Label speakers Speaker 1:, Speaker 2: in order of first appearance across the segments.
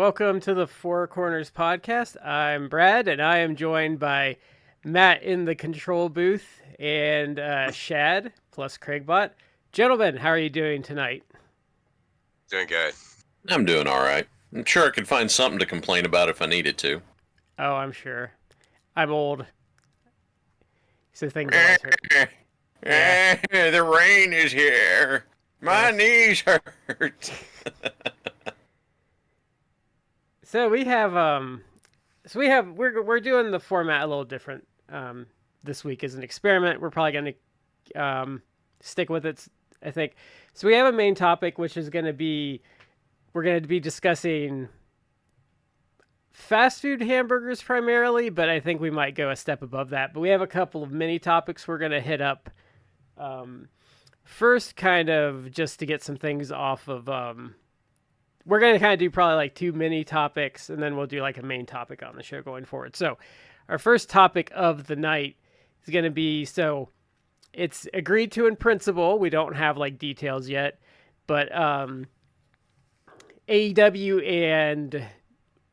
Speaker 1: welcome to the 4Corners podcast. I'm Brad, and I am joined by Matt in the control booth and Shad plus Craigbot. Gentlemen, how are you doing tonight?
Speaker 2: Doing good.
Speaker 3: I'm doing all right. I'm sure I could find something to complain about if I needed to.
Speaker 1: Oh, I'm sure. I'm old, so things always hurt. Yeah.
Speaker 3: The rain is here. My knees hurt.
Speaker 1: So we're doing the format a little different this week as an experiment. We're probably going to stick with it, I think. So we have a main topic, which is going to be we're going to be discussing fast food hamburgers primarily, but I think we might go a step above that. But we have a couple of mini topics we're going to hit up. First, kind of just to get some things off of. We're going to kind of do probably like two mini topics, and then we'll do like a main topic on the show going forward. So our first topic of the night is going to be, so it's agreed to in principle. We don't have like details yet, but AEW and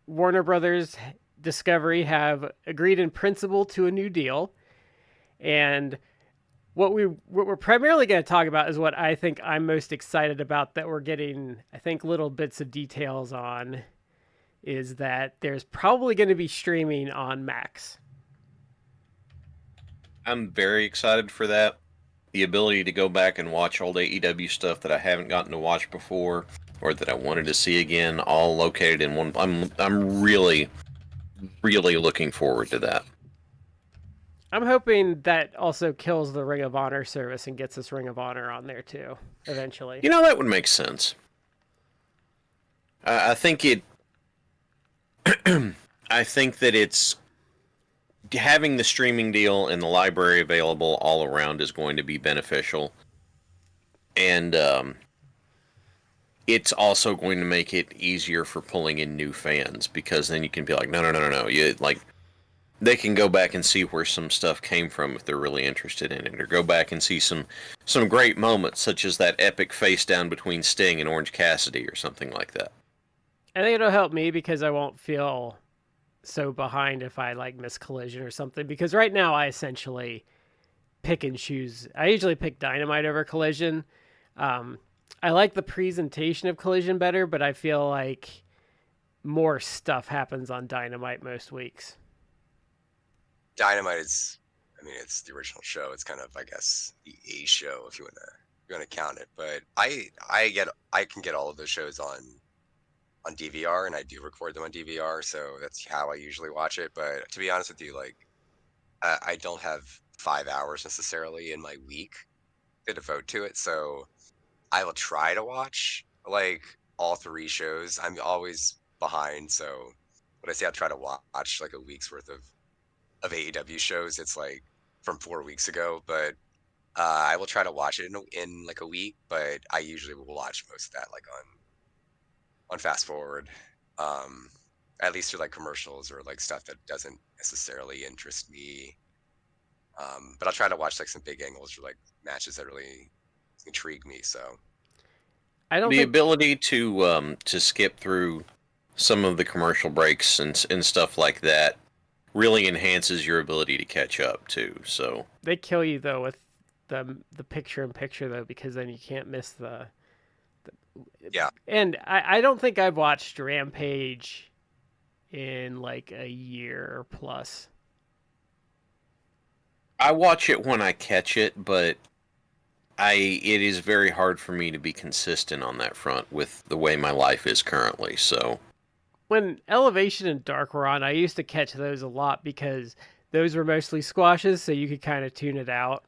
Speaker 1: Warner Brothers Discovery have agreed in principle to a new deal. And what we're primarily going to talk about is what I think I'm most excited about that we're getting, I think, little bits of details on, is that there's probably going to be streaming on Max.
Speaker 3: I'm very excited for that. The ability to go back and watch old AEW stuff that I haven't gotten to watch before or that I wanted to see again, all located in one. I'm really, really looking forward to that.
Speaker 1: I'm hoping that also kills the Ring of Honor service and gets us Ring of Honor on there too, eventually.
Speaker 3: You know, that would make sense. I think it. I think that it's having the streaming deal and the library available all around is going to be beneficial, and it's also going to make it easier for pulling in new fans, because then you can be like, no, you like. They can go back and see where some stuff came from if they're really interested in it, or go back and see some great moments, such as that epic face down between Sting and Orange Cassidy or something like that.
Speaker 1: I think it'll help me because I won't feel so behind if I like miss Collision or something, because right now I essentially pick and choose. I usually pick Dynamite over Collision. I like the presentation of Collision better, but I feel like more stuff happens on Dynamite most weeks.
Speaker 2: Dynamite is, it's the original show. It's kind of, I guess, the A show if you want to count it. But I can get all of those shows on DVR, and I do record them on DVR, so that's how I usually watch it. But to be honest with you, like, I don't have 5 hours necessarily in my week to devote to it, so I will try to watch like all three shows. I'm always behind, so when I say I'll try to watch like a week's worth of AEW shows, it's like from 4 weeks ago, but I will try to watch it in like a week, but I usually will watch most of that like on fast forward, at least through like commercials or like stuff that doesn't necessarily interest me, but I'll try to watch like some big angles or like matches that really intrigue me. So
Speaker 3: ability to skip through some of the commercial breaks and stuff like that really enhances your ability to catch up too. So
Speaker 1: they kill you though with the picture-in-picture though, because then you can't miss the
Speaker 2: yeah.
Speaker 1: And I don't think I've watched Rampage in like a year plus.
Speaker 3: I watch it when I catch it, but it is very hard for me to be consistent on that front with the way my life is currently. So
Speaker 1: when Elevation and Dark were on, I used to catch those a lot because those were mostly squashes, so you could kind of tune it out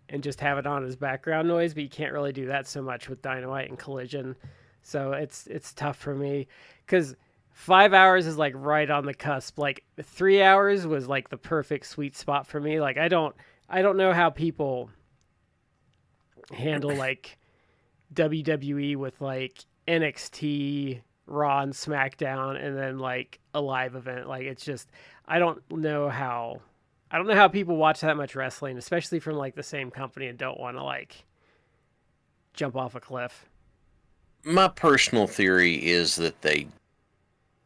Speaker 1: and just have it on as background noise, but you can't really do that so much with Dynamite and Collision. So it's tough for me because 5 hours is like right on the cusp. Like 3 hours was like the perfect sweet spot for me. Like I don't know how people handle like WWE with like NXT, Raw and SmackDown, and then like a live event. Like it's just, I don't know how people watch that much wrestling, especially from like the same company, and don't want to like jump off a cliff.
Speaker 3: My personal theory is that they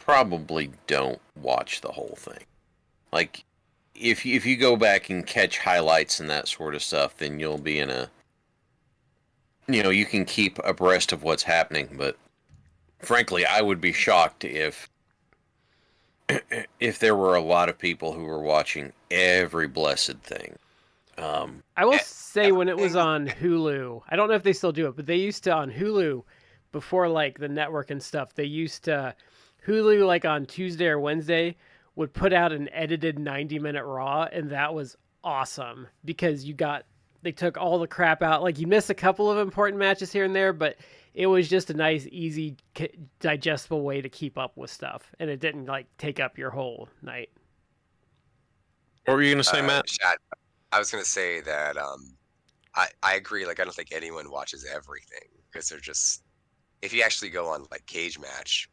Speaker 3: probably don't watch the whole thing. Like, if you go back and catch highlights and that sort of stuff, then you'll be in a, you can keep abreast of what's happening. But frankly, I would be shocked if there were a lot of people who were watching every blessed thing.
Speaker 1: I will say when it was on Hulu, I don't know if they still do it, but they used to on Hulu before like the network and stuff. They used to Hulu like on Tuesday or Wednesday would put out an edited 90-minute Raw, and that was awesome because they took all the crap out. Like you miss a couple of important matches here and there, but it was just a nice, easy, digestible way to keep up with stuff, and it didn't like take up your whole night.
Speaker 3: What were you gonna say, Matt?
Speaker 2: Chad, I was gonna say that I agree. Like I don't think anyone watches everything because they're just if you actually go on like Cage Match,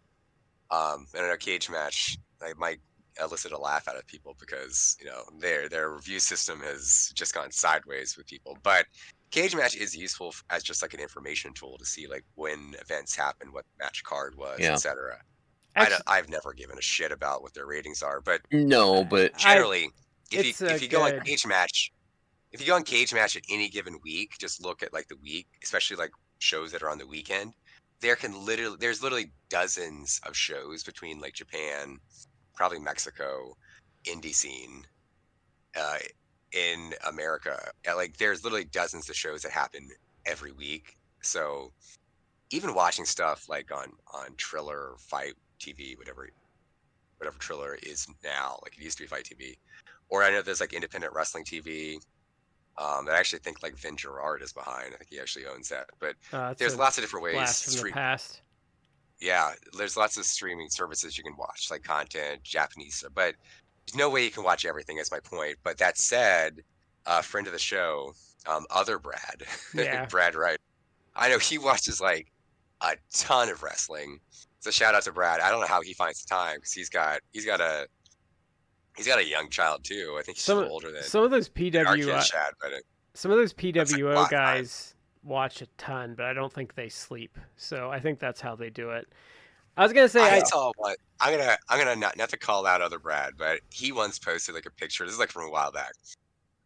Speaker 2: and I know Cage Match like might elicit a laugh out of people because their review system has just gone sideways with people. But Cage Match is useful as just like an information tool to see like when events happened, what the match card was, etc. I've never given a shit about what their ratings are, but
Speaker 3: no, but
Speaker 2: generally, if you go on Cage Match, if you go on Cage Match at any given week, just look at like the week, especially like shows that are on the weekend. There's literally dozens of shows between like Japan, probably Mexico, indie scene, in America. Like there's literally dozens of shows that happen every week. So even watching stuff like on Triller or Fight TV, whatever Triller is now, like it used to be Fight TV, or I know there's like independent wrestling TV. That I actually think like Vin Gerard is behind. I think he actually owns that. But there's lots of different ways.
Speaker 1: Blast from the past.
Speaker 2: Yeah, there's lots of streaming services you can watch, like content, Japanese, but there's no way you can watch everything. Is my point. But that said, friend of the show, other Brad, Brad Wright, I know he watches like a ton of wrestling. So shout out to Brad. I don't know how he finds the time because he's got a young child too. I think he's a little older than
Speaker 1: some of those PWO.
Speaker 2: Chad,
Speaker 1: some of those PWO guys watch a ton, but I don't think they sleep. So I think that's how they do it. I was gonna say
Speaker 2: I saw what I'm gonna not to call out other Brad, but he once posted like a picture. This is like from a while back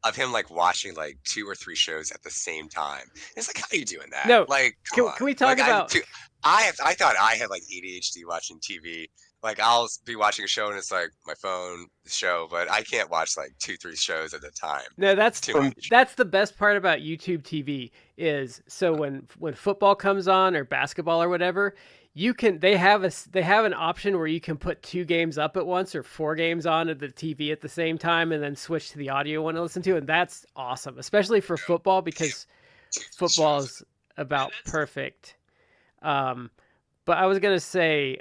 Speaker 2: of him like watching like 2 or 3 shows at the same time. It's like, how are you doing that?
Speaker 1: No,
Speaker 2: like
Speaker 1: can we talk about?
Speaker 2: I thought I had like ADHD watching TV. Like I'll be watching a show and it's like my phone, the show, but I can't watch like 2-3 shows at a time.
Speaker 1: No, that's
Speaker 2: too much.
Speaker 1: That's the best part about YouTube TV is so when football comes on or basketball or whatever, they have an option where you can put 2 games up at once or 4 games on at the TV at the same time and then switch to the audio you want to listen to, and that's awesome, especially for football because football is about perfect. But I was gonna say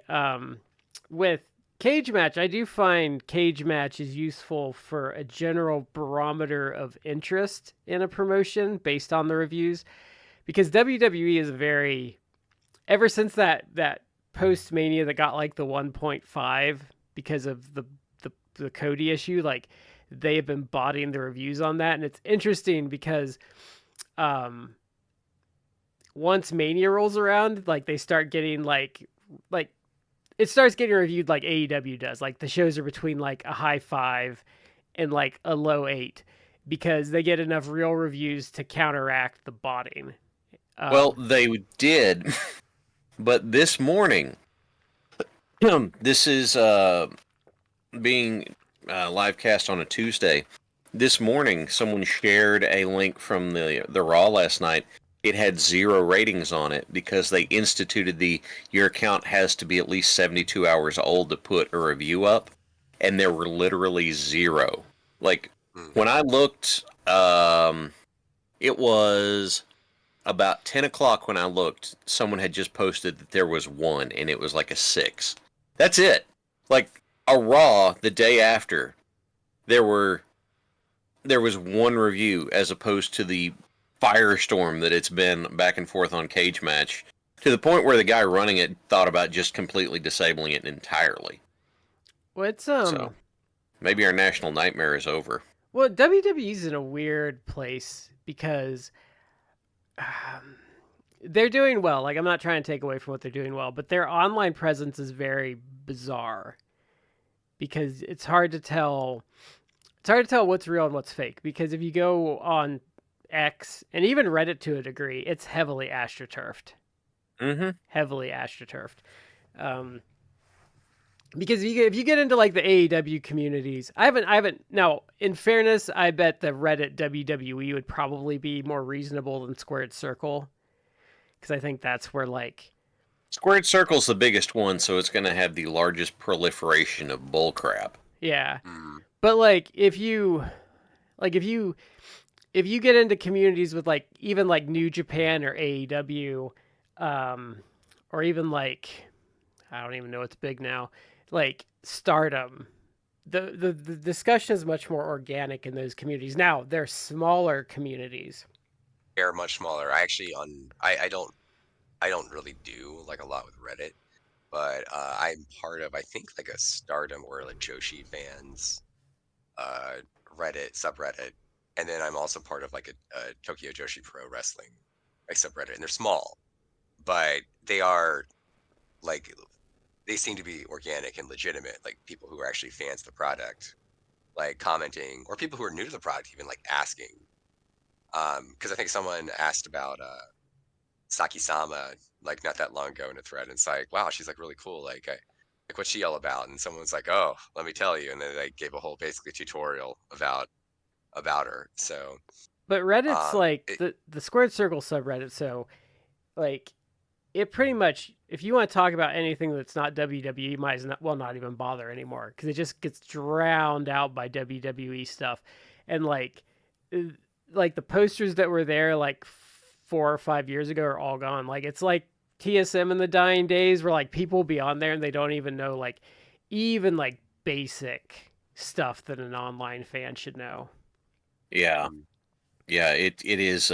Speaker 1: with Cage Match, I do find Cage Match is useful for a general barometer of interest in a promotion based on the reviews, because WWE is ever since that post Mania that got like the 1.5 because of the Cody issue, like they have been bodying the reviews on that, and it's interesting because once Mania rolls around, like they start getting like it starts getting reviewed like AEW does. Like the shows are between like a high 5 and like a low 8 because they get enough real reviews to counteract the botting.
Speaker 3: Well, they did, but this morning, this is being live cast on a Tuesday. This morning, someone shared a link from the Raw last night. It had 0 ratings on it because they instituted your account has to be at least 72 hours old to put a review up, and there were literally 0. Like when I looked, it was about 10 o'clock when I looked. Someone had just posted that there was 1, and it was like a 6. That's it. Like a Raw the day after, there was 1 review as opposed to the firestorm that it's been back and forth on Cage Match, to the point where the guy running it thought about just completely disabling it entirely.
Speaker 1: Well,
Speaker 3: so maybe our national nightmare is over.
Speaker 1: Well, WWE's in a weird place because they're doing well. Like, I'm not trying to take away from what they're doing well, but their online presence is very bizarre because it's hard to tell. It's hard to tell what's real and what's fake because if you go on X and even Reddit to a degree, it's heavily astroturfed.
Speaker 3: Mm-hmm.
Speaker 1: Heavily astroturfed. Because if you get into like the AEW communities, I haven't. Now, in fairness, I bet the Reddit WWE would probably be more reasonable than Squared Circle, because I think that's where like
Speaker 3: Squared Circle's the biggest one, so it's going to have the largest proliferation of bullcrap.
Speaker 1: yeah.
Speaker 2: Mm.
Speaker 1: But like if you get into communities with like even like New Japan or AEW, or even like I don't even know what's big now, like Stardom. The discussion is much more organic in those communities. Now they're smaller communities.
Speaker 2: They're much smaller. I don't really do like a lot with Reddit, but I'm part of I think like a Stardom or like Joshi fans Reddit subreddit, and then I'm also part of like a Tokyo Joshi Pro Wrestling like subreddit, and they're small, but they are like they seem to be organic and legitimate, like people who are actually fans of the product, like commenting, or people who are new to the product even like asking. Because I think someone asked about Saki-sama like not that long ago in a thread, and it's like, wow, she's like really cool. Like what's she all about? And someone's like, oh, let me tell you, and then they gave a whole basically tutorial about her. So,
Speaker 1: But Reddit's like
Speaker 2: it,
Speaker 1: the Squared Circle subreddit, so like it pretty much if you want to talk about anything that's not WWE, you might as not even bother anymore because it just gets drowned out by WWE stuff, and like the posters that were there like 4 or 5 years ago are all gone. Like it's like TSM in the dying days where like people will be on there and they don't even know like even like basic stuff that an online fan should know.
Speaker 3: Yeah, yeah. It is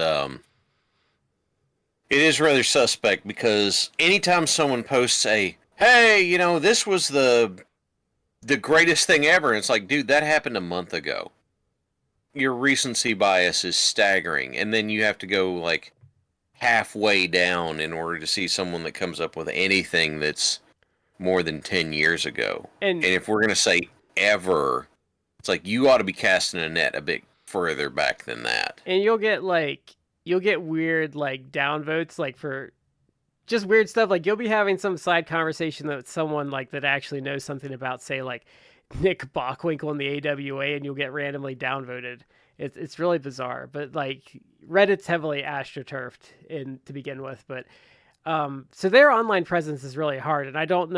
Speaker 3: rather suspect because anytime someone posts a, "Hey, this was the greatest thing ever," and it's like, dude, that happened a month ago. Your recency bias is staggering, and then you have to go like halfway down in order to see someone that comes up with anything that's more than 10 years ago.
Speaker 1: And
Speaker 3: And if we're going to say ever, it's like you ought to be casting a net a bit further back than that.
Speaker 1: and you'll get weird like downvotes like for just weird stuff. Like you'll be having some side conversation with someone like that actually knows something about say like Nick Bockwinkel in the AWA, and you'll get randomly downvoted. It's really bizarre, but like Reddit's heavily astroturfed in to begin with, but so their online presence is really hard, and I actually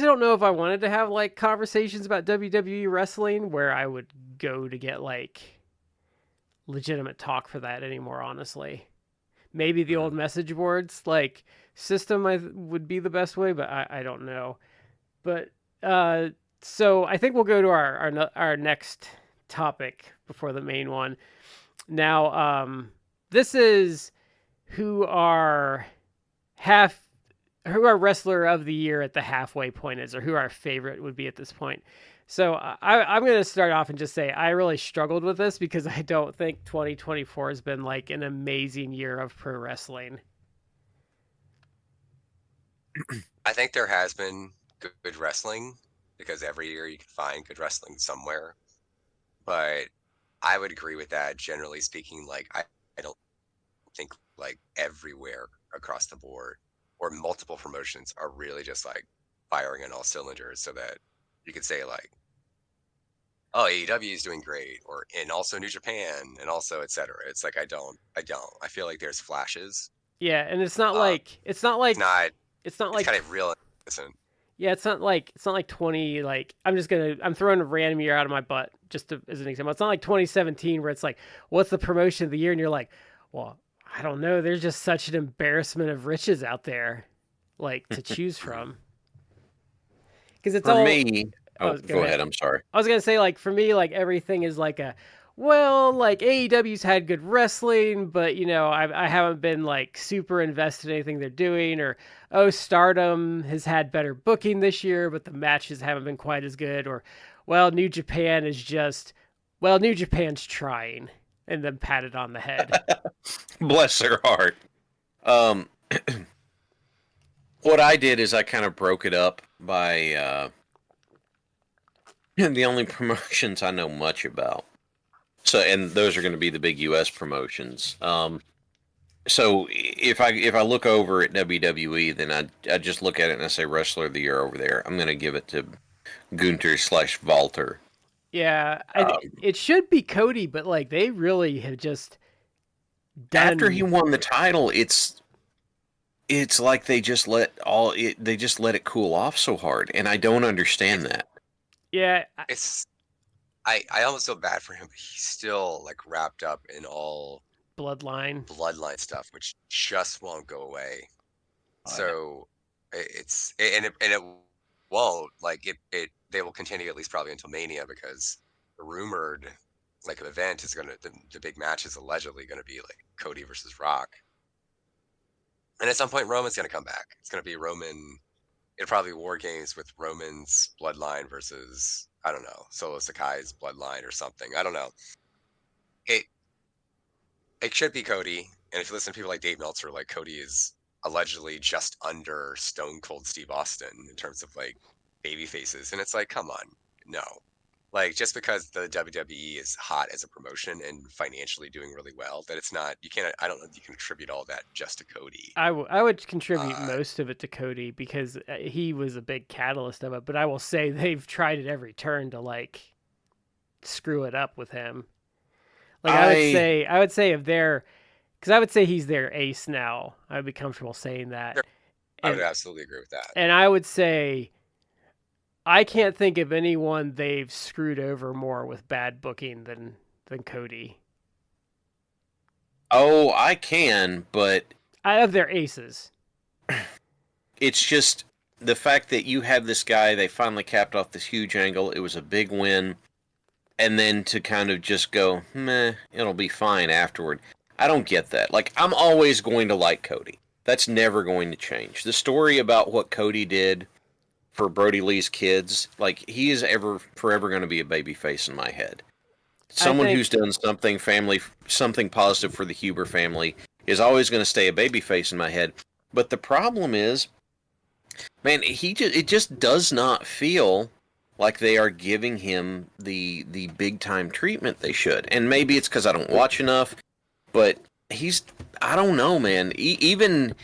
Speaker 1: don't know if I wanted to have like conversations about WWE wrestling where I would go to get like legitimate talk for that anymore, honestly. Maybe the old message boards like system would be the best way, but I don't know. But so I think we'll go to our next topic before the main one. Now, this is who our wrestler of the year at the halfway point is, or who our favorite would be at this point. So I'm going to start off and just say I really struggled with this because I don't think 2024 has been like an amazing year of pro wrestling.
Speaker 2: I think there has been good wrestling because every year you can find good wrestling somewhere. But I would agree with that. Generally speaking, like I don't think like everywhere across the board or multiple promotions are really just like firing on all cylinders so that you could say like, oh, AEW is doing great, or and also New Japan, and also etc. It's like I don't. I feel like there's flashes.
Speaker 1: Yeah, and it's not
Speaker 2: Um,
Speaker 1: like
Speaker 2: it's not.
Speaker 1: it's not
Speaker 2: It's
Speaker 1: like
Speaker 2: kind of real. Isn't.
Speaker 1: yeah, it's not like 20 like I'm throwing a random year out of my butt as an example. It's not like 2017 where it's like what's the promotion of the year and you're like, well, I don't know, there's just such an embarrassment of riches out there like to choose from. Cuz it's
Speaker 3: For
Speaker 1: all
Speaker 3: me,
Speaker 1: oh,
Speaker 3: go ahead. I'm sorry.
Speaker 1: I was going to say like for me like everything is like well, like AEW's had good wrestling, but I haven't been like super invested in anything they're doing, or Stardom has had better booking this year, but the matches haven't been quite as good, or well, New Japan's trying, and then pat it on the head.
Speaker 3: Bless their heart. Um, What I did is I kind of broke it up by the only promotions I know much about. So, and those are going to be the big U.S. promotions. So if I look over at WWE, then I just look at it and I say Wrestler of the Year over there. I'm going to give it to Gunter/Walter.
Speaker 1: Yeah,
Speaker 3: Um,
Speaker 1: it should be Cody, but like they really have just
Speaker 3: After he
Speaker 1: done.
Speaker 3: won the title, it's like they just let it cool off so hard, and I don't understand
Speaker 2: It's
Speaker 3: that.
Speaker 1: Yeah,
Speaker 2: it's I almost feel bad for him, but he's still like wrapped up in all
Speaker 1: bloodline.
Speaker 2: bloodline stuff, which just won't go away.
Speaker 3: I know.
Speaker 2: So and it won't like it they will continue at least probably until Mania because the rumored like event is gonna the big match is allegedly gonna be like Cody versus Rock, and at some point Roman's gonna come back. It's gonna be Roman. It'll probably be War Games with Roman's bloodline versus I don't know Solo Sakai's bloodline or something. I don't know. It it should be Cody, and if you listen to people like Dave Meltzer, like Cody is allegedly just under Stone Cold Steve Austin in terms of like baby faces, and it's like, come on, no. Like just because the WWE is hot as a promotion and financially doing really well, that it's not. You can't. I don't know if you can attribute all that just to Cody.
Speaker 1: I would contribute
Speaker 2: Uh,
Speaker 1: most of it to Cody because he was a big catalyst of it. But I will say they've tried at every turn to like screw it up with him. Like
Speaker 3: I
Speaker 1: I would say if they're because I would say he's their ace now. I would be comfortable saying that,
Speaker 2: I would
Speaker 1: and
Speaker 2: absolutely agree with that.
Speaker 1: I would say I can't think of anyone they've screwed over more with bad booking than Cody.
Speaker 3: I can, but
Speaker 1: I have their aces.
Speaker 3: it's just the fact that you have this guy. They finally capped off this huge angle. It was a big win, and then to kind of just go, meh, it'll be fine afterward. I don't get that. Like, I'm always going to like Cody. That's never going to change. The story about what Cody did for Brody Lee's kids, like, he is ever forever going to be a baby face in my head.
Speaker 1: I
Speaker 3: Someone who's
Speaker 1: think
Speaker 3: done something positive for the Huber family is always going to stay a baby face in my head. But the problem is, man, it just does not feel like they are giving him the big time treatment they should. And maybe it's because I don't watch enough, but he's I don't know, man. Even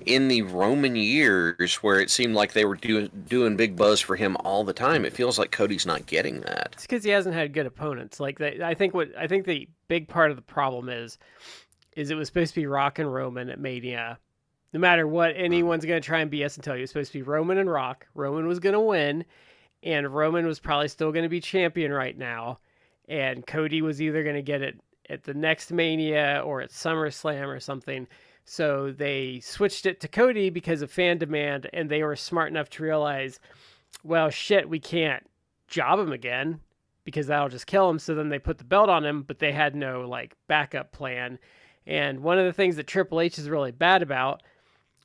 Speaker 3: in the Roman years where it seemed like they were doing big buzz for him all the time, it feels like Cody's not getting that.
Speaker 1: it's because he hasn't had good opponents. Like I think the big part of the problem is it was supposed to be Rock and Roman at Mania. No matter what
Speaker 2: Mm.
Speaker 1: anyone's going to try and BS and tell you, it's supposed to be Roman and Rock. Roman was going to win, and Roman was probably still going to be champion right now. And Cody was either going to get it at the next Mania or at SummerSlam or something. So they switched it to Cody because of fan demand, and they were smart enough to realize, well, shit, we can't job him again because that'll just kill him. So then they put the belt on him, but they had no like backup plan. And one of the things that Triple H is really bad about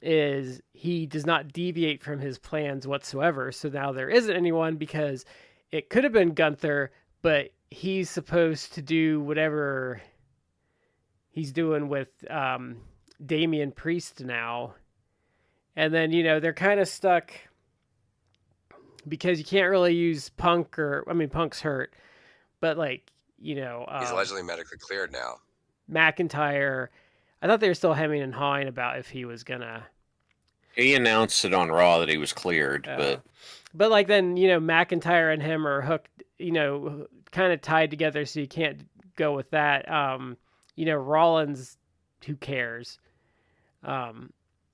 Speaker 1: is he does not deviate from his plans whatsoever. So now there isn't anyone because it could have been Gunther, but he's supposed to do whatever he's doing with Damian Priest now. And then, they're kind of stuck because you can't really use Punk I mean, Punk's hurt, but like,
Speaker 2: He's allegedly medically cleared now.
Speaker 1: McIntyre, I thought they were still hemming and hawing about if he was gonna.
Speaker 3: He announced it on Raw that he was cleared,
Speaker 1: But like then McIntyre and him are hooked, kind of tied together, so you can't go with that. Rollins, who cares?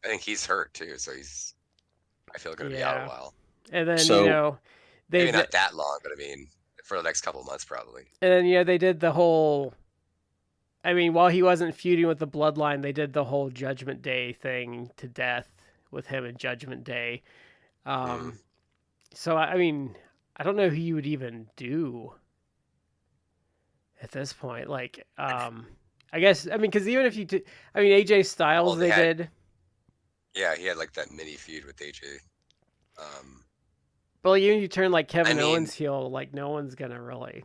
Speaker 2: I think he's hurt too, so I feel going to be out a
Speaker 1: Yeah,
Speaker 2: while.
Speaker 1: and then
Speaker 3: so
Speaker 2: Maybe
Speaker 1: they've
Speaker 2: not that long, but I mean for the next couple of months probably.
Speaker 1: and then they did the whole. I mean, while he wasn't feuding with the Bloodline, they did the whole Judgment Day thing to death with him and Judgment Day.
Speaker 2: Mm.
Speaker 1: So I mean, I don't know who you would even do at this point. Like, I guess I mean because even if you did, I mean AJ Styles
Speaker 2: Well,
Speaker 1: they did,
Speaker 2: Yeah, he had like that mini feud with AJ. Um,
Speaker 1: but like, even if you turn like
Speaker 2: I
Speaker 1: Kevin
Speaker 2: mean,
Speaker 1: Owens heel, like no one's gonna really.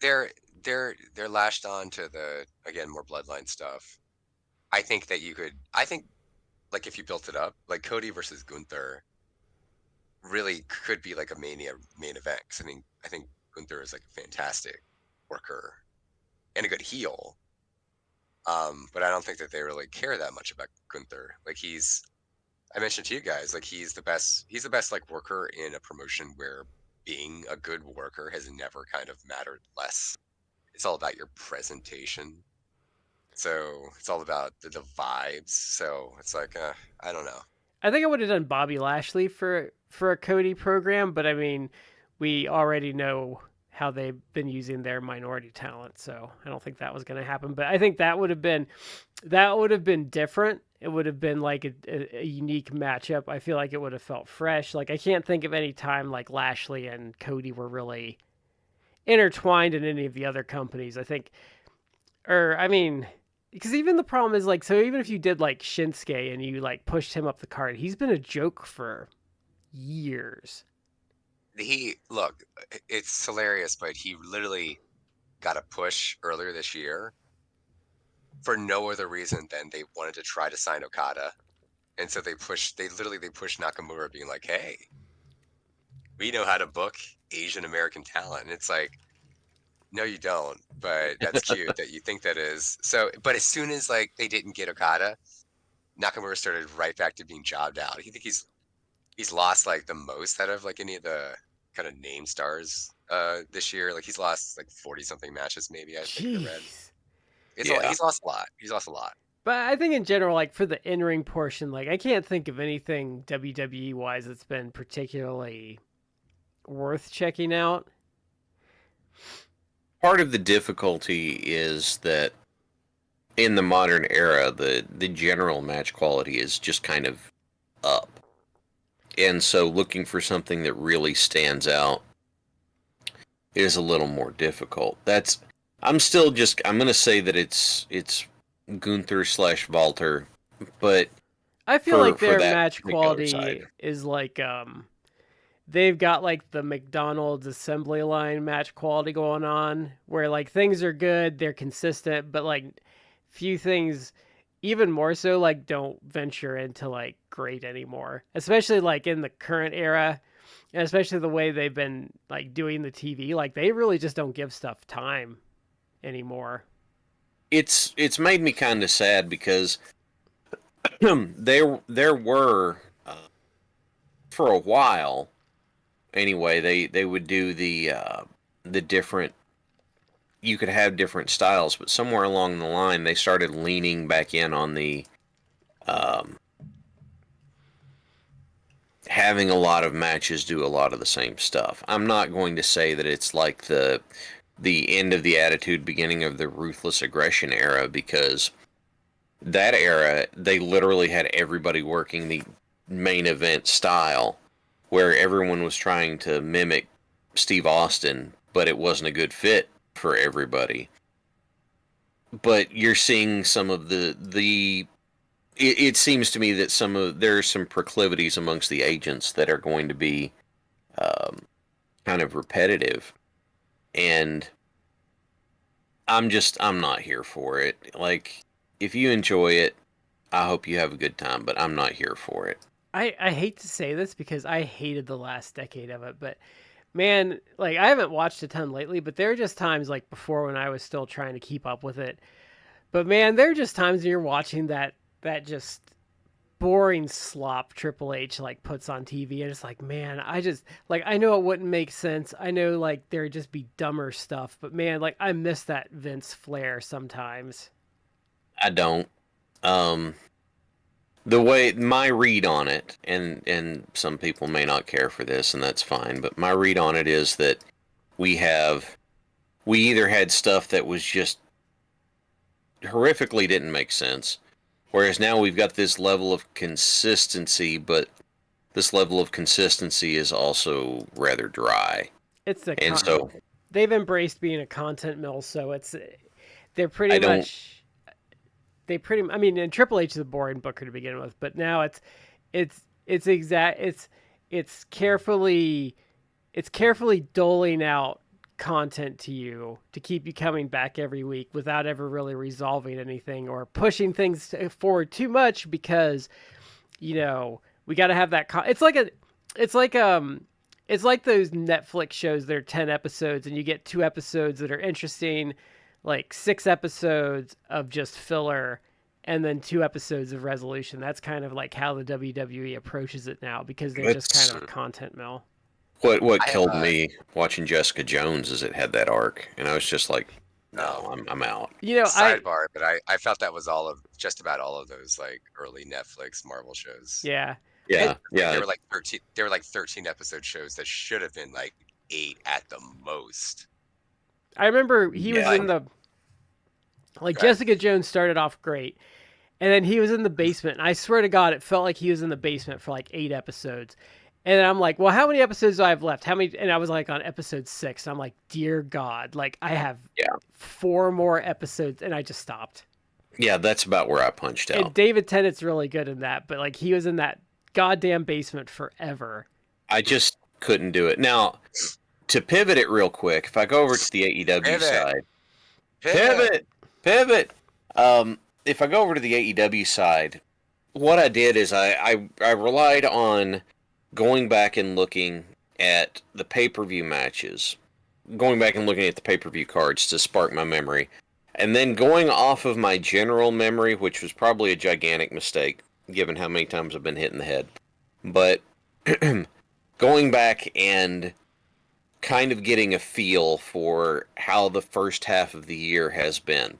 Speaker 2: they're lashed on to the again more bloodline stuff. I think that you could. I think like if you built it up, like Cody versus Gunther really could be like a Mania main event. 'Cause I think Gunther is like a fantastic worker and a good heel. But I don't think that they really care that much about Gunther. Like I mentioned to you guys, like he's the best like worker in a promotion where being a good worker has never kind of mattered less. It's all about your presentation. So it's all about the vibes. So it's like, I don't know.
Speaker 1: I think I would have done Bobby Lashley for a Cody program, but I mean, we already know how they've been using their minority talent, so I don't think that was going to happen. But I think that would have been different. It would have been like a unique matchup. I feel like it would have felt fresh. Like I can't think of any time like Lashley and Cody were really intertwined in any of the other companies. I think, or I mean, because even the problem is like, so even if you did like Shinsuke and you like pushed him up the card, he's been a joke for years.
Speaker 2: Look, it's hilarious, but he literally got a push earlier this year for no other reason than they wanted to try to sign Okada. And so they pushed Nakamura being like, hey, we know how to book Asian American talent. And it's like, no, you don't, but that's cute that you think that is. So, but as soon as like they didn't get Okada, Nakamura started right back to being jobbed out. I think he's lost like the most out of like any of the kind of name stars this year. Like he's lost like 40 something matches maybe, I think I read. He's lost a lot. He's lost a lot.
Speaker 1: But I think in general, like for the in-ring portion, like I can't think of anything WWE wise that's been particularly worth checking out.
Speaker 3: Part of the difficulty is that in the modern era, the general match quality is just kind of up. And so looking for something that really stands out is a little more difficult. I'm going to say that it's Gunther / Walter, but
Speaker 1: I feel like their match quality is like they've got like the McDonald's assembly line match quality going on where like things are good, they're consistent, but like few things even more so like don't venture into like great anymore. Especially like in the current era, and especially the way they've been like doing the TV, like they really just don't give stuff time anymore.
Speaker 3: It's made me kind of sad because there were for a while anyway they would do the different, you could have different styles, but somewhere along the line they started leaning back in on the having a lot of matches do a lot of the same stuff. I'm not going to say that it's like the end of the Attitude, beginning of the Ruthless Aggression era, because that era, they literally had everybody working the main event style, where everyone was trying to mimic Steve Austin, but it wasn't a good fit for everybody. But you're seeing some of it seems to me that there's some proclivities amongst the agents that are going to be kind of repetitive. And I'm not here for it. Like, if you enjoy it, I hope you have a good time, but I'm not here for it.
Speaker 1: I hate to say this because I hated the last decade of it, but man, like I haven't watched a ton lately, but there are just times like before when I was still trying to keep up with it. But man, there are just times when you're watching that just boring slop Triple H like puts on TV, and it's like, man, I just like, I know it wouldn't make sense. I know like there'd just be dumber stuff, but man, like I miss that Vince flair sometimes.
Speaker 3: I don't. The way my read on it, and some people may not care for this, and that's fine, but my read on it is that we either had stuff that was just horrifically didn't make sense, whereas now we've got this level of consistency, but this level of consistency is also rather dry.
Speaker 1: It's the
Speaker 3: and so
Speaker 1: they've embraced being a content mill, so they're pretty much. I mean, and Triple H is a boring booker to begin with, but now it's carefully doling out content to you to keep you coming back every week without ever really resolving anything or pushing things forward too much because we got to have that it's like it's like those Netflix shows that are 10 episodes and you get 2 episodes that are interesting, like 6 episodes of just filler and then 2 episodes of resolution. That's kind of like how the WWE approaches it now because they're just
Speaker 3: It's
Speaker 1: kind of a content mill.
Speaker 3: what
Speaker 2: I have
Speaker 3: killed me watching Jessica Jones is it had that arc, and I was just like, no,
Speaker 2: no
Speaker 3: I'm out.
Speaker 1: I
Speaker 2: sidebar, but I felt that was just about all of those like early Netflix Marvel shows.
Speaker 1: yeah. I
Speaker 3: Yeah,
Speaker 2: They
Speaker 3: yeah,
Speaker 2: were like 13. They were like 13 episode shows that should have been like 8 at the most.
Speaker 1: I remember he was
Speaker 3: yeah.
Speaker 1: in the like
Speaker 2: Go ahead.
Speaker 1: Jessica Jones started off great. And then he was in the basement. And I swear to God, it felt like he was in the basement for like 8 episodes. And then I'm like, well, how many episodes do I have left? How many? And I was like on episode 6. I'm like, dear God, like I have
Speaker 3: Yeah.
Speaker 1: 4 more episodes, and I just stopped.
Speaker 3: Yeah, that's about where I punched
Speaker 1: And
Speaker 3: out.
Speaker 1: David Tennant's really good in that, but like he was in that goddamn basement forever.
Speaker 3: I just couldn't do it. Now, to pivot it real quick, if I go over to the AEW
Speaker 2: Pivot.
Speaker 3: side, pivot. If I go over to the AEW side, what I did is I relied on going back and looking at the pay-per-view matches, going back and looking at the pay-per-view cards to spark my memory, and then going off of my general memory, which was probably a gigantic mistake given how many times I've been hit in the head, but going back and kind of getting a feel for how the first half of the year has been.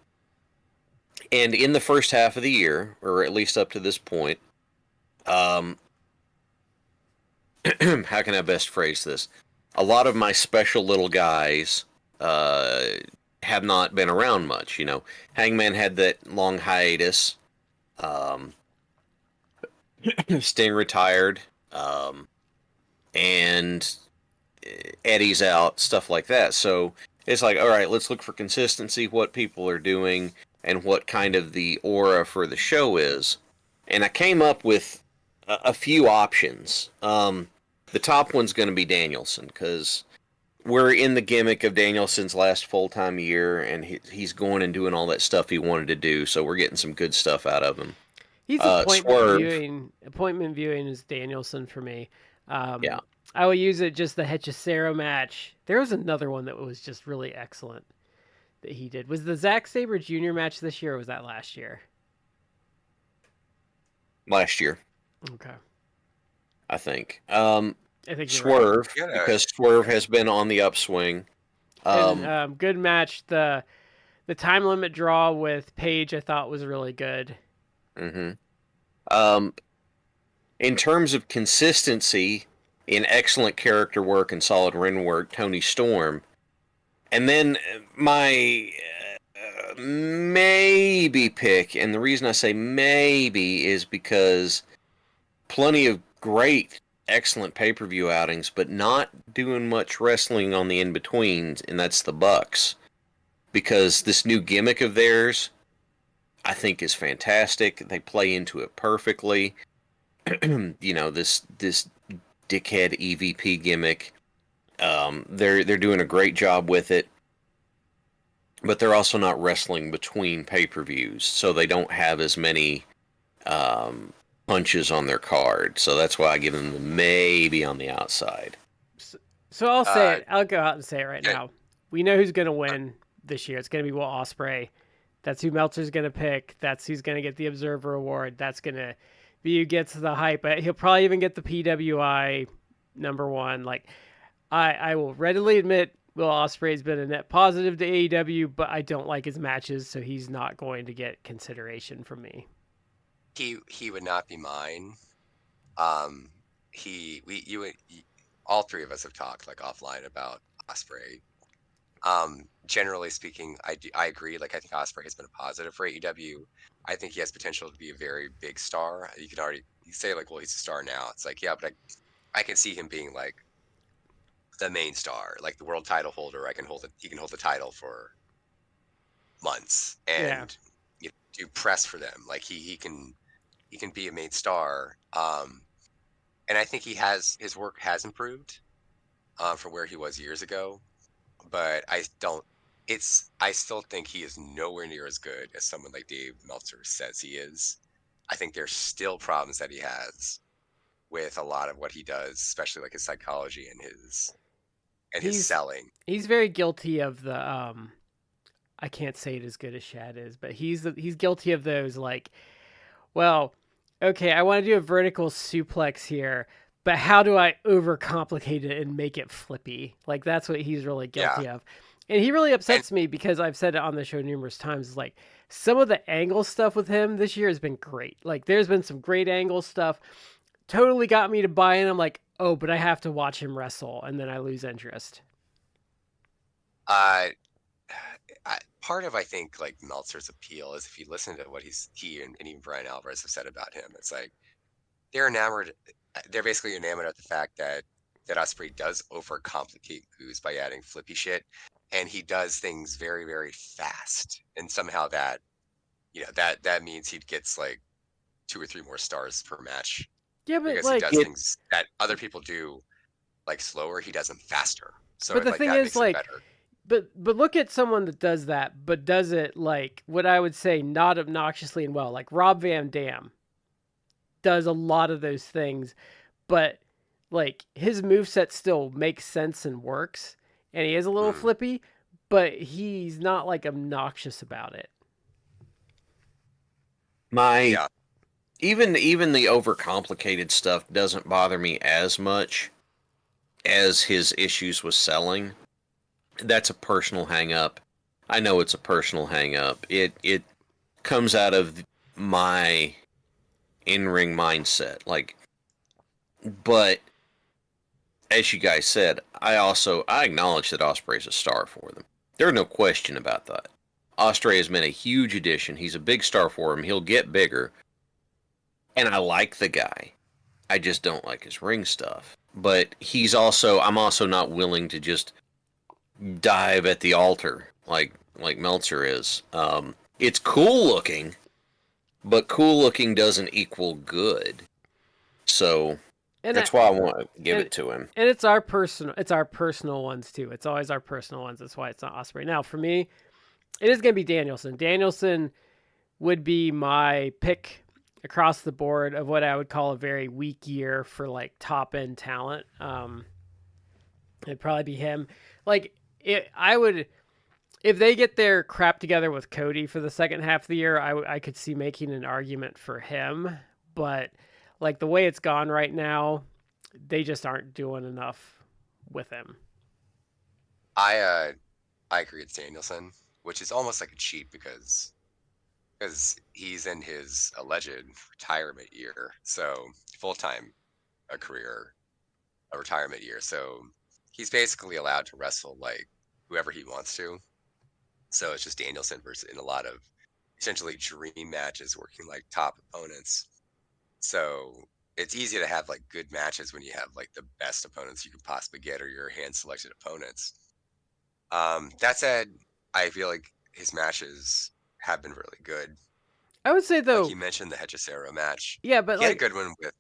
Speaker 3: And in the first half of the year, or at least up to this point, how can I best phrase this? A lot of my special little guys have not been around much. You know, Hangman had that long hiatus. Sting retired, and Eddie's out, stuff like that. So it's like, all right, let's look for consistency, what people are doing, and what kind of the aura for the show is. And I came up with a few options. The top one's going to be Danielson, because we're in the gimmick of Danielson's last full-time year, and he's going and doing all that stuff he wanted to do, so we're getting some good stuff out of him.
Speaker 1: He's appointment
Speaker 3: Swerve.
Speaker 1: viewing. Appointment viewing is Danielson for me.
Speaker 3: Yeah.
Speaker 1: I will use it just the Hechicero match. There was another one that was just really excellent that he did. Was the Zack Sabre Jr. match this year or was that last year?
Speaker 3: Last year,
Speaker 1: Okay.
Speaker 3: I think.
Speaker 1: I think you're
Speaker 3: Swerve,
Speaker 2: right.
Speaker 3: because Swerve has been on the upswing.
Speaker 1: And, good match. The time limit draw with Paige I thought was really good.
Speaker 3: Mm-hmm. In terms of consistency in excellent character work and solid ring work, Tony Storm. And then my maybe pick, and the reason I say maybe is because plenty of great, excellent pay-per-view outings, but not doing much wrestling on the in-betweens, and that's the Bucks. Because this new gimmick of theirs, I think, is fantastic. They play into it perfectly. You know, this dickhead EVP gimmick. They're doing a great job with it, but they're also not wrestling between pay-per-views, so they don't have as many punches on their card. So that's why I give them the maybe on the outside.
Speaker 1: So I'll say it. I'll go out and say it right
Speaker 2: yeah.
Speaker 1: now. We know who's going to win this year. It's going to be Will Ospreay. That's who Meltzer's going to pick. That's who's going to get the Observer Award. That's going to be who gets the hype. He'll probably even get the PWI #1. Like, I will readily admit Will Ospreay's been a net positive to AEW, but I don't like his matches, so he's not going to get consideration from me.
Speaker 2: He would not be mine. All three of us have talked like offline about Ospreay. Generally speaking, I agree. Like, I think Ospreay has been a positive for AEW. I think he has potential to be a very big star. You say like, well, he's a star now. It's like, yeah, but I can see him being like the main star, like the world title holder. He can hold the title for months and do press for them. Like he can be a main star. And I think his work has improved from where he was years ago. but I still think he is nowhere near as good as someone like Dave Meltzer says he is. I think there's still problems that he has with a lot of what he does, especially like his psychology and his
Speaker 1: He's
Speaker 2: selling.
Speaker 1: he's very guilty of the I can't say it as good as Shad is, but he's guilty of those like, well, okay, I want to do a vertical suplex here, but how do I overcomplicate it and make it flippy? Like that's what he's really guilty of. And he really
Speaker 2: And
Speaker 1: upsets me because I've said it on the show numerous times. Is like some of the angle stuff with him this year has been great. Like there's been some great angle stuff. Totally got me to buy in. I'm like, oh, but I have to watch him wrestle, and then I lose interest.
Speaker 2: uh, part of I think like Meltzer's appeal is if you listen to what he and even Brian Alvarez have said about him, it's like they're enamored. They're basically enamored of the fact that Ospreay does overcomplicate moves by adding flippy shit, and he does things very very fast, and somehow that that means he gets like 2 or 3 more stars per match
Speaker 1: Yeah, but
Speaker 2: because he
Speaker 1: like,
Speaker 2: does things that other people do like slower. He does them faster, so
Speaker 1: but the
Speaker 2: like
Speaker 1: thing
Speaker 2: that
Speaker 1: is,
Speaker 2: makes him
Speaker 1: like,
Speaker 2: better.
Speaker 1: but look at someone that does that, but does it like what I would say not obnoxiously and well. Like Rob Van Dam does a lot of those things, but like his moveset still makes sense and works, and he is a little
Speaker 2: Mm,
Speaker 1: flippy, but he's not like obnoxious about it.
Speaker 3: My
Speaker 2: yeah,
Speaker 3: even the overcomplicated stuff doesn't bother me as much as his issues with selling. That's a personal hang up. I know it's a personal hang up. It comes out of my in-ring mindset. Like, but as you guys said, I acknowledge that Ospreay's a star for them. There's no question about that. Ospreay has been a huge addition. He's a big star for him. He'll get bigger. And I like the guy. I just don't like his ring stuff. But I'm also not willing to just dive at the altar like Meltzer is. It's cool looking, but cool looking doesn't equal good. So
Speaker 1: And
Speaker 3: that's why I want to give
Speaker 1: and
Speaker 3: it to him.
Speaker 1: and it's our personal ones too. It's always our personal ones. That's why it's not Osprey. Now for me, it is gonna be Danielson. Danielson would be my pick across the board of what I would call a very weak year for like top end talent. It'd probably be him. Like I would, if they get their crap together with Cody for the second half of the year, I could see making an argument for him. But like the way it's gone right now, they just aren't doing enough with him.
Speaker 2: I agree with Danielson, which is almost like a cheat because he's in his alleged retirement year, so full time a retirement year. So he's basically allowed to wrestle like whoever he wants to. So it's just Danielson versus in a lot of essentially dream matches working like top opponents. So it's easy to have like good matches when you have like the best opponents you can possibly get or your hand selected opponents. That said, I feel like his matches have been really good.
Speaker 1: I would say
Speaker 2: Like
Speaker 1: though,
Speaker 2: you mentioned the Hechicero match.
Speaker 1: yeah, but
Speaker 2: He had a
Speaker 1: like,
Speaker 2: good one with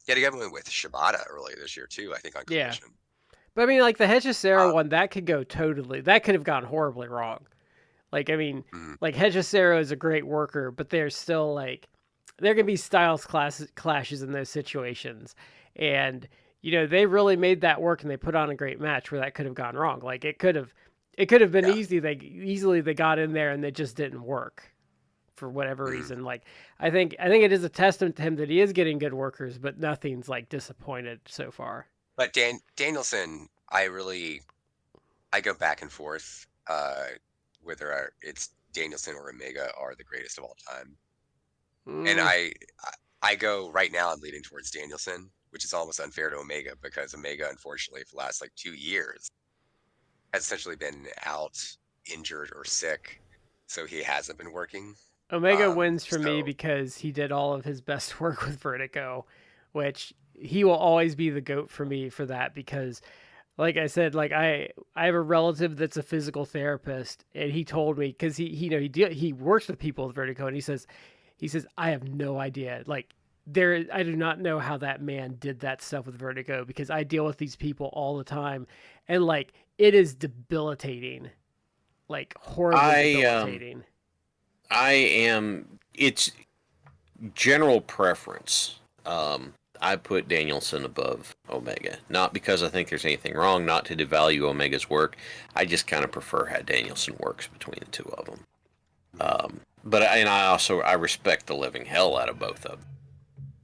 Speaker 2: he had a good one with Shibata earlier this year too, I think on
Speaker 1: yeah,
Speaker 2: Collision.
Speaker 1: but I mean, like the Hechicero
Speaker 2: Uh,
Speaker 1: one, that could go totally, that could have gone horribly wrong. Like, I mean,
Speaker 2: mm,
Speaker 1: like Hechicero is a great worker, but there's still like, there can be clashes in those situations. And, they really made that work and they put on a great match where that could have gone wrong. Like it could have been
Speaker 2: yeah.
Speaker 1: easy. Easily they got in there and it just didn't work for whatever
Speaker 2: Mm.
Speaker 1: reason. Like I think it is a testament to him that he is getting good workers, but nothing's like disappointed so far.
Speaker 2: But Danielson, I go back and forth whether it's Danielson or Omega are the greatest of all time. And
Speaker 1: Mm,
Speaker 2: I go right now I'm leaning towards Danielson, which is almost unfair to Omega because Omega unfortunately for the last like 2 years has essentially been out, injured or sick. So he hasn't been working.
Speaker 1: Omega wins for me
Speaker 2: So
Speaker 1: because he did all of his best work with Vertigo, which he will always be the goat for me for that because like I said, like I have a relative that's a physical therapist and he told me cuz he works with people with Vertigo and he says I have no idea like I do not know how that man did that stuff with Vertigo because I deal with these people all the time and like it is debilitating, like horribly
Speaker 3: I
Speaker 1: debilitating.
Speaker 3: I am. It's general preference. I put Danielson above Omega, not because I think there's anything wrong, not to devalue Omega's work. I just kind of prefer how Danielson works between the two of them. But and I respect the living hell out of both of them.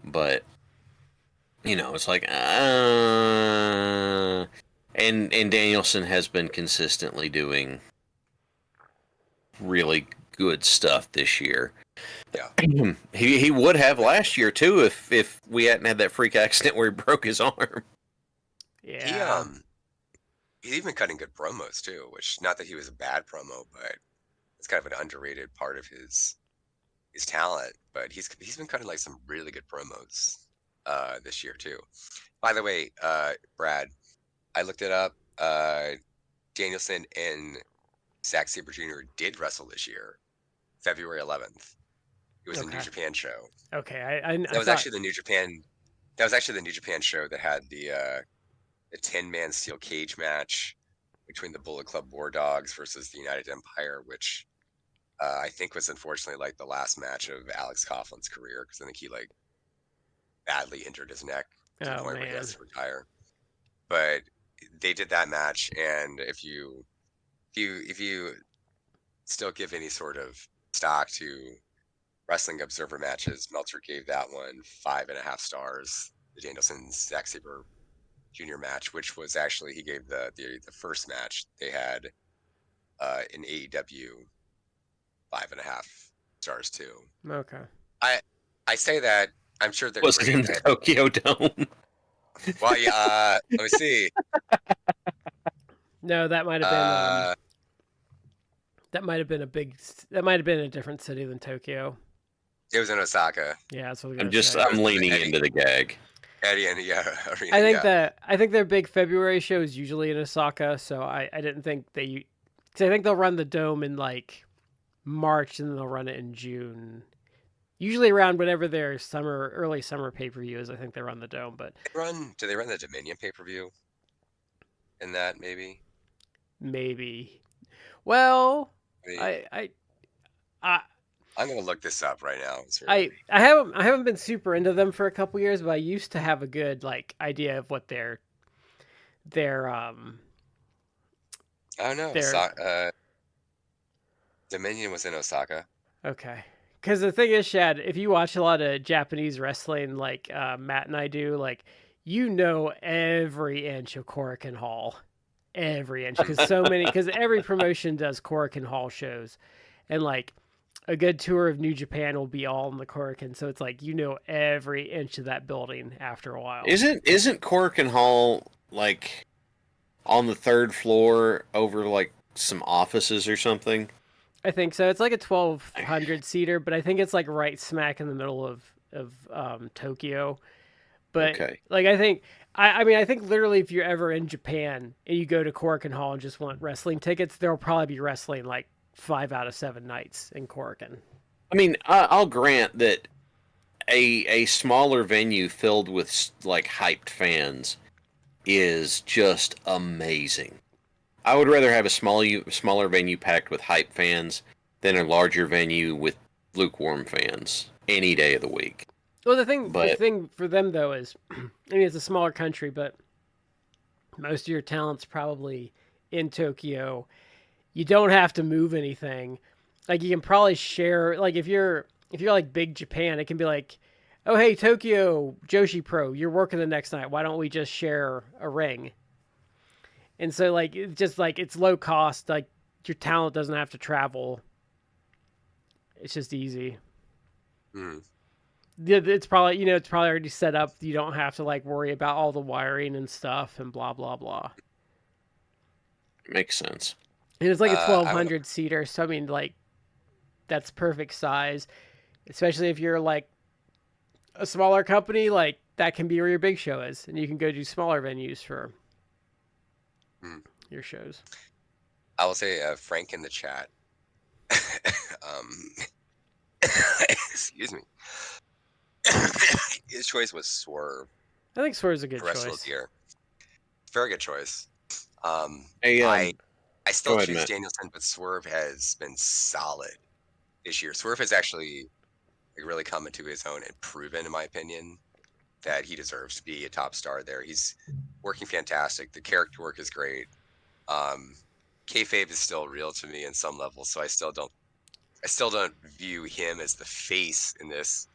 Speaker 3: But it's like and Danielson has been consistently doing really good stuff this year.
Speaker 2: Yeah.
Speaker 3: He would have last year too if we hadn't had that freak accident where he broke his arm.
Speaker 1: Yeah.
Speaker 2: He's even cutting good promos too, which not that he was a bad promo, but it's kind of an underrated part of his talent. But he's been cutting like some really good promos this year too. By the way, Brad, I looked it up. Danielson and Zack Sabre Jr. did wrestle this year, February 11th. It was a New Japan show.
Speaker 1: Okay,
Speaker 2: That was actually the New Japan. That was actually the New Japan show that had the 10-man steel cage match between the Bullet Club War Dogs versus the United Empire, which I think was unfortunately like the last match of Alex Coughlin's career, because I think he like badly injured his neck to the point where he has to retire. But they did that match, and if you still give any sort of stock to Wrestling Observer matches, Meltzer gave that one 5.5 stars. The Danielson Zack Sabre Jr. match, which was actually, he gave the first match they had in AEW 5.5 stars too.
Speaker 1: Okay.
Speaker 2: I say that I'm sure they're
Speaker 3: was it in the Tokyo Dome?
Speaker 2: Well, yeah. Let me see.
Speaker 1: No, that might have been. That might have been a different city than Tokyo.
Speaker 2: It was in Osaka.
Speaker 1: Yeah, that's what
Speaker 3: I'm leaning into the gag.
Speaker 2: Eddie and
Speaker 1: I think their big February show is usually in Osaka, so I didn't think I think they'll run the Dome in like March and then they'll run it in June. Usually around whatever their early summer pay-per-view is, I think they run the Dome. But
Speaker 2: do they run the Dominion pay-per-view? In that maybe.
Speaker 1: Well,
Speaker 2: I'm gonna look this up right now.
Speaker 1: I haven't been super into them for a couple years, but I used to have a good like idea of what their
Speaker 2: I don't know. Dominion was in Osaka.
Speaker 1: Okay. Because the thing is, Shad, if you watch a lot of Japanese wrestling like Matt and I do, like, every inch of Korakuen Hall. Every inch. Because every promotion does Korakuen Hall shows. And, like, a good tour of New Japan will be all in the Korakuen. So it's like, every inch of that building after a while.
Speaker 3: Isn't Korakuen Hall, like, on the third floor over, like, some offices or something?
Speaker 1: I think so. It's like a 1,200 seater, but I think it's like right smack in the middle of Tokyo. But
Speaker 3: okay.
Speaker 1: Like I think literally if you're ever in Japan and you go to Korakuen Hall and just want wrestling tickets, there'll probably be wrestling like 5 out of 7 nights in Korakuen.
Speaker 3: I mean, I'll grant that a smaller venue filled with like hyped fans is just amazing. I would rather have a smaller venue packed with hype fans than a larger venue with lukewarm fans any day of the week.
Speaker 1: Well, the thing for them though is, I mean, it's a smaller country, but most of your talent's probably in Tokyo. You don't have to move anything. Like you can probably share. Like if you're like Big Japan, it can be like, oh hey Tokyo Joshi Pro, you're working the next night. Why don't we just share a ring? And so, like, it's just, like, it's low cost. Like, your talent doesn't have to travel. It's just easy.
Speaker 2: Mm.
Speaker 1: It's probably already set up. You don't have to, like, worry about all the wiring and stuff and blah, blah, blah.
Speaker 3: Makes sense.
Speaker 1: And it's like a 1,200 seater. So, I mean, like, that's perfect size. Especially if you're, like, a smaller company. Like, that can be where your big show is. And you can go do smaller venues for your shows.
Speaker 2: I will say Frank in the chat. Excuse me. His choice was Swerve.
Speaker 1: I think Swerve's a good choice.
Speaker 2: Very good choice.
Speaker 3: Hey,
Speaker 2: I
Speaker 3: go
Speaker 2: still
Speaker 3: ahead,
Speaker 2: choose
Speaker 3: Matt.
Speaker 2: Danielson, but Swerve has been solid this year. Swerve has actually like, really come into his own and proven, in my opinion, that he deserves to be a top star there. He's working fantastic. The character work is great. Um, kayfabe is still real to me in some level, so I still don't view him as the face in this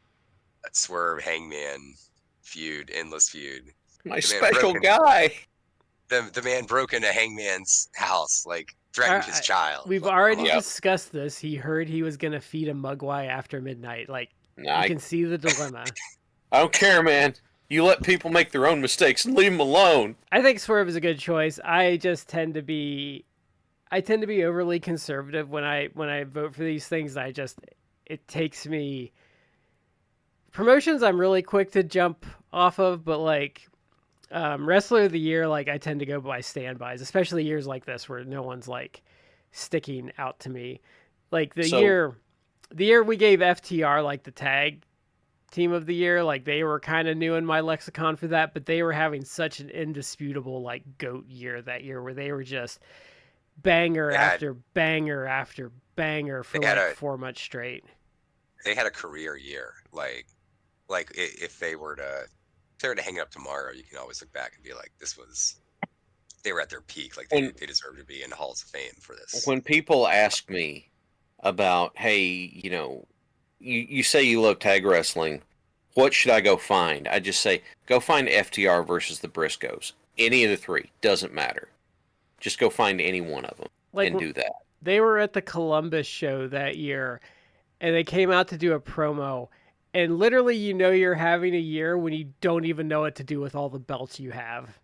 Speaker 2: Swerve Hangman feud, endless feud.
Speaker 3: My
Speaker 2: The man broke
Speaker 3: special guy.
Speaker 2: the man broke into Hangman's house, like threatened his
Speaker 1: I,
Speaker 2: child.
Speaker 1: we've
Speaker 2: Like, come
Speaker 1: already
Speaker 2: on.
Speaker 3: Yep.
Speaker 1: discussed this. He heard he was gonna feed a Mugwai after midnight. Like
Speaker 3: Nah,
Speaker 1: you
Speaker 3: I
Speaker 1: can see the dilemma.
Speaker 3: don't care, man. You let people make their own mistakes and leave them alone.
Speaker 1: I think Swerve is a good choice. I tend to be overly conservative when I vote for these things. It takes me promotions. I'm really quick to jump off of, but like wrestler of the year, like I tend to go by standbys, especially years like this where no one's like sticking out to me. Like
Speaker 3: So
Speaker 1: the year we gave FTR like the tag team of the year, like they were kind of new in my lexicon for that, but they were having such an indisputable like goat year that year where they were just banger
Speaker 2: They had
Speaker 1: after banger after banger for
Speaker 2: they had
Speaker 1: like
Speaker 2: a
Speaker 1: 4 months straight.
Speaker 2: they had a career year. If they were to hang it up tomorrow, you can always look back and be like, they were at their peak. Like
Speaker 3: when
Speaker 2: they deserve to be in the halls of fame for this.
Speaker 3: when people ask me about, hey, you say you love tag wrestling, what should I go find? I just say go find FTR versus the Briscoes. Any of the three doesn't matter. Just go find any one of them
Speaker 1: Like
Speaker 3: and do that.
Speaker 1: they were at the Columbus show that year and they came out to do a promo and literally you're having a year when you don't even know what to do with all the belts you have.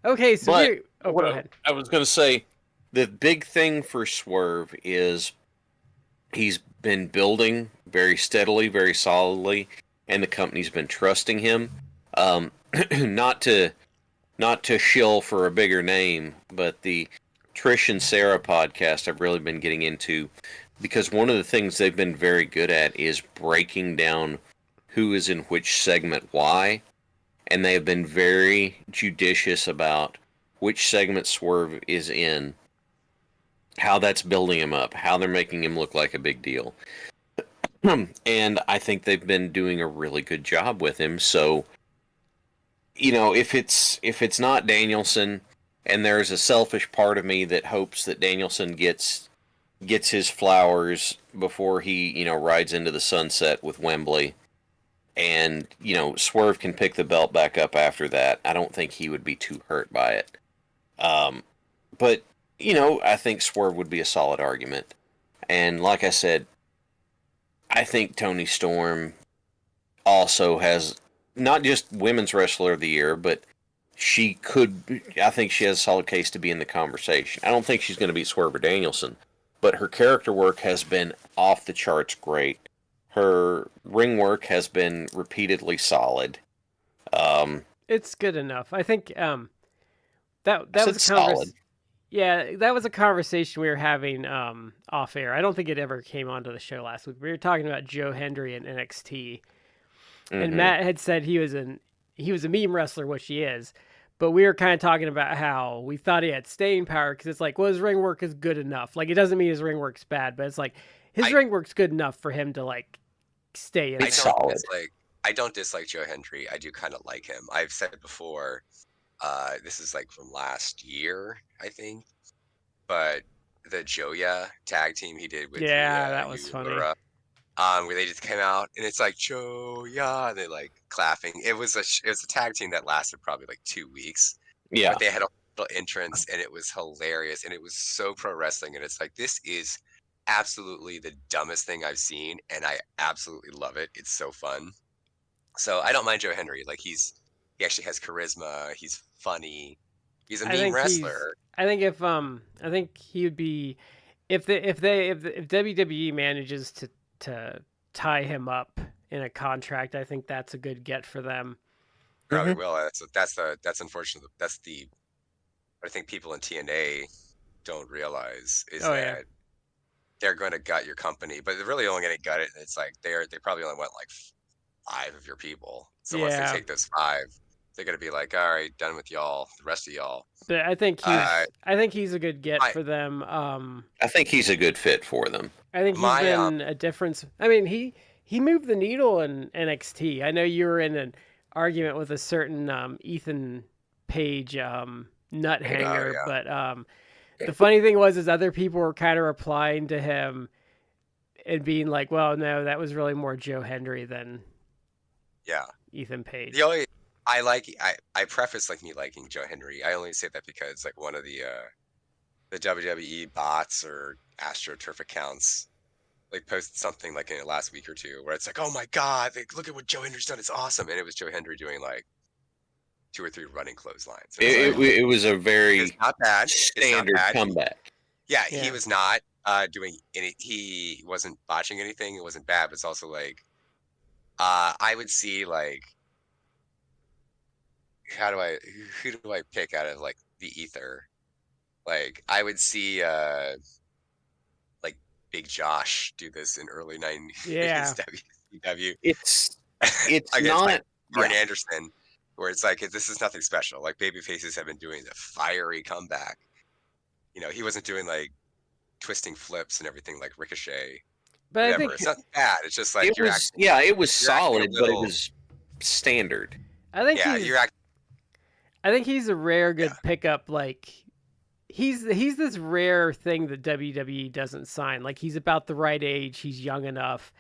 Speaker 1: Okay, so
Speaker 3: But
Speaker 1: go
Speaker 3: what
Speaker 1: ahead.
Speaker 3: I was going to say, the big thing for Swerve is he's been building very steadily, very solidly, and the company's been trusting him. Um, not to shill for a bigger name, but the Trish and Sarah podcast I've really been getting into because one of the things they've been very good at is breaking down who is in which segment why, and they have been very judicious about which segment Swerve is in, how that's building him up, how they're making him look like a big deal. And I think they've been doing a really good job with him. So, if it's not Danielson, and there's a selfish part of me that hopes that Danielson gets his flowers before he, rides into the sunset with Wembley, and Swerve can pick the belt back up after that. I don't think he would be too hurt by it. But I think Swerve would be a solid argument. And like I said, I think Toni Storm also has not just women's wrestler of the year, but I think she has a solid case to be in the conversation. I don't think she's going to beat Swerve or Danielson, but her character work has been off the charts great. Her ring work has been repeatedly solid.
Speaker 1: It's good enough. I think that
Speaker 3: I
Speaker 1: was
Speaker 3: said
Speaker 1: a
Speaker 3: solid.
Speaker 1: Yeah, that was a conversation we were having off air. I don't think it ever came onto the show last week. We were talking about Joe Hendry and NXT, and
Speaker 3: Mm-hmm.
Speaker 1: Matt had said he was a meme wrestler, which he is. But we were kind of talking about how we thought he had staying power because it's like, well, his ring work is good enough. Like, it doesn't mean his ring work's bad, but it's like his
Speaker 2: I
Speaker 1: ring work's good enough for him to like stay in
Speaker 3: It's
Speaker 1: there.
Speaker 3: solid.
Speaker 2: I don't dislike Joe Hendry. I do kind of like him. I've said it before. This is like from last year, I think. But the Joya tag team he did with
Speaker 1: Yeah,
Speaker 2: Rhea
Speaker 1: that was funny.
Speaker 2: Uemura, where they just came out and it's like Joya, and they like clapping. It was a tag team that lasted probably like 2 weeks,
Speaker 3: Yeah.
Speaker 2: but they had a little entrance and it was hilarious and it was so pro wrestling and it's like this is absolutely the dumbest thing I've seen and I absolutely love it. It's so fun. So I don't mind Joe Henry. Like he actually has charisma. He's funny. He's a
Speaker 1: I
Speaker 2: mean
Speaker 1: think
Speaker 2: wrestler.
Speaker 1: I think he would be if WWE manages to tie him up in a contract. I think that's a good get for them.
Speaker 2: Probably
Speaker 3: Mm-hmm.
Speaker 2: will. That's unfortunate. That's the what I think people in TNA don't realize is
Speaker 1: Oh yeah,
Speaker 2: that they're going to gut your company, but they're really only going to gut it. It's like they probably only want like 5 of your people. So once they
Speaker 1: yeah.
Speaker 2: take those 5, They're gonna be like, all right, done with y'all. The rest of y'all.
Speaker 1: But I think he's a good get
Speaker 2: My
Speaker 1: for them.
Speaker 3: I think he's a good fit for them.
Speaker 1: I think he's
Speaker 2: my
Speaker 1: been a difference. I mean, he moved the needle in NXT. I know you were in an argument with a certain Ethan Page nut
Speaker 2: Oh
Speaker 1: hanger,
Speaker 2: yeah,
Speaker 1: but the funny thing was is other people were kind of replying to him and being like, "Well, no, that was really more Joe Hendry than
Speaker 2: yeah.
Speaker 1: Ethan Page."
Speaker 2: The only I preface like me liking Joe Henry. I only say that because like one of the WWE bots or AstroTurf accounts like posted something like in the last week or two where it's like, oh my god, like, look at what Joe Henry's done, it's awesome, and it was Joe Henry doing like 2 or 3 running clotheslines. And it's like,
Speaker 3: It was a very
Speaker 2: it's not bad. It's not
Speaker 3: standard
Speaker 2: bad.
Speaker 3: comeback.
Speaker 2: Yeah,
Speaker 1: Yeah.
Speaker 2: he was not doing any. He wasn't botching anything. It wasn't bad, but it's also like I would see like who do I pick out of like the ether? Like I would see like Big Josh do this in early 90s
Speaker 1: Yeah.
Speaker 2: WCW
Speaker 3: It's
Speaker 2: against
Speaker 3: not
Speaker 2: like Arn
Speaker 3: yeah.
Speaker 2: Anderson, where it's like this is nothing special. Like baby faces have been doing the fiery comeback. You know, he wasn't doing like twisting flips and everything like Ricochet.
Speaker 1: But I
Speaker 2: Whatever.
Speaker 1: think
Speaker 2: It's not bad. It's just like
Speaker 3: It
Speaker 2: you're
Speaker 3: was
Speaker 2: acting.
Speaker 3: it was
Speaker 2: You're acting a
Speaker 3: solid, but it
Speaker 2: little.
Speaker 3: was standard.
Speaker 1: I think
Speaker 2: Yeah,
Speaker 1: he's
Speaker 2: you're acting.
Speaker 1: I think he's a rare good
Speaker 2: Yeah.
Speaker 1: pickup. Like he's this rare thing that WWE doesn't sign. Like he's about the right age. He's young enough.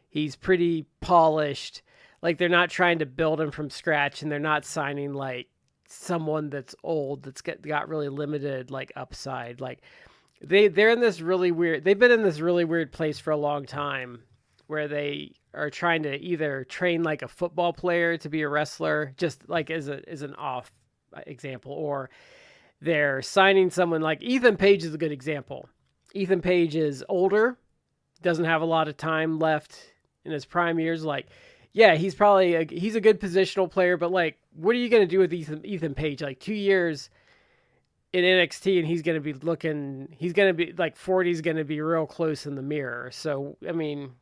Speaker 1: He's pretty polished. Like they're not trying to build him from scratch, and they're not signing like someone that's old that's got really limited like upside. Like they're in this really weird. They've been in this really weird place for a long time, where they are trying to either train like a football player to be a wrestler, just like as an off example, or they're signing someone like Ethan Page is a good example. Ethan Page is older, doesn't have a lot of time left in his prime years. Like, yeah, he's probably he's a good positional player, but like, what are you going to do with Ethan Page? Like 2 years in NXT, and he's going to be looking. He's going to be like 40. Is going to be real close in the mirror. So I mean,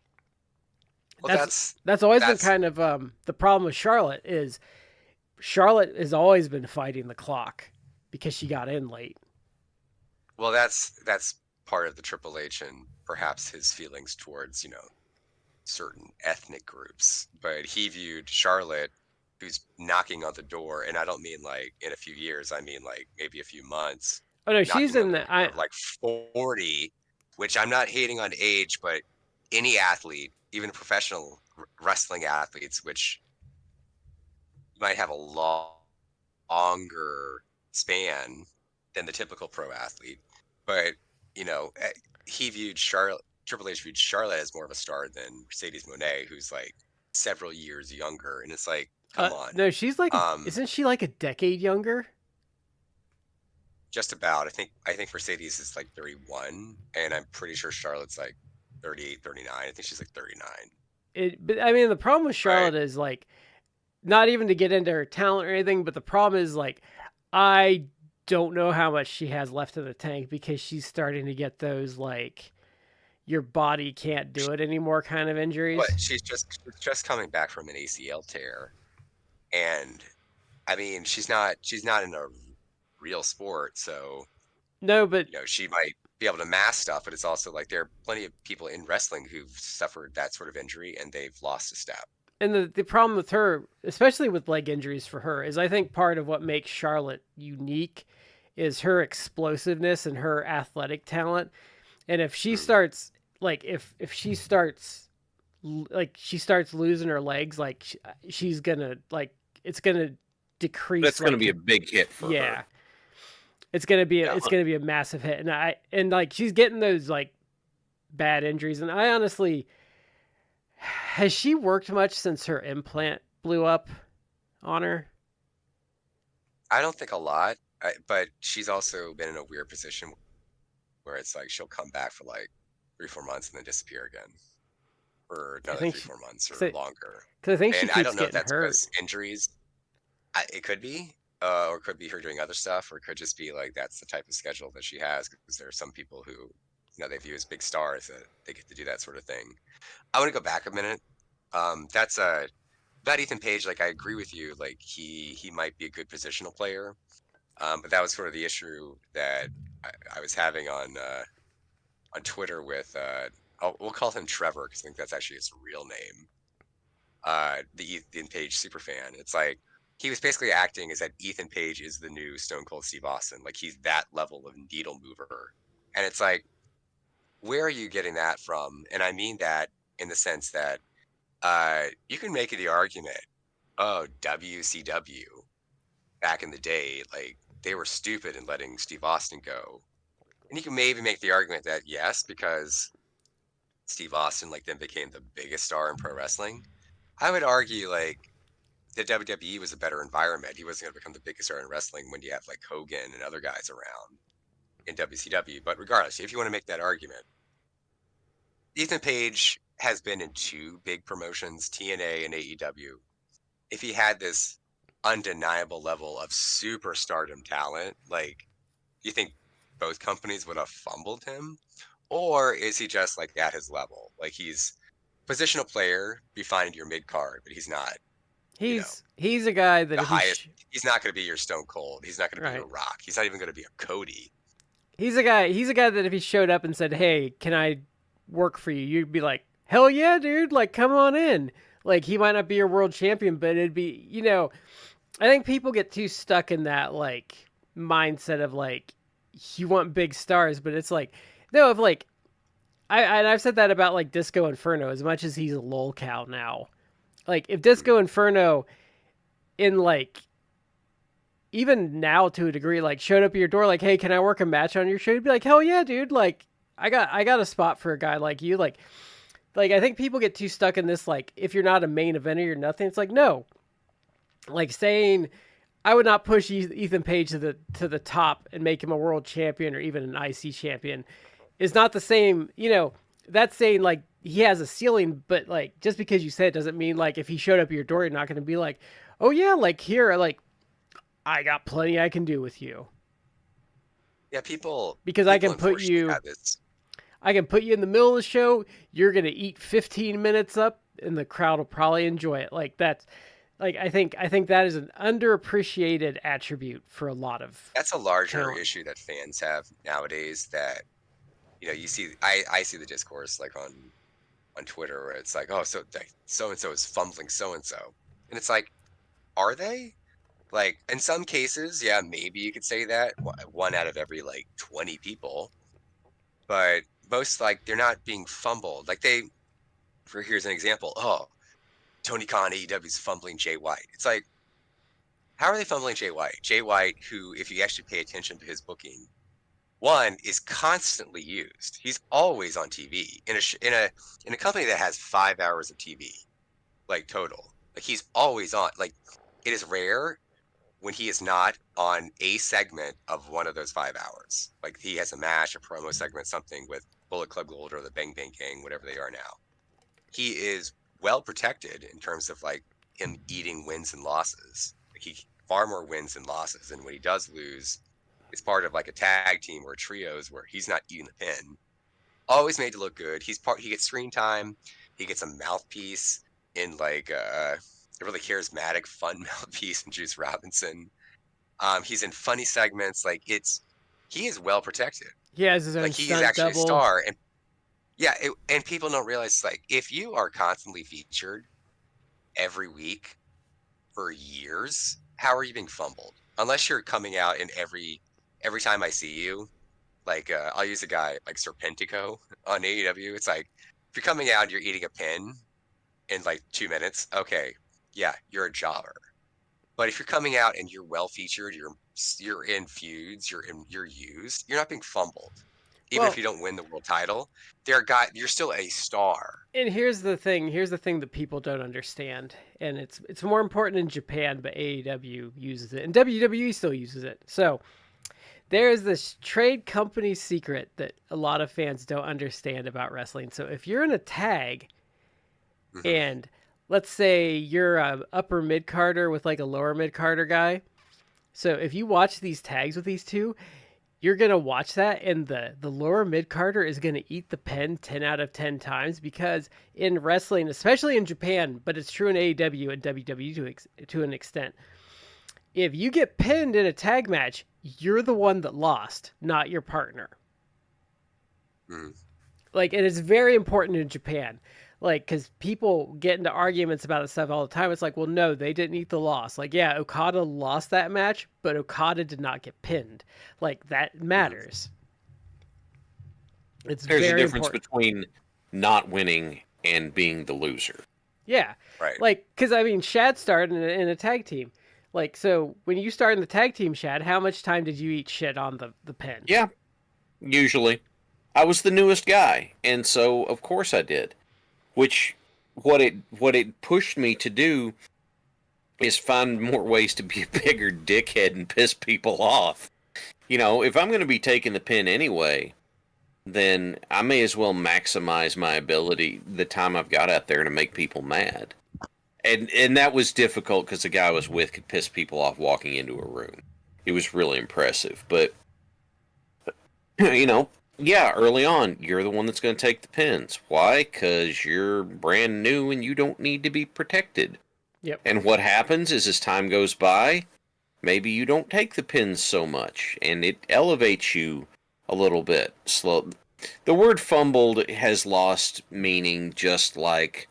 Speaker 2: Well,
Speaker 1: that's always been
Speaker 2: that's
Speaker 1: kind of the problem with Charlotte is Charlotte has always been fighting the clock because she got in late.
Speaker 2: well, that's part of the Triple H and perhaps his feelings towards certain ethnic groups. But he viewed Charlotte, who's knocking on the door, and I don't mean like in a few years. I mean like maybe a few months.
Speaker 1: Oh no, she's
Speaker 2: Knocking on
Speaker 1: in
Speaker 2: the
Speaker 1: the.
Speaker 2: door of like 40, which I'm not hating on age, but any athlete, even professional wrestling athletes, which might have a longer span than the typical pro athlete, but he viewed Charlotte. Triple H viewed Charlotte as more of a star than Mercedes Moné, who's like several years younger, and it's like, come on.
Speaker 1: No, she's like.
Speaker 2: Um,
Speaker 1: Isn't she like a decade younger?
Speaker 2: just about. I think Mercedes is like 31, and I'm pretty sure Charlotte's like 38, 39. I think she's like 39.
Speaker 1: But I mean, the problem with Charlotte
Speaker 2: Right.
Speaker 1: is like, not even to get into her talent or anything, but the problem is like, I don't know how much she has left in the tank because she's starting to get those like, your body can't do it anymore kind of injuries.
Speaker 2: But she's just coming back from an ACL tear, and I mean she's not in a real sport, so
Speaker 1: No, but
Speaker 2: she might be able to mask stuff, but it's also like there are plenty of people in wrestling who've suffered that sort of injury and they've lost a step.
Speaker 1: and the problem with her, especially with leg injuries for her, is I think part of what makes Charlotte unique is her explosiveness and her athletic talent. And if she starts like if she starts she starts losing her legs, like she's gonna like it's gonna decrease.
Speaker 3: That's going to
Speaker 1: like,
Speaker 3: be a big hit for
Speaker 1: yeah.
Speaker 3: her.
Speaker 1: It's gonna be
Speaker 2: Yeah.
Speaker 1: it's gonna be a massive hit, and like she's getting those like bad injuries, and I honestly, has she worked much since her implant blew up on her?
Speaker 2: I don't think a lot, but she's also been in a weird position where it's like she'll come back for like 3-4 months and then disappear again for another
Speaker 1: think
Speaker 2: 3-4 months or
Speaker 1: so-
Speaker 2: longer.
Speaker 1: Because I think she
Speaker 2: And
Speaker 1: keeps
Speaker 2: I don't know if
Speaker 1: getting
Speaker 2: that's
Speaker 1: hurt.
Speaker 2: because injuries. It could be, or it could be her doing other stuff, or it could just be like that's the type of schedule that she has. Because there are some people who, they view as big stars that they get to do that sort of thing. I want to go back a minute. That's about Ethan Page, like I agree with you. Like he might be a good positional player, but that was sort of the issue that I was having on Twitter with we'll call him Trevor because I think that's actually his real name. The Ethan Page superfan. It's like he was basically acting as that Ethan Page is the new Stone Cold Steve Austin. Like he's that level of needle mover, and it's like, where are you getting that from? And I mean that in the sense that you can make the argument, oh, WCW back in the day, like they were stupid in letting Steve Austin go. And you can maybe make the argument that yes, because Steve Austin like then became the biggest star in pro wrestling. I would argue like the WWE was a better environment. He wasn't going to become the biggest star in wrestling when you have like Hogan and other guys around in WCW. But regardless, if you want to make that argument, Ethan Page has been in two big promotions, TNA and AEW. If he had this undeniable level of superstardom talent, like, do you think both companies would have fumbled him? Or is he just like at his level? Like he's positional player, be fine in your mid card, but he's not, you know,
Speaker 1: He's a guy that
Speaker 2: the
Speaker 1: if
Speaker 2: highest. He's not going to be your Stone Cold. He's not going to be
Speaker 1: right.
Speaker 2: your Rock. He's not even going to be a Cody.
Speaker 1: He's a guy that if he showed up and said, "Hey, can I work for you?" You'd be like, "Hell yeah, dude! Like, come on in." Like, he might not be your world champion, but it'd be, I think people get too stuck in that like mindset of like you want big stars, but it's like no, if like I've said that about like Disco Inferno as much as he's a lolcow now. Like, if Disco Inferno in like even now to a degree, like showed up at your door, like, "Hey, can I work a match on your show?" You'd be like, "Hell yeah, dude! Like, I got a spot for a guy like you." Like I think people get too stuck in this, like, if you're not a main eventer, you're nothing. It's like, no, like saying I would not push Ethan Page to the top and make him a world champion or even an IC champion is not the same. That's saying like he has a ceiling, but like just because you say it doesn't mean like if he showed up at your door, you're not going to be like, "Oh yeah, like here, like I got plenty I can do with you."
Speaker 2: Yeah, people
Speaker 1: Because I can put you in the middle of the show. You're going to eat 15 minutes up and the crowd will probably enjoy it. Like that's like I think that is an underappreciated attribute for a lot of
Speaker 2: That's a larger
Speaker 1: talent.
Speaker 2: issue that fans have nowadays that you see I see the discourse like on Twitter where it's like, oh, so and so is fumbling so and so. And it's like, are they? Like in some cases, yeah, maybe you could say that one out of every like 20 people, but most like they're not being fumbled. Like here's an example. Oh, Tony Khan AEW's fumbling Jay White. It's like, how are they fumbling Jay White? Jay White, who, if you actually pay attention to his booking, one is constantly used. He's always on TV in a company that has 5 hours of TV, like total. Like he's always on. Like it is rare when he is not on a segment of one of those 5 hours. Like he has a match, a promo segment, something with Bullet Club Gold or the Bang Bang Gang, whatever they are now. He is well protected in terms of like him eating wins and losses. Like he far more wins than losses, and when he does lose, it's part of like a tag team or trios where he's not eating the pin. Always made to look good. He gets screen time. He gets a mouthpiece in like a really charismatic, fun mouthpiece in Juice Robinson. He's in funny segments. Like he is well protected.
Speaker 1: He has his own
Speaker 2: Like he is
Speaker 1: stunt
Speaker 2: actually
Speaker 1: double.
Speaker 2: a star, and yeah, and people don't realize like if you are constantly featured every week for years, how are you being fumbled? Unless you're coming out in every time I see you, like I'll use a guy like Serpentico on AEW. It's like if you're coming out and you're eating a pin in like 2 minutes, okay, yeah, you're a jobber. But if you're coming out and you're well featured, you're in feuds, you're used, you're not being fumbled. Even if you don't win the world title, you're still a star.
Speaker 1: And here's the thing that people don't understand, and it's more important in Japan, but AEW uses it and WWE still uses it. So there is this trade company secret that a lot of fans don't understand about wrestling. So if you're in a tag and let's say you're a upper mid carder with like a lower mid carder guy, so if you watch these tags with these two, you're gonna watch that, and the lower mid carder is gonna eat the pin 10 out of 10 times, because in wrestling, especially in Japan, but it's true in AEW and WWE to an extent, if you get pinned in a tag match, you're the one that lost, not your partner.
Speaker 2: Mm.
Speaker 1: Like, it is very important in Japan. Like, because people get into arguments about this stuff all the time. It's like, well, no, they didn't eat the loss. Like, yeah, Okada lost that match, but Okada did not get pinned. Like, that matters. It's
Speaker 3: There's a
Speaker 1: very
Speaker 3: difference
Speaker 1: important.
Speaker 3: between not winning and being the loser.
Speaker 1: Yeah.
Speaker 2: Right.
Speaker 1: Like, because, I mean, Shad started in a tag team. Like, so when you started in the tag team, Shad, how much time did you eat shit on the pin?
Speaker 3: Yeah, usually. I was the newest guy, and so of course I did. Which what it pushed me to do is find more ways to be a bigger dickhead and piss people off. You know, if I'm going to be taking the pin anyway, then I may as well maximize my ability, the time I've got out there, to make people mad. And that was difficult because the guy I was with could piss people off walking into a room. It was really impressive. But, you know, yeah, early on, you're the one that's going to take the pins. Why? Because you're brand new and you don't need to be protected.
Speaker 1: Yep.
Speaker 3: And what happens is, as time goes by, maybe you don't take the pins so much, and it elevates you a little bit. Slow. The word fumbled has lost meaning, just like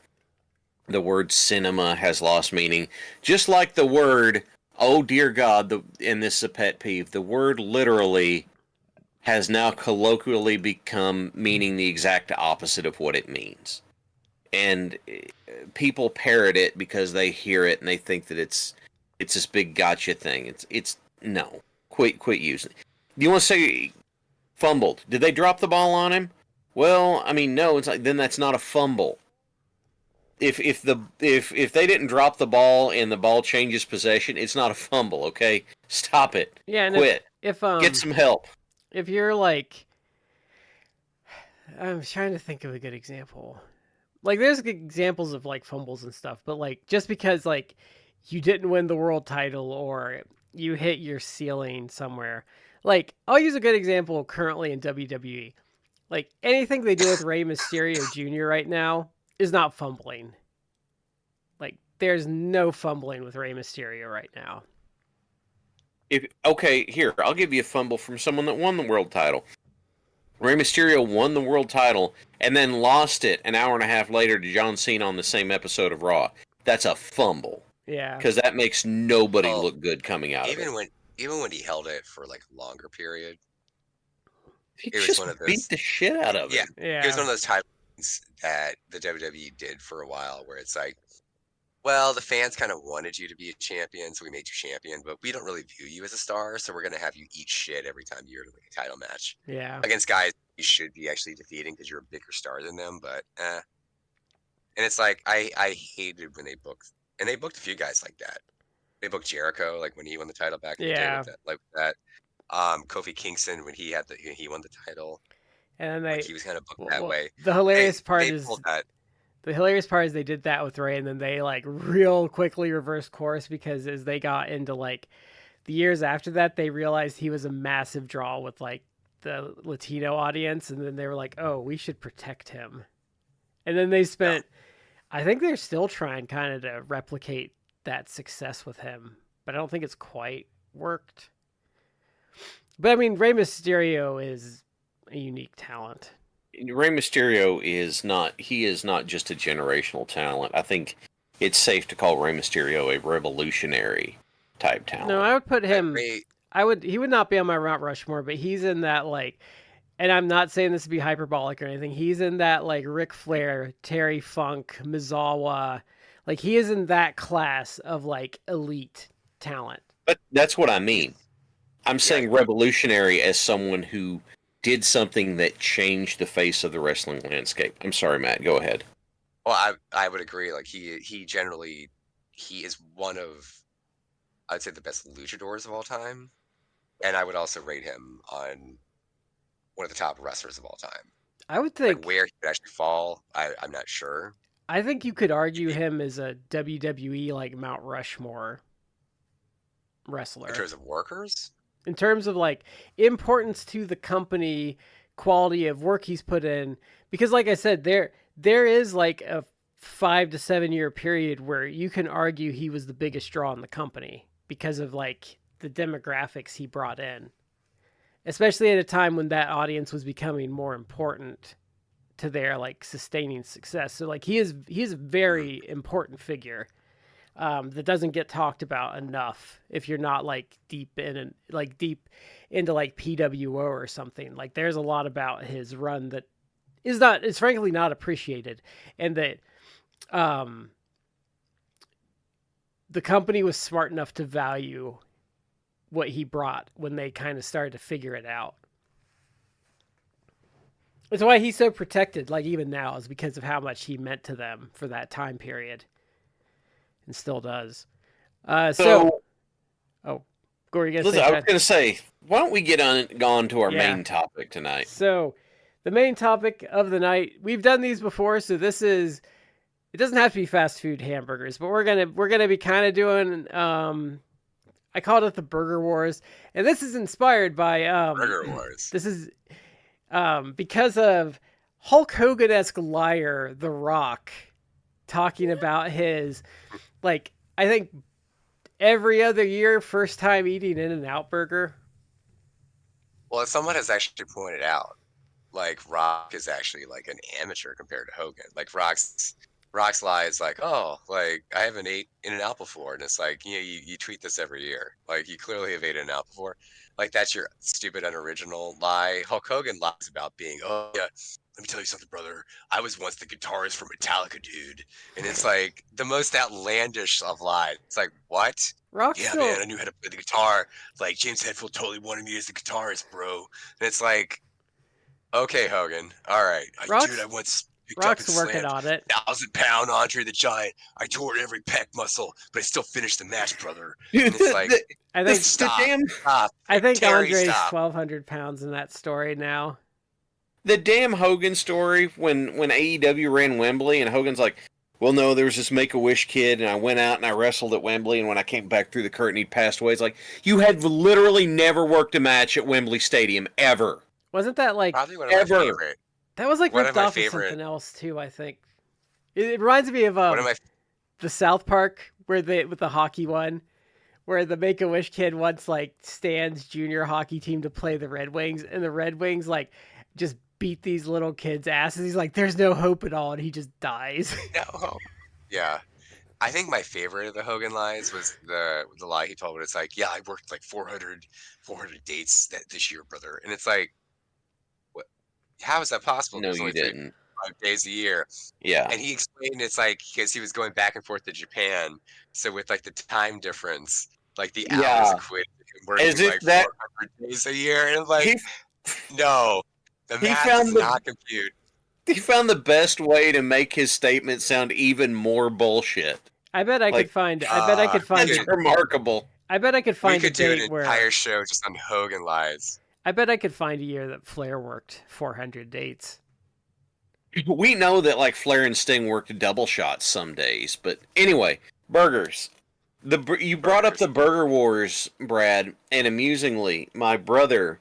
Speaker 3: the word cinema has lost meaning. Just like the word, oh dear God, and this is a pet peeve, the word literally has now colloquially become meaning the exact opposite of what it means. And people parrot it because they hear it and they think that it's this big gotcha thing. It's no. Quit using it. You want to say fumbled? Did they drop the ball on him? Well, I mean, no. It's like, then that's not a fumble. If they didn't drop the ball and the ball changes possession, it's not a fumble. Okay, stop it.
Speaker 1: Yeah, and
Speaker 3: Quit.
Speaker 1: if
Speaker 3: Get some help.
Speaker 1: if you're like, I'm trying to think of a good example. Like, there's examples of like fumbles and stuff, but like, just because like you didn't win the world title or you hit your ceiling somewhere, like, I'll use a good example currently in WWE. Like, anything they do with Rey Mysterio Jr. right now is not fumbling. Like, there's no fumbling with Rey Mysterio right now.
Speaker 3: Okay, here, I'll give you a fumble from someone that won the world title. Rey Mysterio won the world title and then lost it an hour and a half later to John Cena on the same episode of Raw. That's a fumble.
Speaker 1: Yeah.
Speaker 3: Because that makes nobody look good coming out of it.
Speaker 2: Even when he held it for like a longer period,
Speaker 3: He
Speaker 2: it was
Speaker 3: just
Speaker 2: one of those,
Speaker 3: beat the shit out of
Speaker 2: yeah,
Speaker 3: it.
Speaker 1: Yeah.
Speaker 2: it was one of those titles that the WWE did for a while, where it's like, well, the fans kind of wanted you to be a champion, so we made you champion, but we don't really view you as a star, so we're going to have you eat shit every time you're in a title match
Speaker 1: Yeah.
Speaker 2: against guys you should be actually defeating because you're a bigger star than them, but And it's like, I hated when they booked a few guys like that. They booked Jericho, like when he won the title back in the day
Speaker 1: Yeah.
Speaker 2: with that, like that. Kofi Kingston when he won the title,
Speaker 1: And then
Speaker 2: like
Speaker 1: they
Speaker 2: he was kind of booked that way.
Speaker 1: the hilarious part
Speaker 2: They
Speaker 1: is
Speaker 2: pulled that.
Speaker 1: the hilarious part is they did that with Ray, and then they like real quickly reversed course, because as they got into like the years after that, they realized he was a massive draw with like the Latino audience, and then they were like, oh, we should protect him. And then they spent, I think they're still trying kind of to replicate that success with him, but I don't think it's quite worked. But I mean, Rey Mysterio is a unique talent.
Speaker 3: Rey Mysterio is not just a generational talent. I think it's safe to call Rey Mysterio a revolutionary type talent.
Speaker 1: No, I would put him,
Speaker 2: Ray,
Speaker 1: he would not be on my Mount Rushmore, but he's in that like, and I'm not saying this to be hyperbolic or anything, he's in that like Ric Flair, Terry Funk, Mizawa, like he is in that class of like elite talent.
Speaker 3: But that's what I mean. I'm saying revolutionary as someone who did something that changed the face of the wrestling landscape. I'm sorry, Matt, go ahead.
Speaker 2: Well, I would agree. Like he is one of, I'd say, the best luchadors of all time, and I would also rate him on one of the top wrestlers of all time.
Speaker 1: I would think,
Speaker 2: like where he could actually fall, I'm not sure.
Speaker 1: I think you could argue him as a WWE like Mount Rushmore wrestler.
Speaker 2: In terms of workers?
Speaker 1: in terms of like importance to the company, quality of work he's put in. Because like I said, there is like a 5 to 7 year period where you can argue he was the biggest draw in the company because of like the demographics he brought in, especially at a time when that audience was becoming more important to their like sustaining success. So like he is a very important figure that doesn't get talked about enough if you're not like deep into like PWO or something. Like there's a lot about his run that is frankly not appreciated, and that the company was smart enough to value what he brought when they kind of started to figure it out. That's why he's so protected, like even now, is because of how much he meant to them for that time period, and still does. Oh, Corey, you gonna
Speaker 3: Listen,
Speaker 1: say?
Speaker 3: I was going to say, why don't we get on to our
Speaker 1: Yeah.
Speaker 3: main topic tonight?
Speaker 1: So, the main topic of the night. We've done these before, so this is. It doesn't have to be fast food hamburgers, but we're gonna be kind of doing. I called it the Burger Wars, and this is inspired by
Speaker 2: Burger Wars.
Speaker 1: This is because of Hulk Hogan-esque liar, The Rock, talking about his, like, I think every other year, first time eating In-N-Out burger.
Speaker 2: Well, as someone has actually pointed out, like Rock is actually like an amateur compared to Hogan. Like Rock's lie is like, oh, like I haven't ate In-N-Out before, and it's like, you tweet this every year. Like you clearly have ate In-N-Out before. Like that's your stupid, unoriginal lie. Hulk Hogan lies about being, oh yeah, let me tell you something, brother. I was once the guitarist for Metallica, dude. And it's like the most outlandish of lies. It's like, what?
Speaker 1: Rock
Speaker 2: Yeah,
Speaker 1: still,
Speaker 2: man, I knew how to play the guitar. Like James Hetfield totally wanted me as the guitarist, bro. And it's like, okay, Hogan, all right, dude, I once picked up and
Speaker 1: Rock's working
Speaker 2: slammed
Speaker 1: on it.
Speaker 2: 1,000-pound Andre the Giant. I tore every pec muscle, but I still finished the match, brother.
Speaker 3: Dude,
Speaker 2: And it's like,
Speaker 1: I think
Speaker 2: stop.
Speaker 3: damn,
Speaker 1: I think
Speaker 2: Terry,
Speaker 1: Andre's
Speaker 2: stop.
Speaker 1: 1,200 pounds in that story now.
Speaker 3: the damn Hogan story when AEW ran Wembley and Hogan's like, well, no, there was this Make-A-Wish kid and I went out and I wrestled at Wembley and when I came back through the curtain he passed away. It's like, you had literally never worked a match at Wembley Stadium ever.
Speaker 1: Wasn't that like
Speaker 2: Probably one of my
Speaker 3: Ever.
Speaker 2: favorite.
Speaker 1: that was like
Speaker 2: one of
Speaker 1: ripped
Speaker 2: my
Speaker 1: off of
Speaker 2: favorite-
Speaker 1: something else too? I think it reminds me of
Speaker 2: One of my
Speaker 1: the South Park where with the hockey one, where the Make-A-Wish kid wants like Stan's junior hockey team to play the Red Wings, and the Red Wings like just beat these little kids' asses. He's like, "There's no hope at all," and he just dies.
Speaker 2: no. Yeah. I think my favorite of the Hogan lies was the lie he told when it's like, yeah, I worked like 400 dates this year, brother. And it's like, what? How is that possible?
Speaker 3: No,
Speaker 2: There's
Speaker 3: you
Speaker 2: only
Speaker 3: didn't.
Speaker 2: 5 days a year.
Speaker 3: Yeah.
Speaker 2: And he explained it's like because he was going back and forth to Japan. So with like the time difference, like the hours
Speaker 3: Yeah.
Speaker 2: equated to him working
Speaker 3: As if
Speaker 2: like
Speaker 3: that-
Speaker 2: 400 days a year. And I'm like,
Speaker 3: He,
Speaker 2: no, the
Speaker 3: he
Speaker 2: math
Speaker 3: found
Speaker 2: does
Speaker 3: the-
Speaker 2: not compute.
Speaker 3: he found the best way to make his statement sound even more bullshit.
Speaker 1: I bet I
Speaker 3: Like,
Speaker 1: could find. I bet I could find.
Speaker 3: It's
Speaker 2: dude.
Speaker 3: remarkable.
Speaker 1: I bet I could
Speaker 2: We
Speaker 1: find a
Speaker 2: could do an
Speaker 1: date where.
Speaker 2: entire show just on Hogan lies.
Speaker 1: I bet I could find a year that Flair worked 400 dates.
Speaker 3: We know that like Flair and Sting worked double shots some days, but anyway, burgers. You brought up the Burger Wars, Brad, and amusingly, my brother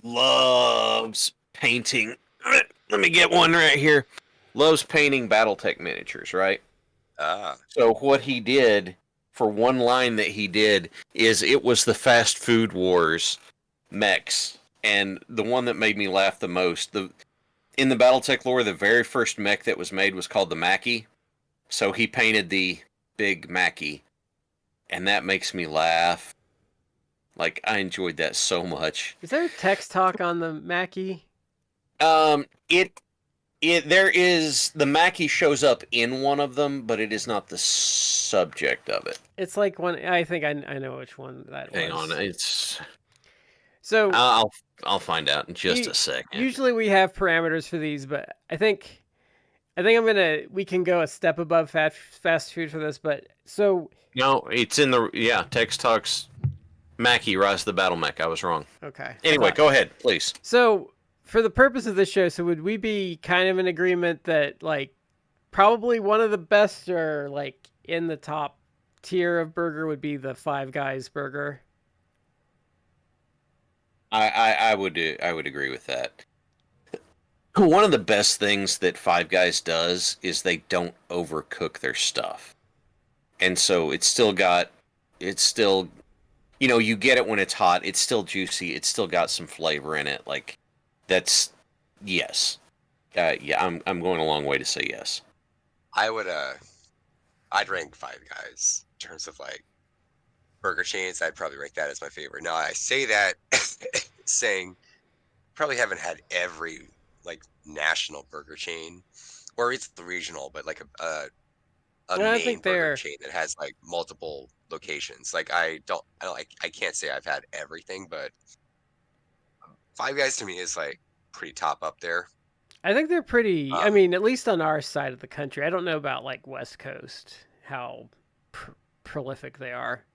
Speaker 3: loves painting. Let me get one right here. Loves painting BattleTech miniatures, right?
Speaker 2: Ah,
Speaker 3: So what he did for one line that he did is it was the Fast Food Wars mechs. And the one that made me laugh the most, in the BattleTech lore, the very first mech that was made was called the Mackie. So he painted the big Mackie. And that makes me laugh. Like, I enjoyed that so much.
Speaker 1: Is there text talk on the Mackie?
Speaker 3: There is, the Mackie shows up in one of them, but it is not the subject of it.
Speaker 1: It's like one. I think I know which one that
Speaker 3: Hang
Speaker 1: was.
Speaker 3: on, it's,
Speaker 1: So
Speaker 3: I'll find out in just a second.
Speaker 1: usually we have parameters for these, but I think we can go a step above fast food for this. But so
Speaker 3: No, it's in the, Text Talks Mackie, Rise of the Battle Mech. I was wrong.
Speaker 1: okay.
Speaker 3: Anyway, go ahead, please.
Speaker 1: So for the purpose of this show, so would we be kind of in agreement that like probably one of the best or like in the top tier of burger would be the Five Guys burger.
Speaker 3: I would agree with that. One of the best things that Five Guys does is they don't overcook their stuff. And so it's still, you get it when it's hot. It's still juicy. It's still got some flavor in it. Like, that's, yes. Yeah, I'm going a long way to say yes.
Speaker 2: I would I'd rank Five Guys in terms of like burger chains. I'd probably rank that as my favorite. Now I say that saying probably haven't had every like national burger chain, or it's the regional, but like a
Speaker 1: I
Speaker 2: main
Speaker 1: think
Speaker 2: burger
Speaker 1: they're.
Speaker 2: chain that has like multiple locations. Like I can't say I've had everything, but Five Guys to me is like pretty top up there.
Speaker 1: I think they're pretty. I
Speaker 2: Um,
Speaker 1: mean, at least on our side of the country. I don't know about like West Coast, how prolific they are.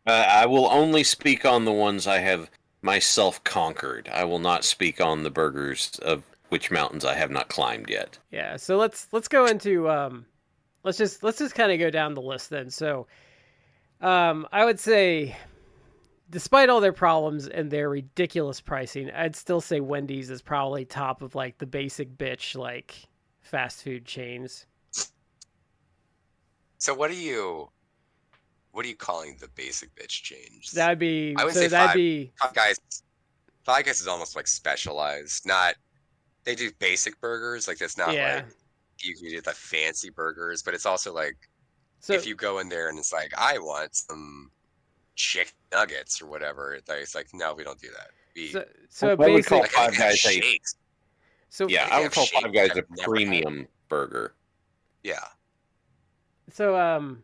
Speaker 3: I will only speak on the ones I have myself conquered. I will not speak on the burgers of which mountains I have not climbed yet.
Speaker 1: Yeah. So let's go into let's just kind of go down the list then. So I would say, despite all their problems and their ridiculous pricing, I'd still say Wendy's is probably top of like the basic bitch like fast food chains.
Speaker 2: so what are you calling the basic bitch chains?
Speaker 1: That'd be
Speaker 2: I would
Speaker 1: so
Speaker 2: say
Speaker 1: that'd be
Speaker 2: Five Guys. Five Guys is almost like specialized. Not they do basic burgers. Like that's not
Speaker 1: yeah.
Speaker 2: like you can do the fancy burgers, but it's also like
Speaker 1: So
Speaker 2: if you go in there and it's like I want some chicken nuggets or whatever, it's like no, we don't do that. We
Speaker 1: so a
Speaker 3: I would call
Speaker 1: basic
Speaker 2: like I
Speaker 3: Five
Speaker 2: think they have
Speaker 3: Guys a
Speaker 2: shakes.
Speaker 1: so
Speaker 2: I
Speaker 3: yeah.
Speaker 2: think
Speaker 3: I
Speaker 2: they
Speaker 3: would
Speaker 2: have
Speaker 3: call
Speaker 2: shakes
Speaker 3: Five Guys
Speaker 2: I've
Speaker 3: a
Speaker 2: never had.
Speaker 3: premium burger.
Speaker 2: Yeah.
Speaker 1: so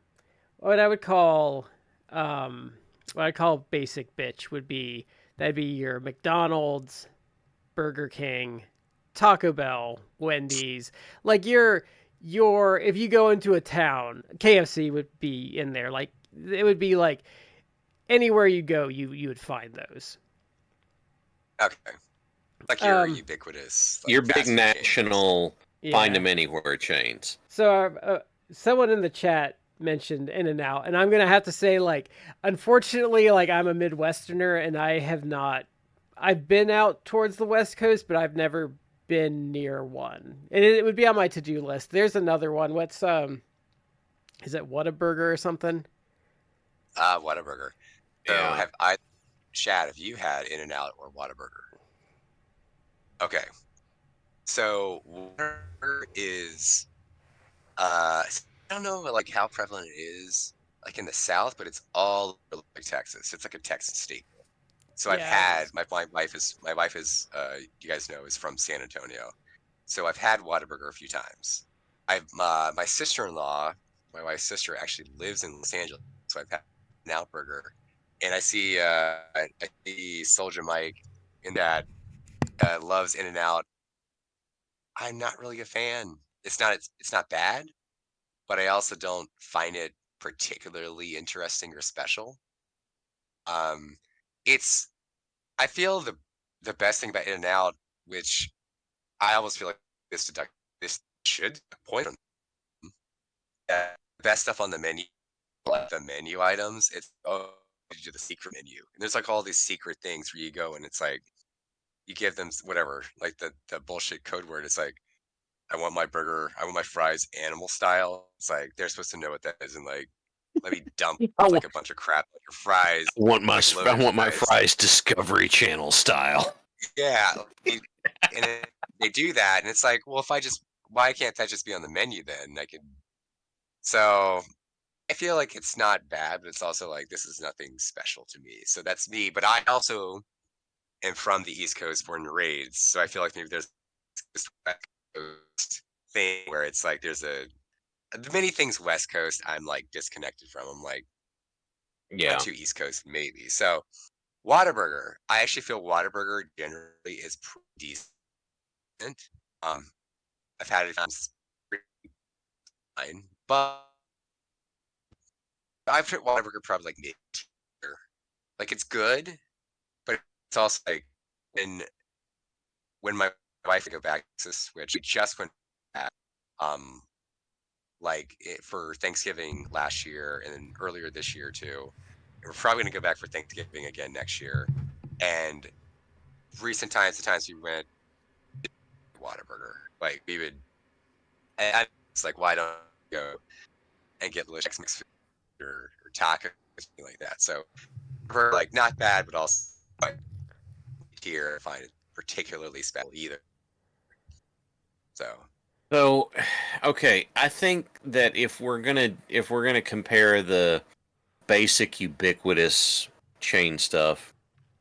Speaker 1: what I would call um what I call basic bitch would be that'd be your McDonald's, Burger King, Taco Bell, Wendy's. Like your if you go into a town, KFC would be in there. Like it would be like anywhere you go, you would find those.
Speaker 2: Okay. Like your
Speaker 1: Um,
Speaker 2: ubiquitous like
Speaker 3: Your big
Speaker 2: fast food chains.
Speaker 3: national find
Speaker 1: yeah.
Speaker 3: them anywhere chains.
Speaker 1: So someone in the chat mentioned In and Out, and I'm gonna have to say like, unfortunately, like I'm a Midwesterner and I have not. I've been out towards the West Coast, but I've never been near one, and it would be on my to-do list. There's another one. What's is it Whataburger or something?
Speaker 2: Whataburger. So
Speaker 3: Yeah.
Speaker 2: have you had In and Out or Whataburger? Okay. So Whataburger is I don't know like how prevalent it is like in the South, but it's all over like Texas. It's like a Texas staple. So I've
Speaker 1: Yeah,
Speaker 2: had my wife is you guys know is from San Antonio. So I've had Whataburger a few times. I've my sister-in-law, my wife's sister actually lives in Los Angeles, so I've had an Out burger, and I see Soldier Mike in that loves In and Out. I'm not really a fan. It's not bad, but I also don't find it particularly interesting or special. Um, it's I feel the best thing about In and Out, which I almost feel like this should point on the best stuff on the menu, like the menu items. It's you do the secret menu, and there's like all these secret things where you go and it's like you give them whatever, like the bullshit code word. It's like I want my fries animal style. It's like they're supposed to know what that is, and like let me dump
Speaker 3: I
Speaker 2: like a bunch of crap on your fries, like
Speaker 3: I
Speaker 2: loaded
Speaker 3: want my
Speaker 2: fries.
Speaker 3: fries Discovery Channel style.
Speaker 2: Yeah, they do that, and it's like, well, why can't that just be on the menu then? I could. So I feel like it's not bad, but it's also like this is nothing special to me. So that's me. But I also am from the East Coast, born and raised. So I feel like maybe there's this West Coast thing where it's like there's many things West Coast I'm like disconnected from. I'm like not
Speaker 3: Yeah.
Speaker 2: too East Coast maybe. So Whataburger, I actually feel Whataburger generally is pretty decent. Um, I've had it times pretty fine, but I've put Whataburger probably like mid tier. Like it's good, but it's also like when my wife would go back to Switch, we just went back. Um, like for Thanksgiving last year and then earlier this year too. And we're probably gonna go back for Thanksgiving again next year. And recent times, the times we went Whataburger, like we would. And it's like, why don't you go and get delicious Tex-Mex food or tacos, something like that? So we're like not bad, but also like, here I find it particularly special either.
Speaker 3: So, okay, I think that if we're gonna compare the basic ubiquitous chain stuff,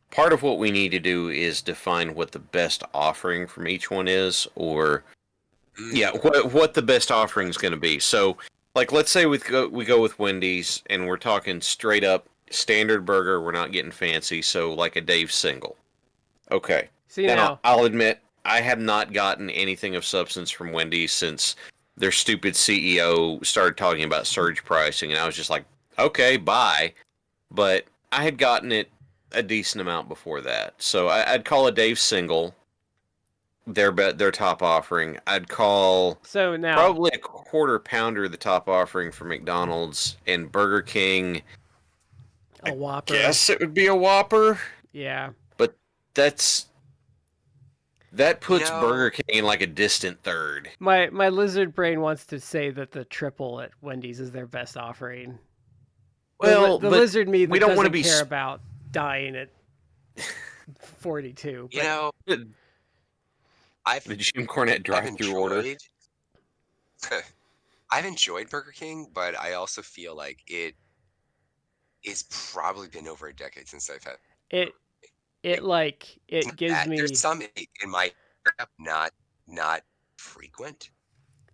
Speaker 3: part of what we need to do is define what the best offering from each one is, or yeah, what the best offering is going to be. So, like, let's say we go with Wendy's, and we're talking straight up standard burger. We're not getting fancy. So, like a Dave single. Okay.
Speaker 1: See
Speaker 3: Now,
Speaker 1: now,
Speaker 3: I'll admit I have not gotten anything of substance from Wendy's since their stupid CEO started talking about surge pricing, and I was just like, okay, bye. But I had gotten it a decent amount before that, so I'd call a Dave single their top offering. I'd call
Speaker 1: so now,
Speaker 3: probably a quarter pounder the top offering for McDonald's, and Burger King.
Speaker 1: a Whopper.
Speaker 3: Yes, it would be a Whopper,
Speaker 1: Yeah.
Speaker 3: but that puts Burger King in like a distant third.
Speaker 1: My lizard brain wants to say that the triple at Wendy's is their best offering.
Speaker 3: Well,
Speaker 1: the
Speaker 3: but
Speaker 1: lizard me that
Speaker 3: we don't want to
Speaker 1: doesn't
Speaker 3: be
Speaker 1: care about dying at 42.
Speaker 2: You know,
Speaker 3: the Jim Cornette drive-through order.
Speaker 2: I've enjoyed Burger King, but I also feel like it's probably been over a decade since I've had
Speaker 1: it gives me.
Speaker 2: There's some in my not frequent.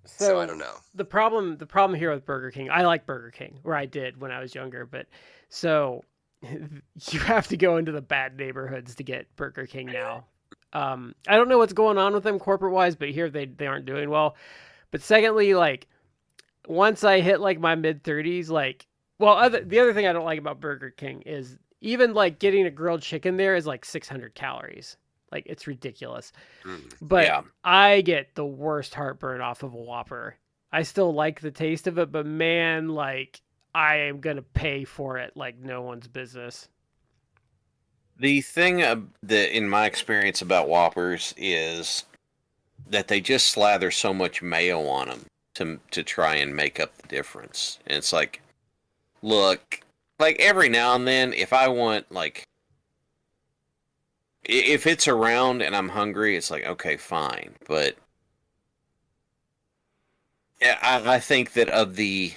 Speaker 2: So I don't know.
Speaker 1: The problem here with Burger King, I like Burger King, or I did when I was younger, but so you have to go into the bad neighborhoods to get Burger King now. I don't know what's going on with them corporate wise, but here they aren't doing well. But secondly, like once I hit like my mid 30s, like the other thing I don't like about Burger King is even like getting a grilled chicken there is like 600 calories. Like it's ridiculous. But yeah. I get the worst heartburn off of a Whopper. I still like the taste of it, but man, like I am gonna pay for it like no one's business.
Speaker 3: The thing that, in my experience about Whoppers, is that they just slather so much mayo on them to try and make up the difference. And it's like, look, like every now and then, if I want like, if it's around and I'm hungry, it's like, okay, fine. But I think that of the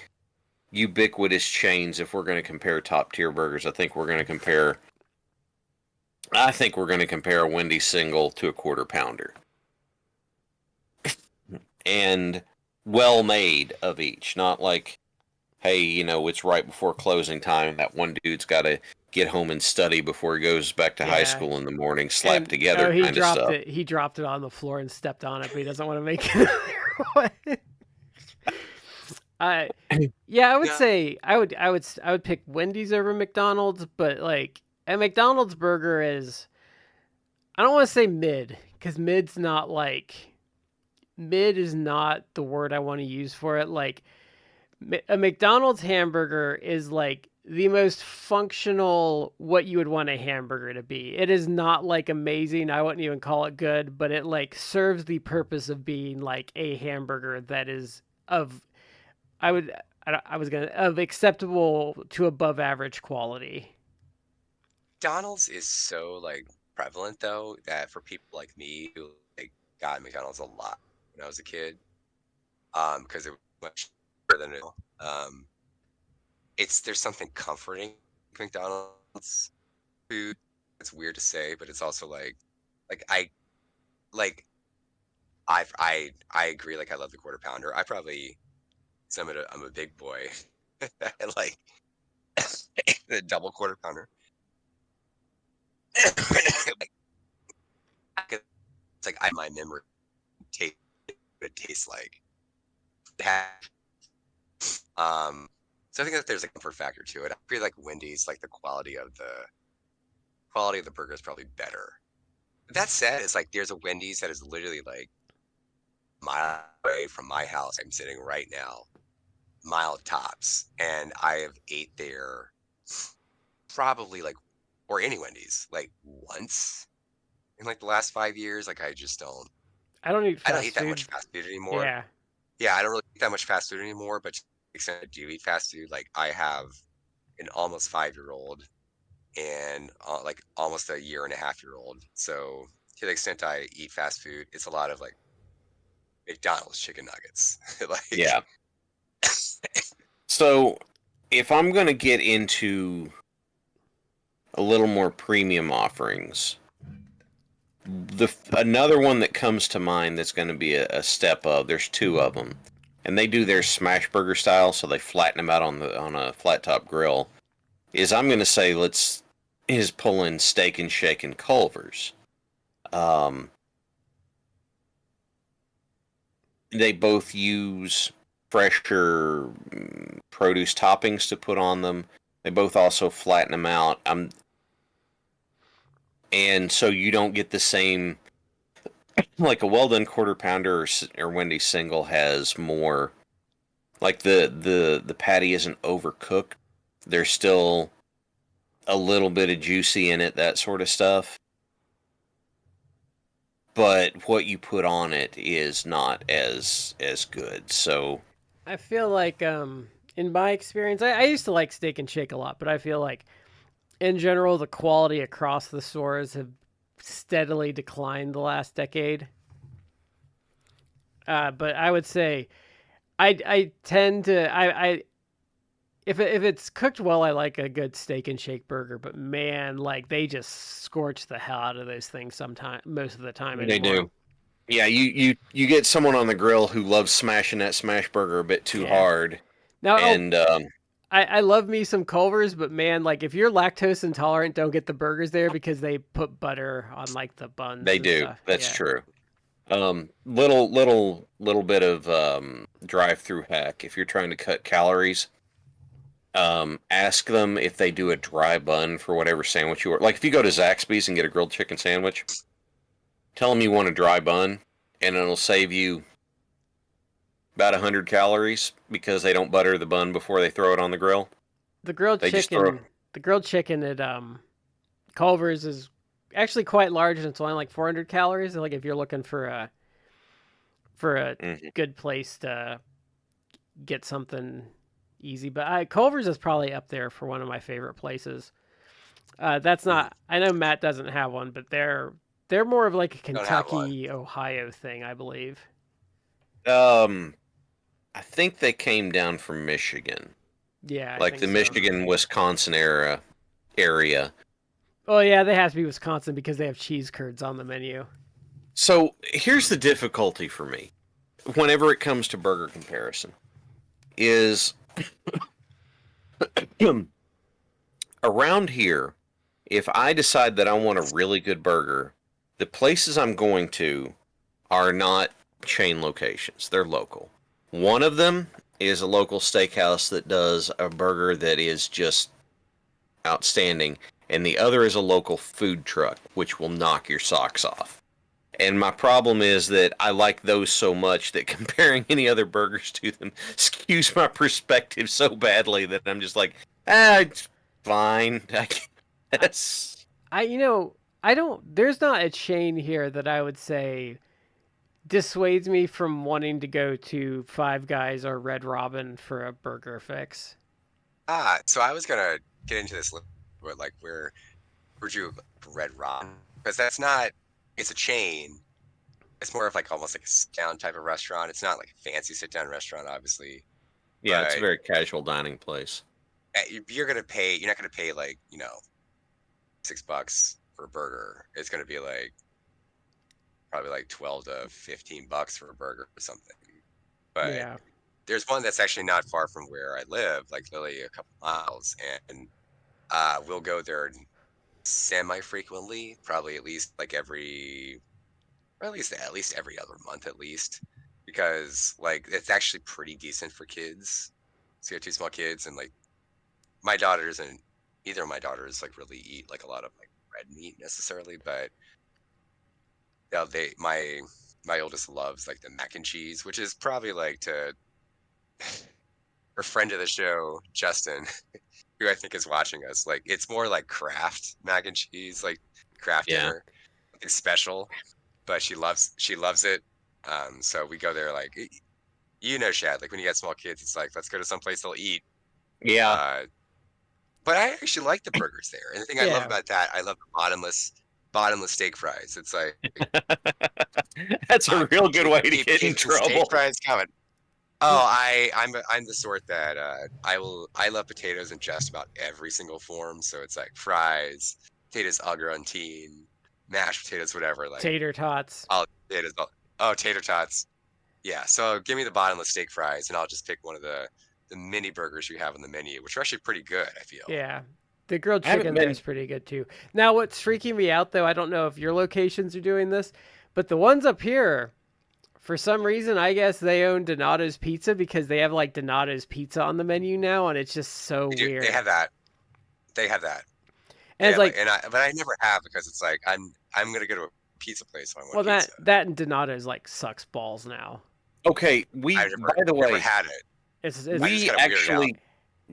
Speaker 3: ubiquitous chains, if we're going to compare top tier burgers, I think we're going to compare a Wendy's single to a quarter pounder. And well made of each. Not like, hey, it's right before closing time. That one dude's got to get home and study before he goes back to high school in the morning, slapped together kind of stuff.
Speaker 1: He dropped it on the floor and stepped on it, but he doesn't want to make it. I would say I would pick Wendy's over McDonald's, but like a McDonald's burger is, I don't want to say mid, because mid is not the word I want to use for it. Like a McDonald's hamburger is like the most functional, what you would want a hamburger to be. It is not like amazing. I wouldn't even call it good, but it like serves the purpose of being like a hamburger that is of acceptable to above average quality.
Speaker 2: McDonald's is so like prevalent though that for people like me who like got McDonald's a lot when I was a kid, because it was much better than it. There's something comforting McDonald's food. It's weird to say, but it's also like I agree. Like I love the quarter pounder. I'm a big boy. I like the double quarter pounder. It's like my memory taste what it tastes like. So I think that there's a comfort factor to it. I feel like Wendy's, like the quality of the burger is probably better. That said, it's like there's a Wendy's that is literally like a mile away from my house. I'm sitting right now, mild tops, and I have ate there probably like, or any Wendy's, like once in like the last 5 years. Like
Speaker 1: I don't eat
Speaker 2: I don't eat
Speaker 1: fast
Speaker 2: that
Speaker 1: food.
Speaker 2: much fast food anymore.
Speaker 1: Yeah.
Speaker 2: Yeah, I don't really eat that much fast food anymore, but to the extent I do eat fast food, like I have an almost 5-year-old and like almost a year and a half-year-old. So to the extent I eat fast food, it's a lot of like McDonald's chicken nuggets. Like,
Speaker 3: Yeah. So if I'm going to get into a little more premium offerings, another one that comes to mind that's going to be a step up. There's two of them, and they do their smash burger style, so they flatten them out on a flat top grill. I'm going to say is pull in Steak and Shake and Culver's. Um, they both use fresher produce toppings to put on them. They both also flatten them out. And so you don't get the same, like a well done quarter pounder or Wendy's single has more, like the patty isn't overcooked. There's still a little bit of juicy in it, that sort of stuff. But what you put on it is not as good. So
Speaker 1: I feel like in my experience, I used to like Steak and Shake a lot, but I feel like in general the quality across the stores have steadily declined the last decade. But I would say I tend to I if it's cooked well, I like a good Steak and Shake burger. But man, like they just scorch the hell out of those things sometime most of the time
Speaker 3: they
Speaker 1: anymore.
Speaker 3: do. Yeah, you get someone on the grill who loves smashing that smash burger a bit too
Speaker 1: Yeah.
Speaker 3: hard,
Speaker 1: Now,
Speaker 3: and
Speaker 1: I love me some Culver's, but man, like if you're lactose intolerant, don't get the burgers there because they put butter on like the buns
Speaker 3: they
Speaker 1: and
Speaker 3: do.
Speaker 1: stuff.
Speaker 3: That's
Speaker 1: Yeah.
Speaker 3: true. Little bit of drive-through hack. If you're trying to cut calories, ask them if they do a dry bun for whatever sandwich you order. Like if you go to Zaxby's and get a grilled chicken sandwich, tell them you want a dry bun, and it'll save you about 100 calories because they don't butter the bun before they throw it on the grill.
Speaker 1: The grilled
Speaker 3: They just throw.
Speaker 1: chicken, the grilled chicken at Culver's is actually quite large and it's only like 400 calories. Like if you're looking for a
Speaker 3: Mhm.
Speaker 1: good place to get something easy, but Culver's is probably up there for one of my favorite places. That's
Speaker 2: mm,
Speaker 1: not. I know Matt doesn't have one, but they're more of like a
Speaker 2: don't have one.
Speaker 1: Kentucky, Ohio thing, I believe.
Speaker 3: Um, I think they came down from Michigan,
Speaker 1: Yeah, I
Speaker 3: like
Speaker 1: think
Speaker 3: the
Speaker 1: so.
Speaker 3: Michigan Wisconsin area.
Speaker 1: Oh yeah, they have to be Wisconsin because they have cheese curds on the menu.
Speaker 3: So here's the difficulty for me whenever it comes to burger comparison is around here, if I decide that I want a really good burger, the places I'm going to are not chain locations. They're local. One of them is a local steakhouse that does a burger that is just outstanding, and the other is a local food truck, which will knock your socks off. And my problem is that I like those so much that comparing any other burgers to them skews my perspective so badly that I'm just like, it's fine.
Speaker 1: I,
Speaker 3: That's
Speaker 1: I don't. There's not a chain here that I would say dissuades me from wanting to go to Five Guys or Red Robin for a burger fix.
Speaker 2: So I was gonna get into this, but like where'd you Red Robin? Because that's not. It's a chain. It's more of like almost like a sit down type of restaurant. It's not like a fancy sit down restaurant, obviously,
Speaker 3: yeah, it's a
Speaker 2: but
Speaker 3: very casual dining place.
Speaker 2: you're gonna pay. You're not gonna pay like $6 for a burger. It's gonna be like probably like 12 to 15 bucks for a burger or something. But
Speaker 1: Yeah,
Speaker 2: there's one that's actually not far from where I live, like literally a couple miles, and we'll go there semi frequently, probably at least like or at least every other month at least, because like it's actually pretty decent for kids. So you have two small kids, and like my daughters and neither of my daughters like really eat like a lot of like red meat necessarily, but my oldest loves like the mac and cheese, which is probably like to or friend of the show, Justin, who I think is watching us, like it's more like Kraft mac and cheese, like Kraft
Speaker 3: Yeah.
Speaker 2: dinner. It's special, but she loves it. So we go there like Shad, like when you got small kids, it's like let's go to some place they'll eat.
Speaker 3: Yeah.
Speaker 2: But I actually like the burgers there. And the thing I love
Speaker 1: Yeah.
Speaker 2: about that, I love the bottomless steak fries. It's like
Speaker 3: That's a real good way to
Speaker 2: keep
Speaker 3: get in
Speaker 2: the steak
Speaker 3: trouble.
Speaker 2: fries coming. Oh, I'm the sort that I love potatoes in just about every single form. So it's like fries, potatoes au gratin, mashed potatoes, whatever. Like
Speaker 1: Tater tots.
Speaker 2: all potatoes. Oh, tater tots. Yeah. So give me the bottomless steak fries, and I'll just pick one of the mini burgers you have on the menu, which are actually pretty good. I feel.
Speaker 1: Yeah. The grilled
Speaker 3: I haven't
Speaker 1: chicken
Speaker 3: been-
Speaker 1: there is pretty good too. Now, what's freaking me out though, I don't know if your locations are doing this, but the ones up here, for some reason, I guess they own Donato's Pizza because they have like Donato's Pizza on the menu now, and it's just so weird.
Speaker 2: They have that. They have that.
Speaker 1: And it's like,
Speaker 2: but I never have because it's like I'm gonna go to a pizza place if I want
Speaker 1: well,
Speaker 2: pizza.
Speaker 1: that and Donato's like sucks balls now.
Speaker 3: Okay,
Speaker 2: I've never had it.
Speaker 1: It's
Speaker 2: I just
Speaker 3: we
Speaker 2: gotta weird it
Speaker 3: actually,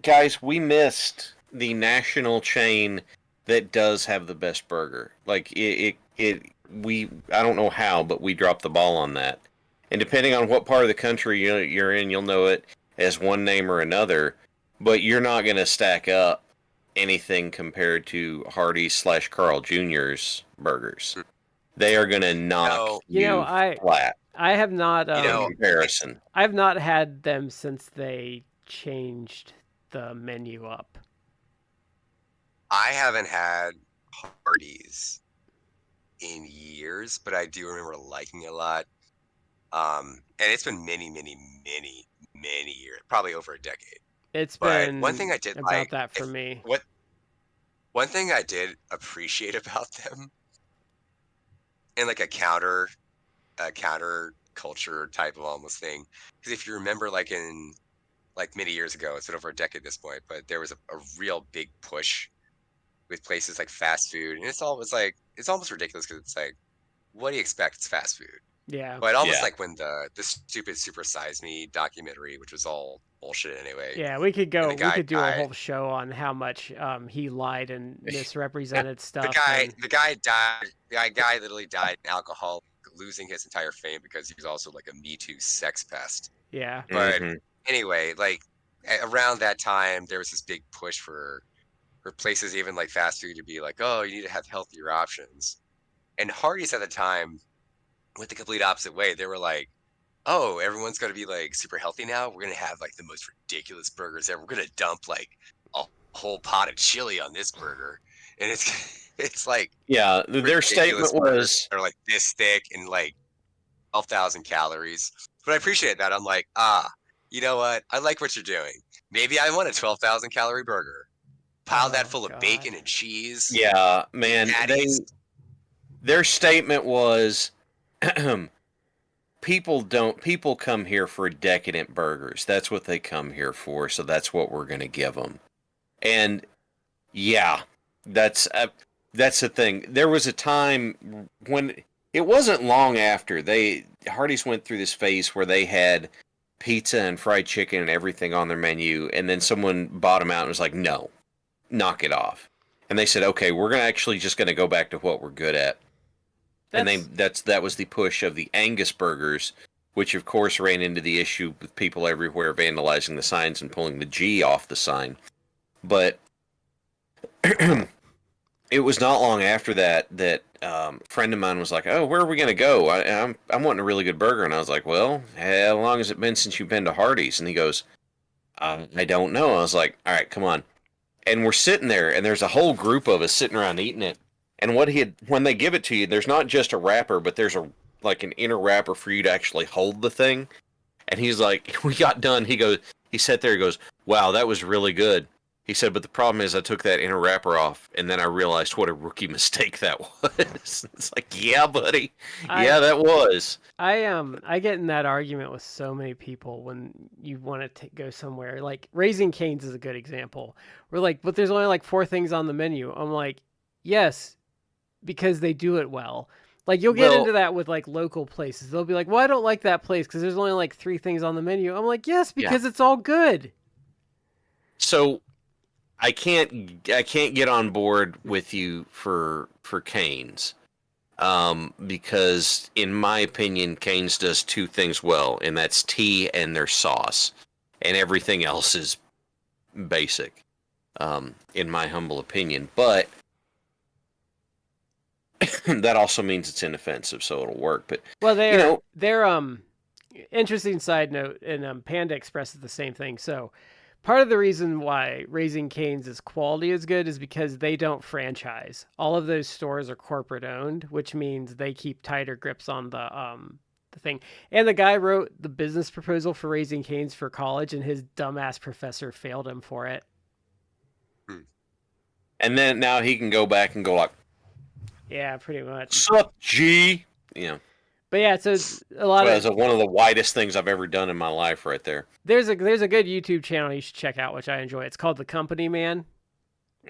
Speaker 3: guys, we missed the national chain that does have the best burger. Like I don't know how, but we dropped the ball on that. And depending on what part of the country you're in, you'll know it as one name or another. But you're not going to stack up anything compared to Hardee's / Carl Jr.'s burgers. They are going to knock flat.
Speaker 1: I have not
Speaker 3: in comparison.
Speaker 1: I've not had them since they changed the menu up.
Speaker 2: I haven't had Hardee's in years, but I do remember liking it a lot. And it's been many years, probably over a decade.
Speaker 1: It's
Speaker 2: But
Speaker 1: been
Speaker 2: one thing I did
Speaker 1: about
Speaker 2: like,
Speaker 1: that for me.
Speaker 2: One thing I did appreciate about them, and like a counter culture type of almost thing, because if you remember, like in like many years ago, it's been over a decade at this point, but there was a real big push with places like fast food, and it's almost ridiculous because it's like, what do you expect? It's fast food.
Speaker 1: Yeah.
Speaker 2: But almost like when the stupid Super Size Me documentary, which was all bullshit anyway.
Speaker 1: Yeah, we could
Speaker 2: the
Speaker 1: we
Speaker 2: guy
Speaker 1: could do a
Speaker 2: died.
Speaker 1: whole show on how much he lied and misrepresented stuff.
Speaker 2: The guy died. The guy literally died in alcohol, losing his entire fame because he was also like a Me Too sex pest.
Speaker 1: Yeah.
Speaker 2: But anyway, like around that time, there was this big push for places, even like fast food, to be like, oh, you need to have healthier options. And Hardee's at the time went the complete opposite way. They were like, oh, everyone's going to be like super healthy now. We're going to have like the most ridiculous burgers ever. We're going to dump like a whole pot of chili on this burger. And it's like,
Speaker 3: yeah, their statement was,
Speaker 2: they're like this thick and like 12,000 calories. But I appreciate that. I'm like, you know what? I like what you're doing. Maybe I want a 12,000 calorie burger. Pile that full of bacon and cheese.
Speaker 3: Yeah, man. Their statement was, people come here for decadent burgers. That's what they come here for. So that's what we're going to give them. And yeah, that's the thing. There was a time when it wasn't long after Hardee's went through this phase where they had pizza and fried chicken and everything on their menu. And then someone bought them out and was like, no, knock it off. And they said, okay, we're just going to go back to what we're good at. That was the push of the Angus burgers, which of course ran into the issue with people everywhere vandalizing the signs and pulling the G off the sign. But it was not long after that a friend of mine was like, oh, where are we going to go? I'm wanting a really good burger. And I was like, well, how long has it been since you've been to Hardee's? And he goes, I don't know. I was like, all right, come on. And we're sitting there, and there's a whole group of us sitting around eating it. And when they give it to you, there's not just a wrapper, but there's an inner wrapper for you to actually hold the thing. And he's like, we got done. He sat there, he goes, wow, that was really good. He said, but the problem is I took that inner wrapper off, and then I realized what a rookie mistake that was. It's like, yeah, buddy. That was.
Speaker 1: I get in that argument with so many people when you want to go somewhere. Like Raising Cane's is a good example. We're like, but there's only like 4 things on the menu. I'm like, yes, because they do it well. Like you'll get into that with like local places. They'll be like, well, I don't like that place because there's only like 3 things on the menu. I'm like, yes, because it's all good.
Speaker 3: So I can't get on board with you for Cane's. Because in my opinion, Cane's does two things well, and that's tea and their sauce, and everything else is basic, in my humble opinion. But that also means it's inoffensive, so it'll work. But
Speaker 1: Well,
Speaker 3: you know,
Speaker 1: they're interesting side note, and Panda Express is the same thing. So part of the reason why Raising Cane's quality is good is because they don't franchise. All of those stores are corporate owned, which means they keep tighter grips on the thing. And the guy wrote the business proposal for Raising Cane's for college, and his dumbass professor failed him for it.
Speaker 3: and then now he can go back and go like,
Speaker 1: Yeah, pretty much.
Speaker 3: "Sup, G?" You know,
Speaker 1: But yeah, so it's a lot
Speaker 3: that's
Speaker 1: of
Speaker 3: one of the widest things I've ever done in my life, right there.
Speaker 1: there's a good YouTube channel you should check out, which I enjoy. It's called The Company Man.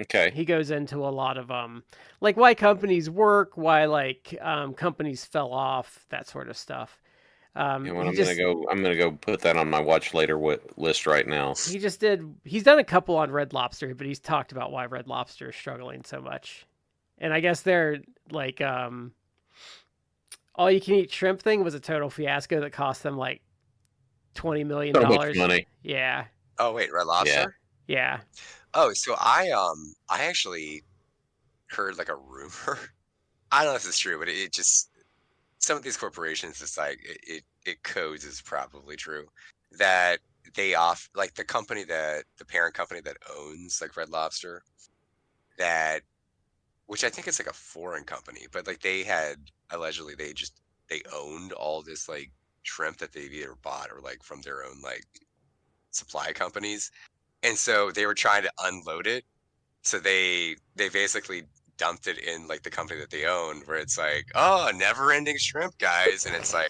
Speaker 3: Okay.
Speaker 1: He goes into a lot of like why companies work, why like companies fell off, that sort of stuff.
Speaker 3: You know what,
Speaker 1: He
Speaker 3: I'm gonna go put that on my watch later list right now.
Speaker 1: he's done a couple on Red Lobster, but he's talked about why Red Lobster is struggling so much. And I guess they're like all you can eat shrimp thing was a total fiasco that cost them like $20 million.
Speaker 3: So much money.
Speaker 1: Yeah.
Speaker 2: Oh wait, Red Lobster.
Speaker 1: Yeah.
Speaker 2: Oh, so I actually heard like a rumor. I don't know if it's true, but it just some of these corporations, it's like it codes is probably true that they off like the parent company that owns like Red Lobster, that which I think is like a foreign company, but like they had allegedly they owned all this like shrimp that they've either bought or like from their own like supply companies, and so they were trying to unload it, so they basically dumped it in like the company that they own, where it's like, oh, never ending shrimp, guys, and it's like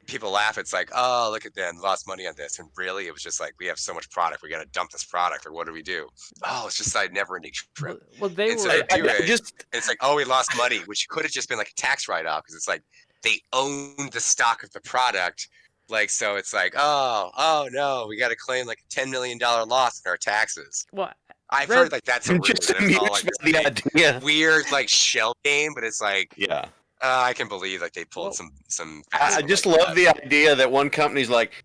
Speaker 2: people laugh. It's like, oh, look at them, lost money on this, and really it was just like, we have so much product, we're gonna dump this product, or what do we do? Oh, it's just like never ending shrimp.
Speaker 1: Well, they
Speaker 2: And so
Speaker 1: were
Speaker 2: they do it.
Speaker 3: Just
Speaker 2: And it's like, oh, we lost money, which could have just been like a tax write-off, because it's like they own the stock of the product. Like, so it's like, oh no, we got to claim like a $10 million loss in our taxes.
Speaker 1: well,
Speaker 2: I've
Speaker 1: Red-
Speaker 2: heard like that's a rumor,
Speaker 3: just
Speaker 2: that it's all
Speaker 3: amused
Speaker 2: like
Speaker 3: by the
Speaker 2: this big,
Speaker 3: idea.
Speaker 2: weird like shell game, but it's like,
Speaker 3: Yeah.
Speaker 2: I can believe like they pulled
Speaker 1: Well,
Speaker 2: some.
Speaker 3: I just
Speaker 2: like
Speaker 3: love the idea that one company's like,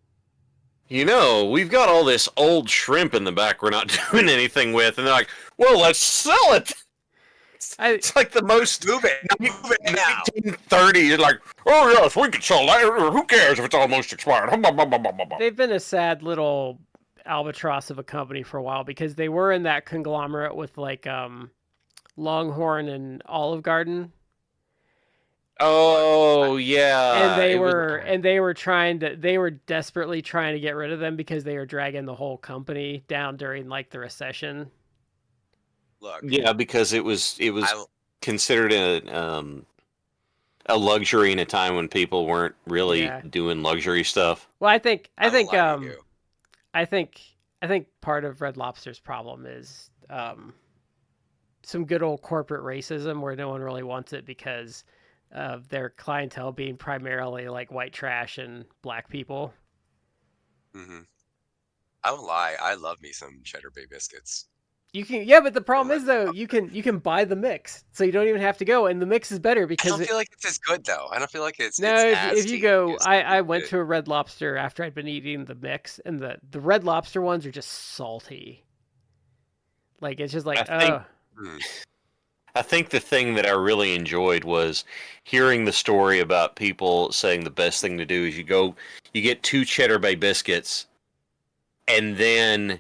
Speaker 3: we've got all this old shrimp in the back we're not doing anything with, and they're like, well, let's sell it. It's like the most
Speaker 2: Move it now.
Speaker 3: 1930. You're like, oh yes, we could sell that. Who cares if it's almost expired?
Speaker 1: they've been a sad little albatross of a company for a while because they were in that conglomerate with like Longhorn and Olive Garden.
Speaker 3: Oh yeah,
Speaker 1: And they were desperately trying to get rid of them because they were dragging the whole company down during like the recession.
Speaker 2: Look,
Speaker 3: yeah, because it was
Speaker 2: I,
Speaker 3: considered a luxury in a time when people weren't really
Speaker 1: Yeah.
Speaker 3: doing luxury stuff.
Speaker 1: Well, I think
Speaker 2: I won't lie to you.
Speaker 1: I think part of Red Lobster's problem is some good old corporate racism where no one really wants it because of their clientele being primarily like white trash and black people.
Speaker 2: Mm-hmm. I won't lie, I love me some Cheddar Bay biscuits.
Speaker 1: You can, yeah, but the problem is though you can buy the mix, so you don't even have to go, and the mix is better
Speaker 2: I
Speaker 1: because
Speaker 2: don't feel like it's as good though. I don't feel like it's
Speaker 1: no,
Speaker 2: it's as
Speaker 1: if you go,
Speaker 2: tasty as
Speaker 1: I went
Speaker 2: it-
Speaker 1: to a Red Lobster after I'd been eating the mix, and the Red Lobster ones are just salty. Like it's just like
Speaker 3: I think-
Speaker 2: Hmm.
Speaker 3: I think the thing that I really enjoyed was hearing the story about people saying the best thing to do is you get 2 Cheddar Bay biscuits, and then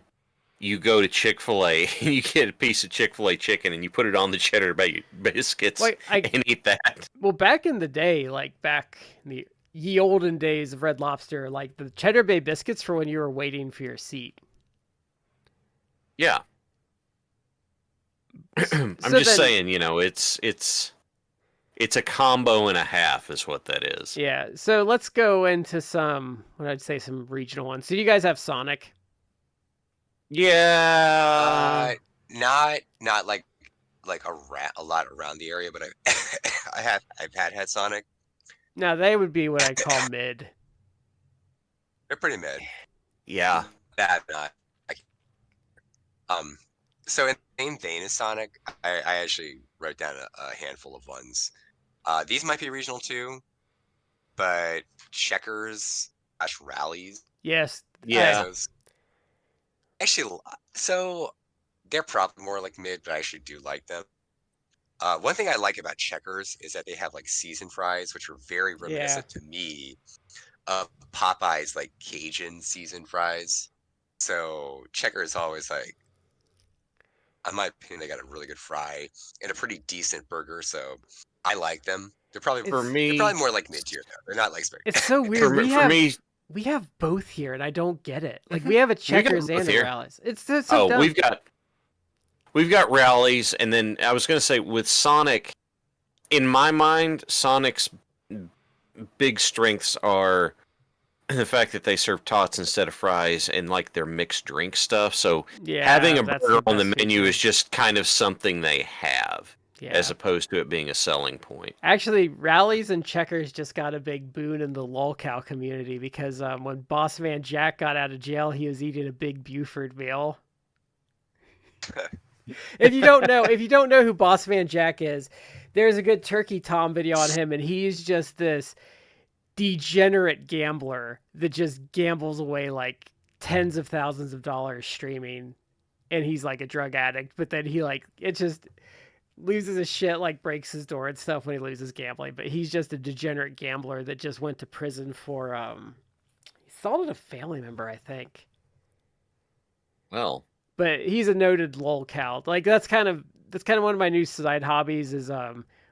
Speaker 3: you go to Chick-fil-A and you get a piece of Chick-fil-A chicken and you put it on the Cheddar Bay biscuits
Speaker 1: Like,
Speaker 3: and eat that.
Speaker 1: well, back in the day, like back in the ye olden days of Red Lobster, like the Cheddar Bay biscuits for when you were waiting for your seat.
Speaker 3: Yeah. I'm
Speaker 1: So
Speaker 3: just
Speaker 1: then-
Speaker 3: saying, it's a combo and a half is what that is.
Speaker 1: Yeah, so let's go into some, what I'd say, some regional ones. So you guys have Sonic.
Speaker 3: Yeah.
Speaker 2: Not like a lot around the area, but I've had Sonic.
Speaker 1: Now they would be what I'd call mid.
Speaker 2: They're pretty mid.
Speaker 3: Yeah.
Speaker 2: Bad not. So in the same vein as Sonic, I actually wrote down a handful of ones. These might be regional too, but Checkers / Rallies.
Speaker 1: Yes,
Speaker 3: Yeah.
Speaker 2: Those actually, so they're probably more like mid, but I actually do like them. One thing I like about Checkers is that they have like seasoned fries, which are very
Speaker 1: yeah.
Speaker 2: reminiscent to me of Popeye's like Cajun seasoned fries. So Checkers always like, in my opinion, they got a really good fry and a pretty decent burger. So I like them. They're probably
Speaker 3: For
Speaker 1: It's
Speaker 2: they're
Speaker 3: me,
Speaker 2: probably more like mid tier though. They're not like
Speaker 1: it's so
Speaker 3: for
Speaker 1: weird.
Speaker 3: me, for me,
Speaker 1: We have both here, and I don't get it. Like we have a
Speaker 3: we got
Speaker 1: Checkers
Speaker 3: both
Speaker 1: and a
Speaker 3: here.
Speaker 1: Rallies. It's just so
Speaker 3: Oh,
Speaker 1: dumb.
Speaker 3: we've got rallies, and then I was gonna say with Sonic, in my mind, Sonic's big strengths are the fact that they serve tots instead of fries and like their mixed drink stuff. So
Speaker 1: Yeah,
Speaker 3: having a
Speaker 1: that's
Speaker 3: burger
Speaker 1: the
Speaker 3: on the
Speaker 1: best
Speaker 3: menu
Speaker 1: feature.
Speaker 3: is just kind of something they have,
Speaker 1: Yeah.
Speaker 3: as opposed to it being a selling point.
Speaker 1: Actually, Rallies and Checkers just got a big boon in the lolcow community because when Boss Man Jack got out of jail, he was eating a big Buford meal. If you don't know who Boss Man Jack is, there's a good Turkey Tom video on him, and he's just this degenerate gambler that just gambles away like tens of thousands of dollars streaming, and he's like a drug addict. But then he like it just loses his shit, like breaks his door and stuff when he loses gambling. But he's just a degenerate gambler that just went to prison for he assaulted a family member, I think.
Speaker 3: Well,
Speaker 1: But he's a noted lolcow. Like that's kind of one of my new side hobbies is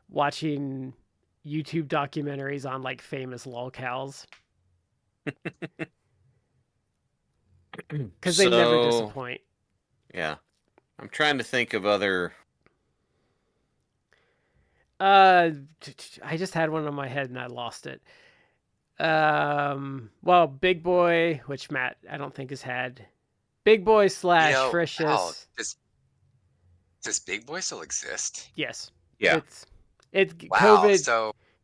Speaker 1: watching YouTube documentaries on like famous lolcows because they never
Speaker 3: so
Speaker 1: disappoint.
Speaker 3: yeah, I'm trying to think of other.
Speaker 1: I just had one on my head and I lost it. Well, Big Boy, which Matt I don't think has had. Big Boy / Frisch's.
Speaker 2: Does Big Boy still exist?
Speaker 1: Yes.
Speaker 3: Yeah.
Speaker 1: It's
Speaker 2: Wow.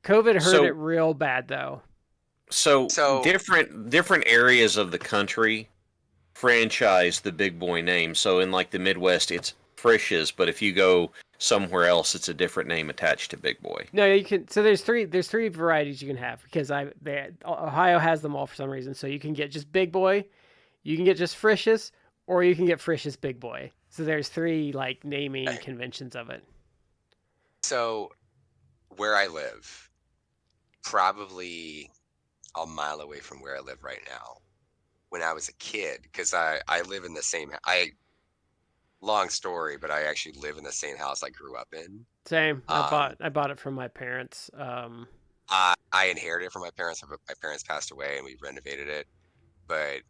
Speaker 1: COVID hurt
Speaker 3: So-
Speaker 1: it real bad though.
Speaker 3: So,
Speaker 2: So-
Speaker 3: different areas of the country franchise the Big Boy name. So in like the Midwest, it's Frisch's, but if you go somewhere else, it's a different name attached to Big Boy.
Speaker 1: No, you can. So there's three varieties you can have because Ohio has them all for some reason. So you can get just Big Boy, you can get just Frisch's, or you can get Frisch's Big Boy. So there's three like naming conventions of it.
Speaker 2: So where I live, probably a mile away from where I live right now. When I was a kid, because I live in the same long story, but I actually live in the same house I grew up in.
Speaker 1: Same. I bought it from my parents.
Speaker 2: I inherited it from my parents. My parents passed away, and we renovated it. But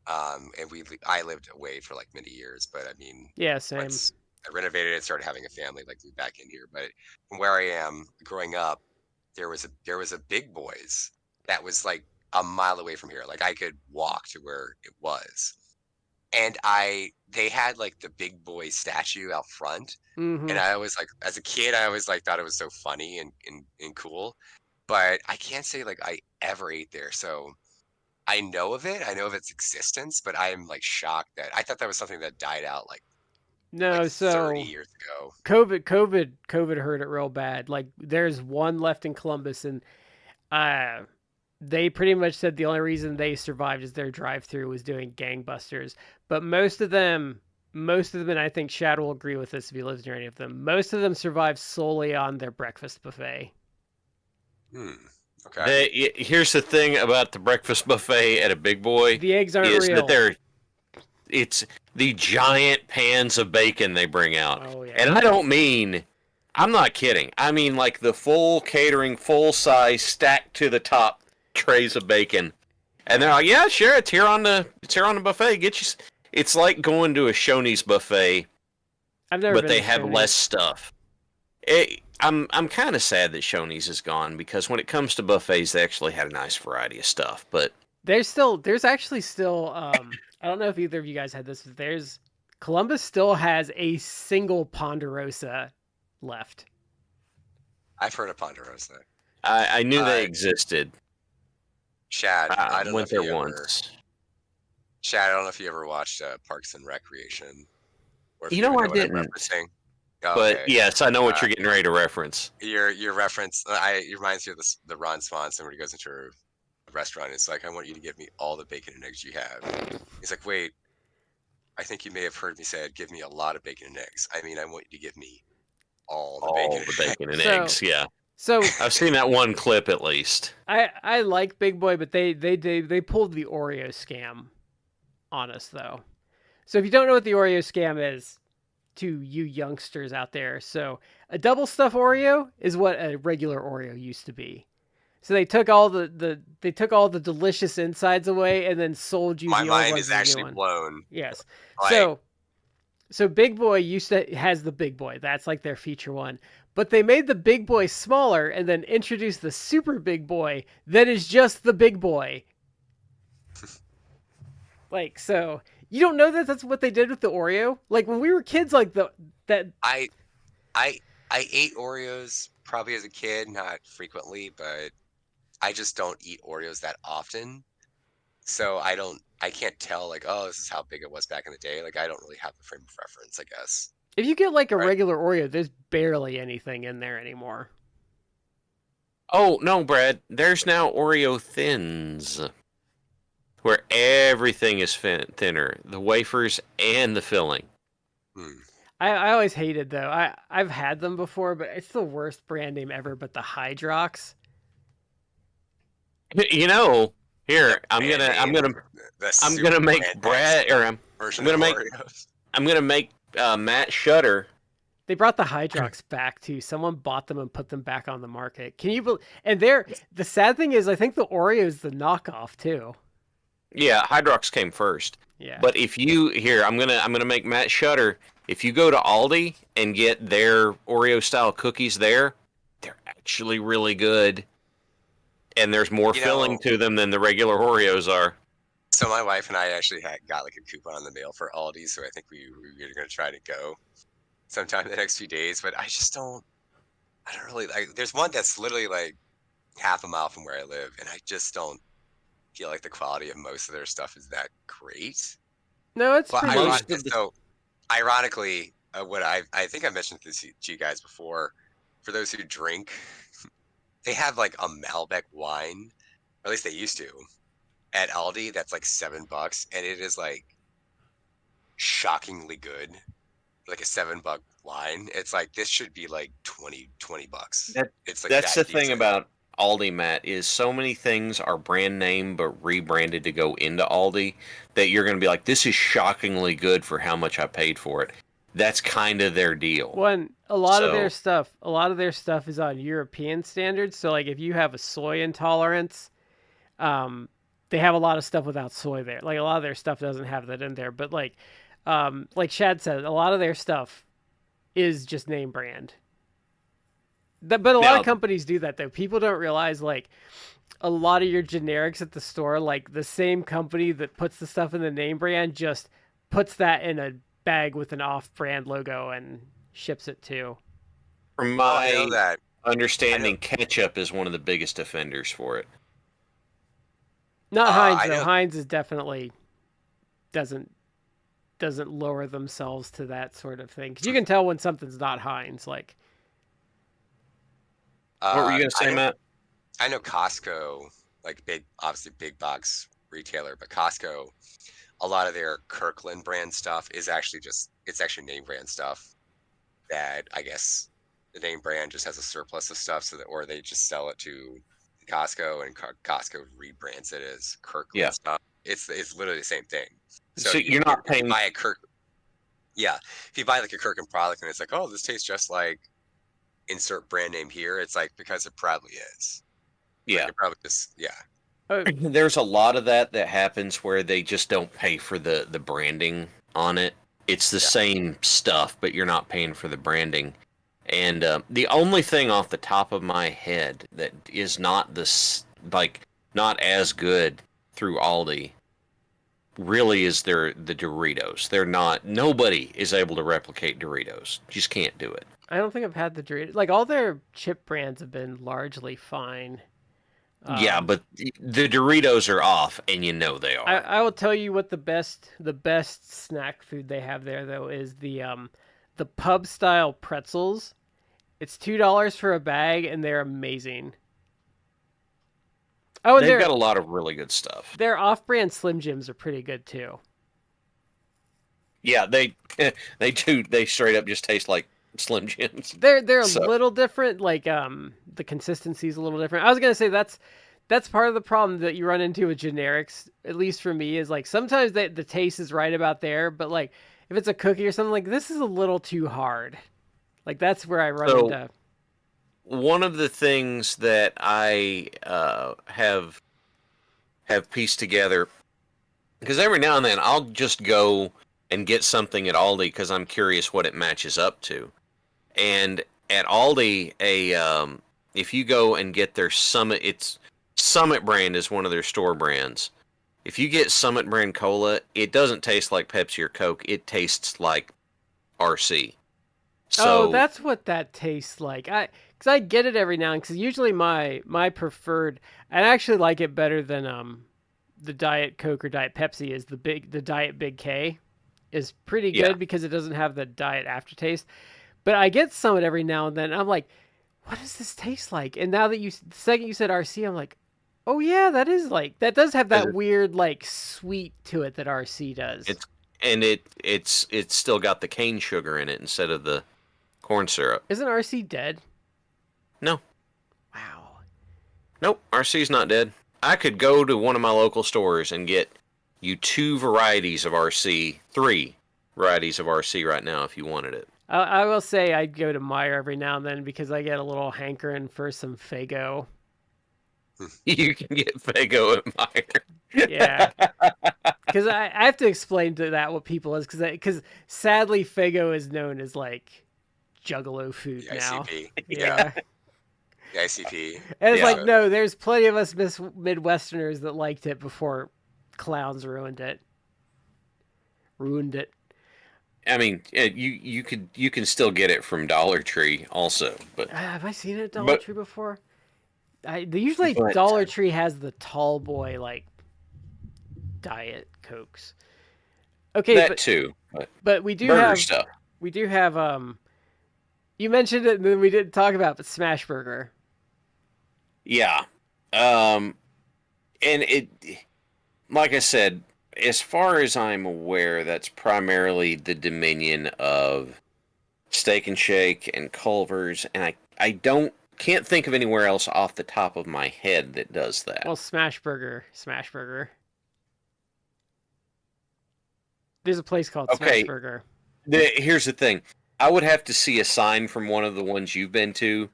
Speaker 2: I lived away for like many years. But I mean,
Speaker 1: Yeah, same.
Speaker 2: once I renovated it, started having a family, like moved back in here. But from where I am, growing up, there was a Big Boys that was like a mile away from here. Like I could walk to where it was. And they had like the Big Boy statue out front.
Speaker 1: Mhm.
Speaker 2: And I always like, as a kid, I always like thought it was so funny and cool. But I can't say like I ever ate there. So I know of it. I know of its existence, but I'm like shocked that I thought that was something that died out like
Speaker 1: No, so
Speaker 2: 30 years ago.
Speaker 1: COVID hurt it real bad. Like there's one left in Columbus, and they pretty much said the only reason they survived is their drive-through was doing gangbusters. But most of them, and I think Shad will agree with this if he lives near any of them, most of them survived solely on their breakfast buffet.
Speaker 2: Okay.
Speaker 3: Here's the thing about the breakfast buffet at a Big Boy.
Speaker 1: The eggs aren't
Speaker 3: is
Speaker 1: real.
Speaker 3: that it's the giant pans of bacon they bring out.
Speaker 1: Oh, yeah.
Speaker 3: And I'm not kidding. I mean like the full catering, full size, stacked to the top trays of bacon. And they're like, yeah, sure, it's here on the buffet. It's like going to a Shoney's buffet,
Speaker 1: I've never
Speaker 3: but
Speaker 1: been
Speaker 3: they
Speaker 1: to
Speaker 3: have
Speaker 1: Shoney's.
Speaker 3: less stuff. I'm kind of sad that Shoney's is gone because when it comes to buffets, they actually had a nice variety of stuff. But
Speaker 1: There's actually still I don't know if either of you guys had this, but Columbus still has a single Ponderosa left.
Speaker 2: I've heard of Ponderosa.
Speaker 3: I knew they existed.
Speaker 2: Shad, I don't know if you
Speaker 3: once.
Speaker 2: Shad, I don't know if you ever watched Parks and Recreation. Or if
Speaker 3: You
Speaker 2: you
Speaker 3: know,
Speaker 2: even
Speaker 3: I
Speaker 2: know what I'm
Speaker 3: didn't.
Speaker 2: referencing. Oh,
Speaker 3: But
Speaker 2: okay.
Speaker 3: yes, I know what
Speaker 2: Uh,
Speaker 3: you're getting ready to reference.
Speaker 2: your reference, it reminds me of the Ron Swanson when he goes into a restaurant. It's like, I want you to give me all the bacon and eggs you have. He's like, wait, I think you may have heard me say, give me a lot of bacon and eggs. I mean, I want you to give me all the bacon
Speaker 3: All the
Speaker 2: and eggs.
Speaker 3: bacon and
Speaker 1: So
Speaker 3: eggs. Yeah,
Speaker 1: so
Speaker 3: I've seen that one clip at least.
Speaker 1: I like Big Boy, but they pulled the Oreo scam on us though. So if you don't know what the Oreo scam is, to you youngsters out there, so a double stuff Oreo is what a regular Oreo used to be. So they took all the delicious insides away and then sold you
Speaker 2: My
Speaker 1: the old
Speaker 2: mind
Speaker 1: ones
Speaker 2: is
Speaker 1: as a new
Speaker 2: actually
Speaker 1: one.
Speaker 2: blown.
Speaker 1: Yes.
Speaker 2: Like,
Speaker 1: So Big Boy has the Big Boy. That's like their feature one. But they made the Big Boy smaller and then introduced the Super Big Boy that is just the Big Boy. Like, so you don't know that that's what they did with the Oreo? Like when we were kids, like that.
Speaker 2: I I I ate Oreos probably as a kid, not frequently, but I just don't eat Oreos that often. So I can't tell like, oh, this is how big it was back in the day. Like I don't really have the frame of reference, I guess.
Speaker 1: If you get like a
Speaker 2: Right.
Speaker 1: regular Oreo, there's barely anything in there anymore.
Speaker 3: Oh no, Brad. There's now Oreo thins, where everything is thinner, the wafers and the filling.
Speaker 2: Hmm.
Speaker 1: I always hated though. I've had them before, but it's the worst brand name ever. But the Hydrox.
Speaker 3: You know, here
Speaker 2: The brand name, the
Speaker 3: I'm
Speaker 2: super
Speaker 3: gonna make
Speaker 2: brand
Speaker 3: Brad, or I'm
Speaker 2: version
Speaker 3: gonna
Speaker 2: of
Speaker 3: make
Speaker 2: Oreos.
Speaker 3: I'm gonna make Matt shudder.
Speaker 1: They brought the Hydrox back too. Someone bought them and put them back on the market. Can you believe? And the sad thing is, I think the Oreo is the knockoff too.
Speaker 3: Yeah, Hydrox came first.
Speaker 1: Yeah.
Speaker 3: But if you here, I'm gonna make Matt shudder. If you go to Aldi and get their Oreo style cookies there, they're actually really good. And there's more
Speaker 2: You
Speaker 3: filling
Speaker 2: know,
Speaker 3: to them than the regular Oreos are.
Speaker 2: so my wife and I actually got like a coupon in the mail for Aldi, so I think we were gonna try to go sometime in the next few days. But I don't really like. There's one that's literally like half a mile from where I live, and I just don't feel like the quality of most of their stuff is that great.
Speaker 1: No, it's
Speaker 2: But
Speaker 1: pretty.
Speaker 3: Most of the
Speaker 2: ironically, what I think I mentioned this to you guys before. For those who drink, they have like a Malbec wine, or at least they used to, at Aldi. That's like $7, and it is like shockingly good. Like a $7 wine. It's like this should be like 20 bucks.
Speaker 3: that
Speaker 2: It's like
Speaker 3: that's
Speaker 2: that
Speaker 3: the thing
Speaker 2: decent.
Speaker 3: about Aldi, Matt, is so many things are brand name but rebranded to go into Aldi that you're gonna be like, this is shockingly good for how much I paid for it. That's kind of their deal.
Speaker 1: One,
Speaker 3: So
Speaker 1: a lot of their stuff is on European standards. So like if you have a soy intolerance, they have a lot of stuff without soy there. Like a lot of their stuff doesn't have that in there. But like Shad said, a lot of their stuff is just name brand. But a lot of
Speaker 3: now,
Speaker 1: companies do that though. People don't realize like a lot of your generics at the store, like the same company that puts the stuff in the name brand just puts that in a bag with an off-brand logo and ships it too.
Speaker 3: from
Speaker 2: Oh, I know
Speaker 3: my
Speaker 2: that. I know.
Speaker 3: understanding, ketchup is one of the biggest offenders for it.
Speaker 1: Not Heinz
Speaker 2: I
Speaker 1: though.
Speaker 2: know.
Speaker 1: Heinz is definitely doesn't doesn't lower themselves to that sort of thing because you can tell when something's not Heinz. Like
Speaker 3: What were you gonna
Speaker 2: I
Speaker 3: say,
Speaker 2: know.
Speaker 3: Matt?
Speaker 2: I know Costco, like obviously big box retailer, but Costco, a lot of their Kirkland brand stuff is actually it's actually name brand stuff that I guess the name brand just has a surplus of stuff, so that or they just sell it to Costco and Costco rebrands it as Kirkland
Speaker 3: Yeah.
Speaker 2: stuff. It's literally the same thing. So
Speaker 3: So you're not
Speaker 2: if you
Speaker 3: paying.
Speaker 2: buy a yeah, if you buy like a Kirkland product and it's like, oh, this tastes just like insert brand name here, it's like because it probably is. Like
Speaker 3: Yeah.
Speaker 2: it probably just yeah.
Speaker 3: There's a lot of that happens where they just don't pay for the branding on it. It's the
Speaker 2: Yeah.
Speaker 3: same stuff, but you're not paying for the branding. And the only thing off the top of my head that is not not as good through Aldi really is the Doritos. They're not. Nobody is able to replicate Doritos. Just can't do it.
Speaker 1: I don't think I've had the Doritos. Like all their chip brands have been largely fine.
Speaker 3: Yeah,
Speaker 1: Um,
Speaker 3: but the Doritos are off, and you know they
Speaker 1: I,
Speaker 3: are.
Speaker 1: I will tell you what the best snack food they have there though is the pub style pretzels. It's $2 for a bag, and they're amazing. Oh, and
Speaker 3: They've
Speaker 1: their
Speaker 3: got a lot of really good stuff.
Speaker 1: their off-brand Slim Jims are pretty good too.
Speaker 3: Yeah, they they do. They straight up just taste like Slim Jims.
Speaker 1: They're a
Speaker 3: So
Speaker 1: little different, like the consistency's a little different. I was gonna say that's part of the problem that you run into with generics, at least for me, is like sometimes the taste is right about there, but like if it's a cookie or something, like this is a little too hard. Like that's where I run
Speaker 3: so
Speaker 1: into.
Speaker 3: one of the things that I have pieced together, because every now and then I'll just go and get something at Aldi because I'm curious what it matches up to. And at Aldi, if you go and get their Summit, it's Summit brand is one of their store brands. If you get Summit brand cola, it doesn't taste like Pepsi or Coke. It tastes like RC.
Speaker 1: Oh,
Speaker 3: So
Speaker 1: that's what that tastes like. Because I get it every now and because usually my preferred, I actually like it better than the Diet Coke or Diet Pepsi is the Diet Big K is pretty
Speaker 3: yeah.
Speaker 1: good because it doesn't have the diet aftertaste. But I get some every now and then. I'm like, what does this taste like? And now that the second you said RC, I'm like, oh yeah, that does have that weird like sweet to it that RC does.
Speaker 3: It's it's still got the cane sugar in it instead of the corn syrup.
Speaker 1: Isn't RC dead?
Speaker 3: No,
Speaker 1: Wow.
Speaker 3: nope, RC's not dead. I could go to one of my local stores and get you two varieties of RC, three varieties of RC right now if you wanted it.
Speaker 1: I will say I'd go to Meyer every now and then because I get a little hankering for some Fago.
Speaker 3: You can get Fago at Meyer.
Speaker 1: Yeah, because I have to explain to that what people is because sadly Fago is known as like Juggalo food
Speaker 2: The
Speaker 1: now.
Speaker 2: ICP.
Speaker 1: Yeah.
Speaker 2: The ICP.
Speaker 1: And it's
Speaker 3: Yeah.
Speaker 1: like, no, there's plenty of us Midwesterners that liked it before clowns ruined it. Ruined it.
Speaker 3: I mean, you can still get it from Dollar Tree also, but
Speaker 1: Have I seen it at Dollar
Speaker 3: But-
Speaker 1: Tree before? Usually
Speaker 3: But-
Speaker 1: Dollar Tree has the tall boy like diet cokes. Okay,
Speaker 3: that too.
Speaker 1: but we do
Speaker 3: Burger
Speaker 1: have
Speaker 3: stuff.
Speaker 1: you mentioned it and then we didn't talk about it, but Smash Burger.
Speaker 3: Yeah. And it, like I said, as far as I'm aware, that's primarily the dominion of Steak and Shake and Culver's, and I can't think of anywhere else off the top of my head that does that.
Speaker 1: Well, Smash Burger. There's a place called
Speaker 3: Okay.
Speaker 1: Smash Burger.
Speaker 3: Here's the thing. I would have to see a sign from one of the ones you've been to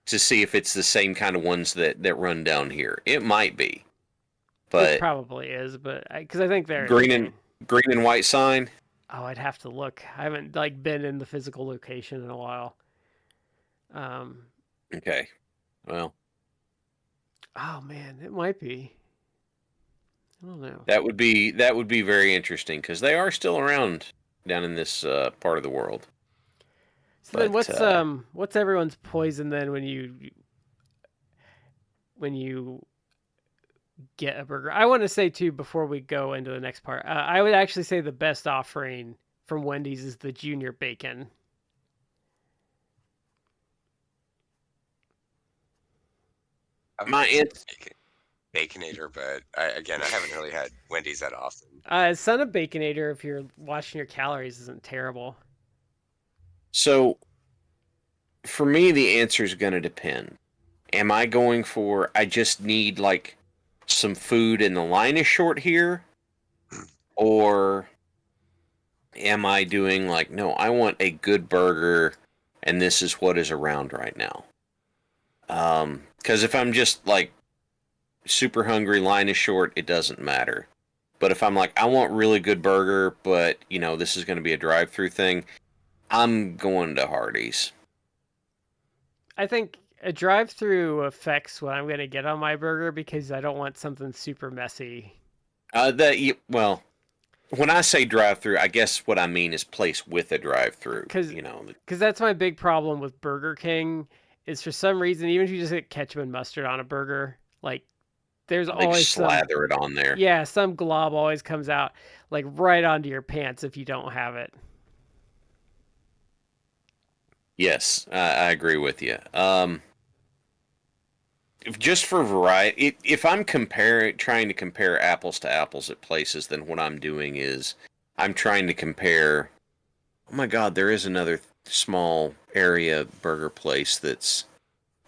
Speaker 3: see if it's the same kind of ones that run down here. It might be.
Speaker 1: It
Speaker 3: But
Speaker 1: probably is, but because I think they're
Speaker 3: green and white sign.
Speaker 1: oh, I'd have to look. I haven't like been in the physical location in a while.
Speaker 3: Okay. Well,
Speaker 1: Oh man, it might be. I don't know.
Speaker 3: that would be very interesting because they are still around down in this part of the world.
Speaker 1: So then,
Speaker 3: but,
Speaker 1: what's everyone's poison then when you get a burger? I want to say too before we go into the next part. I would actually say the best offering from Wendy's is the junior bacon.
Speaker 3: My aunt,
Speaker 2: Baconator, but I haven't really had Wendy's that often.
Speaker 1: Son of Baconator, if you're watching your calories, isn't terrible.
Speaker 3: so for me, the answer is going to depend. Am I going for I just need like some food and the line is short here, or am I doing like no, I want a good burger, and this is what is around right now. Because if I'm just like super hungry, line is short, it doesn't matter. But if I'm like, I want really good burger, but this is going to be a drive-through thing, I'm going to Hardee's.
Speaker 1: I think a drive-through affects what I'm going to get on my burger because I don't want something super messy.
Speaker 3: Well, when I say drive-through, I guess what I mean is place with a drive-through.
Speaker 1: Because that's my big problem with Burger King is for some reason, even if you just get ketchup and mustard on a burger, like there's
Speaker 3: They
Speaker 1: always
Speaker 3: just
Speaker 1: some,
Speaker 3: slather it on there.
Speaker 1: yeah, some glob always comes out like right onto your pants if you don't have it.
Speaker 3: Yes, I agree with you. Just for variety, if I'm trying to compare apples to apples at places, then what I'm doing is I'm trying to compare. Oh my God, there is another small area burger place that's.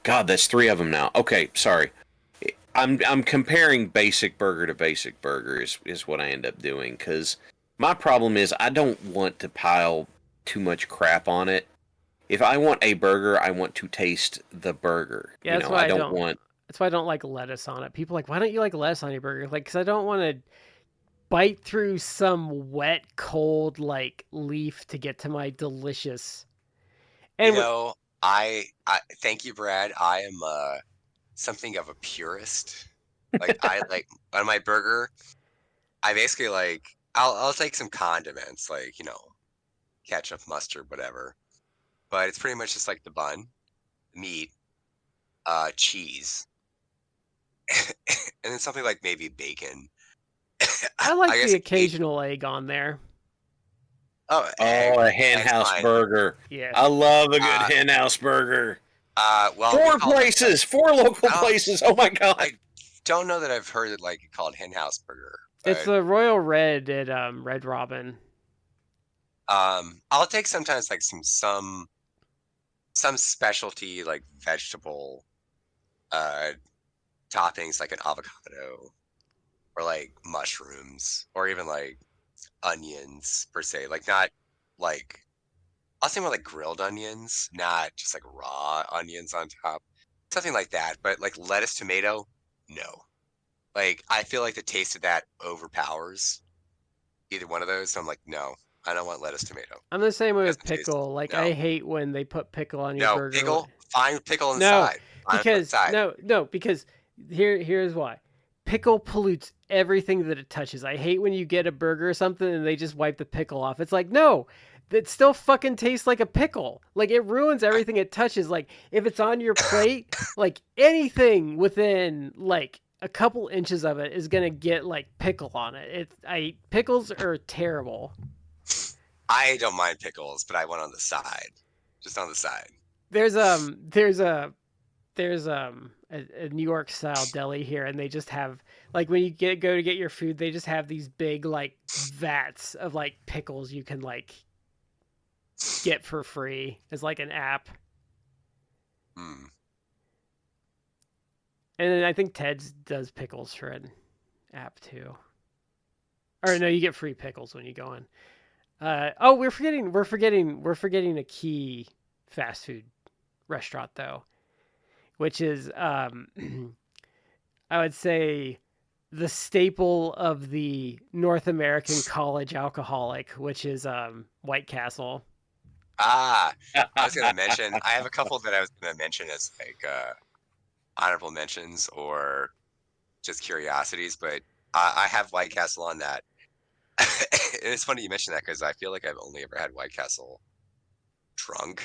Speaker 3: God, that's three of them now. Okay, sorry. I'm comparing basic burger to basic burger is what I end up doing because my problem is I don't want to pile too much crap on it. If I want a burger, I want to taste the burger.
Speaker 1: Yeah, that's why
Speaker 3: I
Speaker 1: I
Speaker 3: don't
Speaker 1: don't.
Speaker 3: want.
Speaker 1: That's why I don't like lettuce on it. People are like, why don't you like lettuce on your burger? Like, because I don't want to bite through some wet, cold like leaf to get to my delicious.
Speaker 2: You
Speaker 1: And
Speaker 2: know, I thank you, Brad. I am something of a purist. Like I like on my burger, I basically like I'll take some condiments like, ketchup, mustard, whatever. But it's pretty much just like the bun, meat, cheese, and then something like maybe bacon.
Speaker 1: I like
Speaker 2: I
Speaker 1: the
Speaker 2: guess
Speaker 1: occasional egg on there.
Speaker 3: Oh, a hen
Speaker 2: Egg's
Speaker 3: house
Speaker 2: fine.
Speaker 3: burger.
Speaker 1: Yeah.
Speaker 3: I love a good hen house burger.
Speaker 2: Well, we
Speaker 3: Four
Speaker 2: call it-
Speaker 3: places, four local
Speaker 2: Oh,
Speaker 3: places. Oh my God.
Speaker 2: I don't know that I've heard it like called hen house burger.
Speaker 1: It's
Speaker 2: But,
Speaker 1: the Royal Red at Red Robin.
Speaker 2: I'll take sometimes like some specialty like vegetable toppings like an avocado or like mushrooms or even like onions per se. Like not like I'll say more like grilled onions, not just like raw onions on top. Something like that. But like lettuce, tomato, no. Like I feel like the taste of that overpowers either one of those. So I'm like, no, I don't want lettuce, tomato.
Speaker 1: I'm the same way with
Speaker 2: Doesn't taste-
Speaker 1: pickle. Like
Speaker 2: no.
Speaker 1: I hate when they put pickle on your
Speaker 2: No,
Speaker 1: burger.
Speaker 2: pickle, fine pickle on the
Speaker 1: No,
Speaker 2: side. Fine
Speaker 1: because
Speaker 2: side.
Speaker 1: no, because here's why. Pickle pollutes everything that it touches. I hate when you get a burger or something and they just wipe the pickle off. It's like, no, it still fucking tastes like a pickle. Like it ruins everything it touches. Like if it's on your plate, like anything within like a couple inches of it is gonna get like pickle on it. Pickles are terrible.
Speaker 2: I don't mind pickles, but I want on the side, just on the side.
Speaker 1: There's a New York style deli here, and they just have like when you go to get your food, they just have these big like vats of like pickles you can like get for free as like an app.
Speaker 2: Mm.
Speaker 1: And then I think Ted's does pickles for an app too. Or no, you get free pickles when you go in. We're forgetting a key fast food restaurant though, which is I would say the staple of the North American college alcoholic, which is White Castle.
Speaker 2: I was gonna mention. I have a couple that I was gonna mention as like honorable mentions or just curiosities, but I have White Castle on that. And it's funny you mentioned that because I feel like I've only ever had White Castle drunk.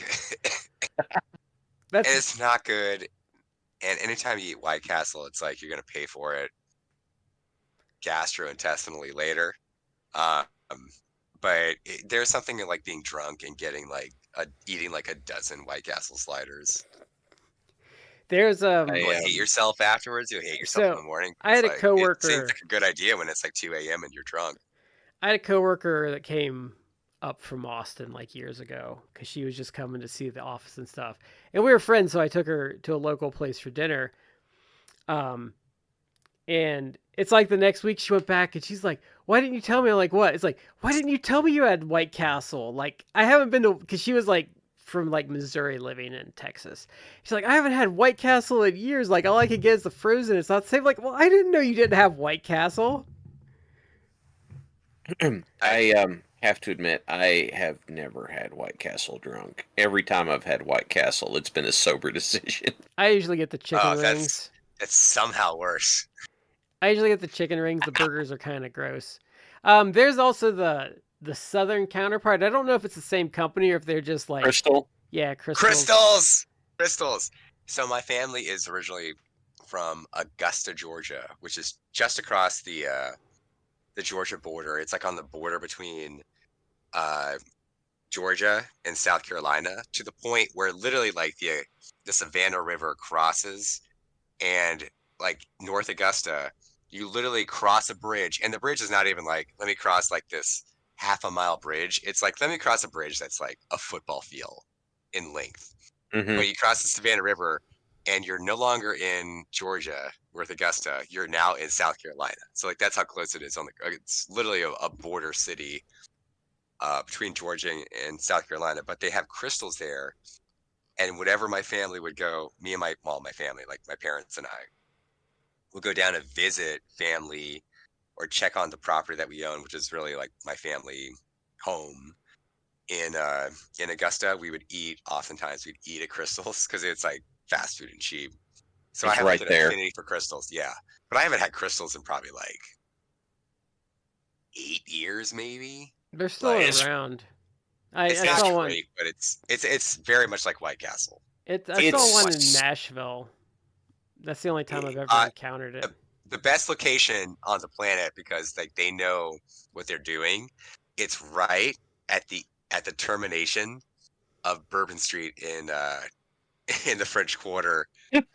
Speaker 2: And it's not good. And anytime you eat White Castle, it's like you're gonna pay for it gastrointestinally later. But there's something like being drunk and getting like eating like a dozen White Castle sliders.
Speaker 1: There's
Speaker 2: You'll hate yourself afterwards. You'll hate yourself in the morning.
Speaker 1: I had a coworker.
Speaker 2: It seems like a good idea when it's like 2 a.m. and you're drunk.
Speaker 1: I had a coworker that came up from Austin like years ago because she was just coming to see the office and stuff, and we were friends. So I took her to a local place for dinner. And it's like the next week she went back and she's like, "Why didn't you tell me?" I'm like, "What?" It's like, "Why didn't you tell me you had White Castle?" Like I haven't been to because she was like from like Missouri living in Texas. She's like, "I haven't had White Castle in years. Like all I could get is the frozen. It's not safe." Like, well, I didn't know you didn't have White Castle.
Speaker 3: I have to admit, I have never had White Castle drunk. Every time I've had White Castle, it's been a sober decision.
Speaker 1: I usually get the chicken rings.
Speaker 2: That's somehow worse.
Speaker 1: I usually get the chicken rings. The burgers are kind of gross. There's also the southern counterpart. I don't know if it's the same company or if they're just like
Speaker 3: Crystal?
Speaker 1: Yeah, Crystals.
Speaker 2: Crystals. So my family is originally from Augusta, Georgia, which is just across the Georgia border. It's like on the border between uh, Georgia and South Carolina, to the point where literally like the Savannah River crosses, and like North Augusta, you literally cross a bridge, and the bridge is not even like, let me cross like this half a mile bridge. It's like, let me cross a bridge that's like a football field in length.
Speaker 3: Mm-hmm.
Speaker 2: But you cross the Savannah River, and you're no longer in Georgia, North Augusta. You're now in South Carolina. So like that's how close it is on the. It's literally a border city between Georgia and South Carolina. But they have crystals there, and whenever my family would go, me and my family, like my parents and I, would go down to visit family or check on the property that we own, which is really like my family home in Augusta. Oftentimes we'd eat at Crystals because it's like fast food and cheap. So
Speaker 3: It's
Speaker 2: I have
Speaker 3: right
Speaker 2: like an
Speaker 3: there.
Speaker 2: affinity for Crystals, yeah. But I haven't had Crystals in probably like 8 years, maybe.
Speaker 1: They're still
Speaker 2: Like,
Speaker 1: around. I
Speaker 2: it's
Speaker 1: saw
Speaker 2: not
Speaker 1: one.
Speaker 2: great, but it's very much like White Castle.
Speaker 1: I saw one in
Speaker 3: It's-
Speaker 1: Nashville. That's the only time I've ever encountered it.
Speaker 2: The best location on the planet, because like they know what they're doing. It's right at the termination of Bourbon Street in the French Quarter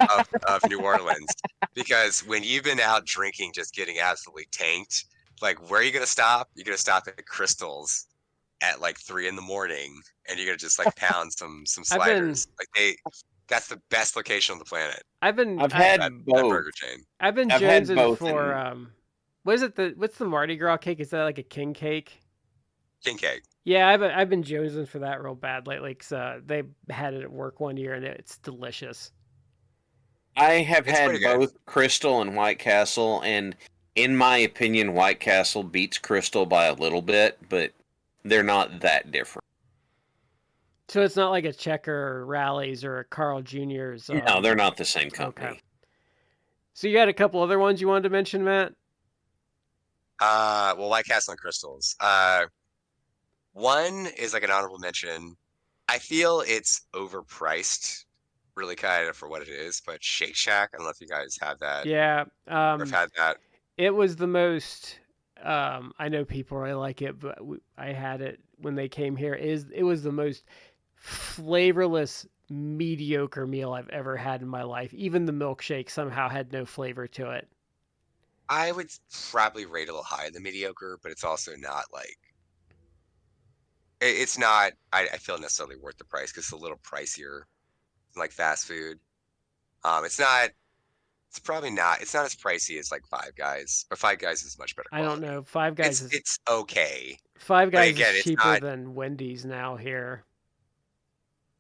Speaker 2: of New Orleans. Because when you've been out drinking, just getting absolutely tanked, like where are you gonna stop? You're gonna stop at Crystals at like 3 a.m, and you're gonna just like pound some sliders. That's the best location on the planet.
Speaker 1: I've
Speaker 3: had
Speaker 2: That
Speaker 3: both.
Speaker 2: burger chain.
Speaker 1: I've been
Speaker 3: I've had
Speaker 1: jonesing
Speaker 3: both
Speaker 1: for
Speaker 3: and-
Speaker 1: what is it? What's the Mardi Gras cake? Is that like a king cake?
Speaker 2: King cake.
Speaker 1: Yeah, I've been jonesing for that real bad lately. Cause they had it at work one year and it's delicious.
Speaker 3: I have
Speaker 2: It's
Speaker 3: had
Speaker 2: pretty good.
Speaker 3: both Crystal and White Castle, and in my opinion, White Castle beats Crystal by a little bit, but they're not that different.
Speaker 1: So it's not like a Checker or Rallies or a Carl Jr.'s.
Speaker 3: No, they're not the same company.
Speaker 1: Okay. So you had a couple other ones you wanted to mention, Matt?
Speaker 2: Well, White Castle and Crystals. One is like an honorable mention. I feel it's overpriced, really kind of for what it is. But Shake Shack, I don't know if you guys have that.
Speaker 1: Yeah.
Speaker 2: Or have had that.
Speaker 1: It was the most. I know people really like it, but I had it when they came here. It was the most flavorless, mediocre meal I've ever had in my life. Even the milkshake somehow had no flavor to it.
Speaker 2: I would probably rate a little higher than mediocre, but it's also not like. It's not. I feel necessarily worth the price because it's a little pricier than like fast food. It's not. It's probably not. It's not as pricey as like Five Guys, but Five Guys is much better
Speaker 1: I don't
Speaker 2: quality.
Speaker 1: know. Five Guys
Speaker 2: It's okay.
Speaker 1: Five Guys
Speaker 2: again,
Speaker 1: is
Speaker 2: it's
Speaker 1: cheaper
Speaker 2: not-
Speaker 1: than Wendy's now here.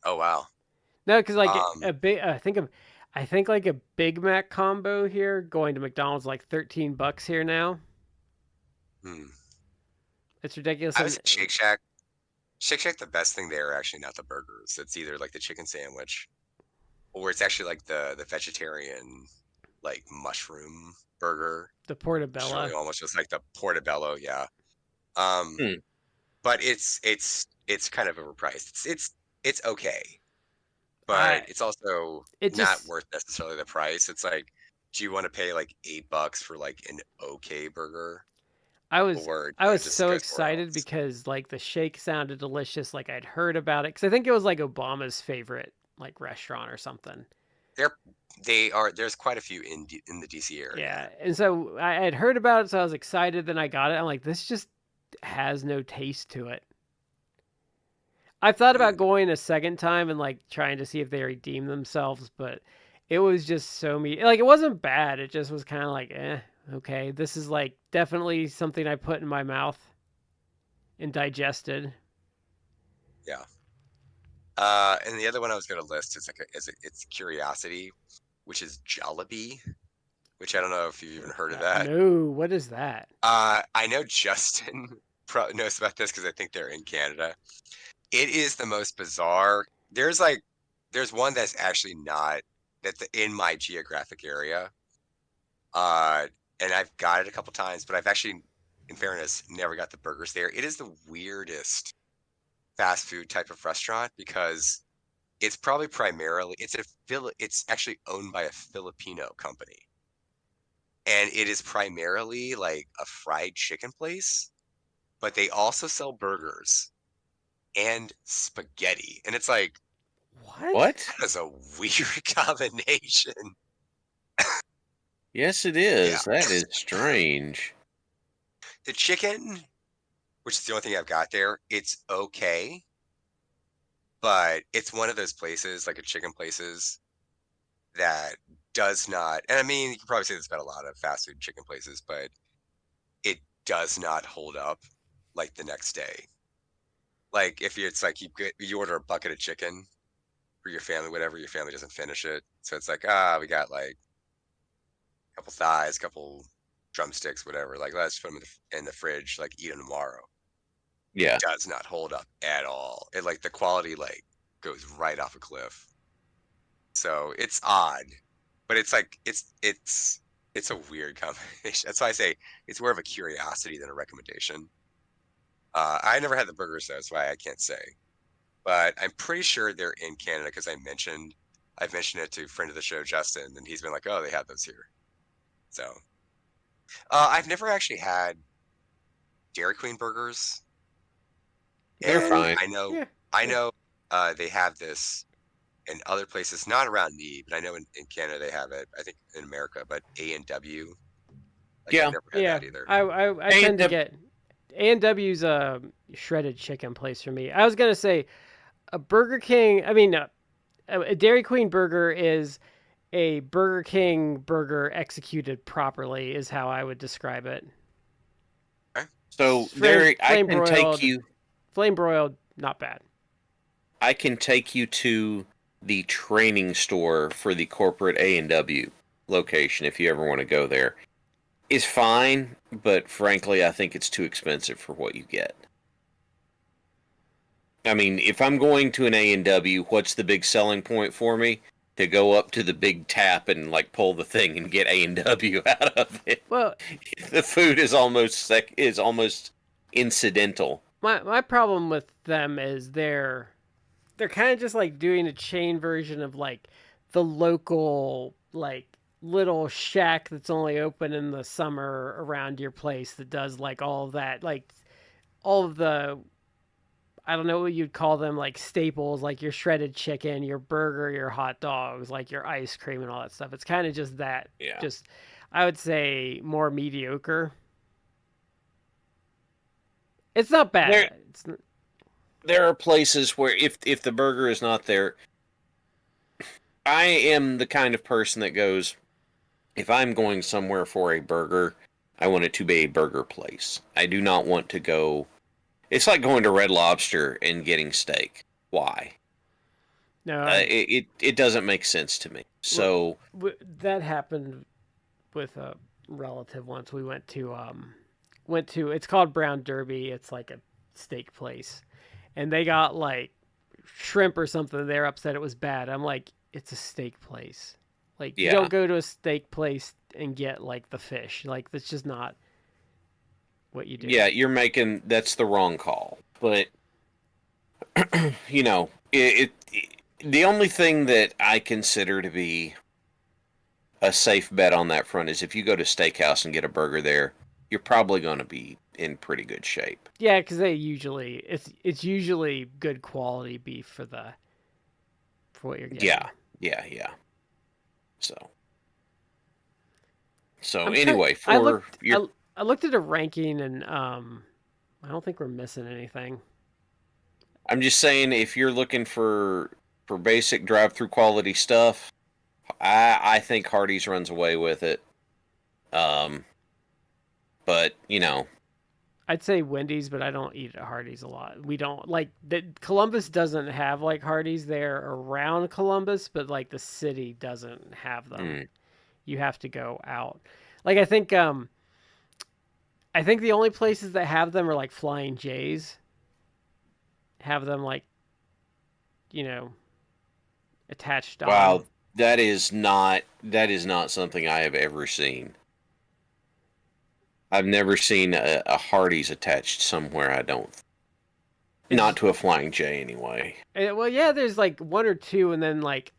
Speaker 2: Oh wow.
Speaker 1: No, because like
Speaker 2: Um,
Speaker 1: a big, I think like a Big Mac combo here going to McDonald's like $13 here now.
Speaker 2: Hmm.
Speaker 1: It's ridiculous.
Speaker 2: I was at Shake Shack. Shake Shack, the best thing there are actually not the burgers. It's either like the chicken sandwich, or it's actually like the vegetarian like mushroom burger.
Speaker 1: The
Speaker 2: Which is
Speaker 1: Portobello.
Speaker 2: really almost just like the portobello, yeah.
Speaker 3: Hmm.
Speaker 2: But it's kind of overpriced. It's okay, but it's also
Speaker 1: It
Speaker 2: not
Speaker 1: just
Speaker 2: worth necessarily the price. It's like, do you want to pay like $8 for like an okay burger?
Speaker 1: I was
Speaker 2: Or
Speaker 1: I was
Speaker 2: just
Speaker 1: so
Speaker 2: go somewhere
Speaker 1: excited
Speaker 2: else?
Speaker 1: because like the shake sounded delicious. Like I'd heard about it because I think it was like Obama's favorite like restaurant or something.
Speaker 2: There's quite a few in the DC area.
Speaker 1: Yeah, and so I had heard about it, so I was excited. Then I got it. I'm like, this just has no taste to it. I've thought about going a second time and like trying to see if they redeem themselves, but it was just so like it wasn't bad. It just was kind of like, okay, this is like definitely something I put in my mouth and digested.
Speaker 2: Yeah. And the other one I was going to list is it's Curiosity, which is Jollibee, which I don't know if you've even heard of that.
Speaker 1: No, what is that?
Speaker 2: I know Justin knows about this because I think they're in Canada. It is the most bizarre. There's one that's actually not in my geographic area. And I've got it a couple times, but I've actually, in fairness, never got the burgers there. It is the weirdest fast food type of restaurant because it's probably primarily it's actually owned by a Filipino company, and it is primarily like a fried chicken place, but they also sell burgers and spaghetti, and it's like
Speaker 1: What?
Speaker 3: What?
Speaker 2: that is a weird combination.
Speaker 3: Yes, it
Speaker 2: Yeah,
Speaker 3: is. That is strange.
Speaker 2: the chicken, which is the only thing I've got there, it's okay, but it's one of those places, like a chicken places, that does not, and I mean, you can probably say this about a lot of fast food chicken places, but it does not hold up like the next day. Like if it's like you order a bucket of chicken for your family, whatever, your family doesn't finish it. So it's like, we got like a couple thighs, a couple drumsticks, whatever. Like let's put them in the fridge, like eat them tomorrow. It
Speaker 3: Yeah.
Speaker 2: does not hold up at all. It like the quality like goes right off a cliff. So it's odd, but it's like it's a weird combination. That's why I say it's more of a curiosity than a recommendation. I never had the burgers, though, that's why I can't say. But I'm pretty sure they're in Canada because I've mentioned it to a friend of the show, Justin, and he's been like, "Oh, they have those here." So I've never actually had Dairy Queen burgers,
Speaker 3: They're
Speaker 2: and
Speaker 3: fine.
Speaker 1: Yeah.
Speaker 2: I know they have this in other places, not around me, but I know in Canada they have it. I think in America, but A&W, like I've
Speaker 3: Yeah.
Speaker 2: never had
Speaker 1: Yeah.
Speaker 2: that either.
Speaker 1: I
Speaker 3: And
Speaker 1: tend to get A&W's a shredded chicken place for me. I was gonna say a Burger King. I mean, a Dairy Queen burger is a Burger King burger executed properly, is how I would describe it.
Speaker 2: Okay.
Speaker 3: so there,
Speaker 1: Flame broiled, flame broiled, not bad.
Speaker 3: I can take you to the training store for the corporate A&W location if you ever want to go there. It's fine, but frankly, I think it's too expensive for what you get. I mean, if I'm going to an A&W, what's the big selling point for me? To go up to the big tap and like pull the thing and get A&W out of it.
Speaker 1: Well,
Speaker 3: The food is almost incidental.
Speaker 1: my problem with them is they're kind of just like doing a chain version of like the local like little shack that's only open in the summer around your place that does like all of that, like all of the, I don't know what you'd call them, like staples, like your shredded chicken, your burger, your hot dogs, like your ice cream and all that stuff. It's kind of just that.
Speaker 3: Yeah.
Speaker 1: Just, I would say more mediocre. It's not
Speaker 3: There
Speaker 1: bad.
Speaker 3: there are places where if the burger is not there, I am the kind of person that goes, if I'm going somewhere for a burger, I want it to be a burger place. I do not want to go. It's like going to Red Lobster and getting steak. Why?
Speaker 1: No,
Speaker 3: It doesn't make sense to me. So
Speaker 1: that happened with a relative once. We went to it's called Brown Derby. It's like a steak place, and they got like shrimp or something. They're upset it was bad. I'm like, it's a steak place. Like you
Speaker 3: yeah,
Speaker 1: don't go to a steak place and get like the fish. Like that's just not what you do.
Speaker 3: yeah, that's the wrong call. But you know, the only thing that I consider to be a safe bet on that front is if you go to steakhouse and get a burger there, you're probably going to be in pretty good shape.
Speaker 1: Yeah, because they usually it's usually good quality beef for what you're getting.
Speaker 3: Yeah. So
Speaker 1: I'm trying.
Speaker 3: anyway, for your
Speaker 1: I looked at a ranking and I don't think we're missing anything.
Speaker 3: I'm just saying, if you're looking for basic drive-through quality stuff, I think Hardee's runs away with it. But you know,
Speaker 1: I'd say Wendy's, but I don't eat at Hardee's a lot. We don't like that. Columbus doesn't have like Hardee's. They're around Columbus, but like the city doesn't have them. You have to go out. Like I think the only places that have them are like Flying J's. Have them like, you know, attached on.
Speaker 3: wow, that is not something I have ever seen. I've never seen a Hardee's attached somewhere. I don't. Not to a Flying J anyway.
Speaker 1: Well, yeah, there's like one or two, and then like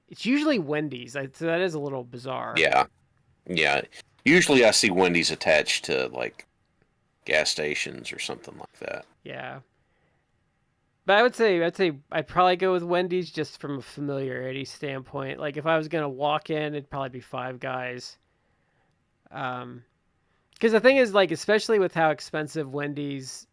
Speaker 1: it's usually Wendy's. So that is a little bizarre.
Speaker 3: Yeah, yeah. Usually I see Wendy's attached to like gas stations or something like that.
Speaker 1: Yeah, but I'd say I'd probably go with Wendy's just from a familiarity standpoint. Like if I was gonna walk in, it'd probably be Five Guys. Um, because the thing is, like, especially with how expensive Wendy's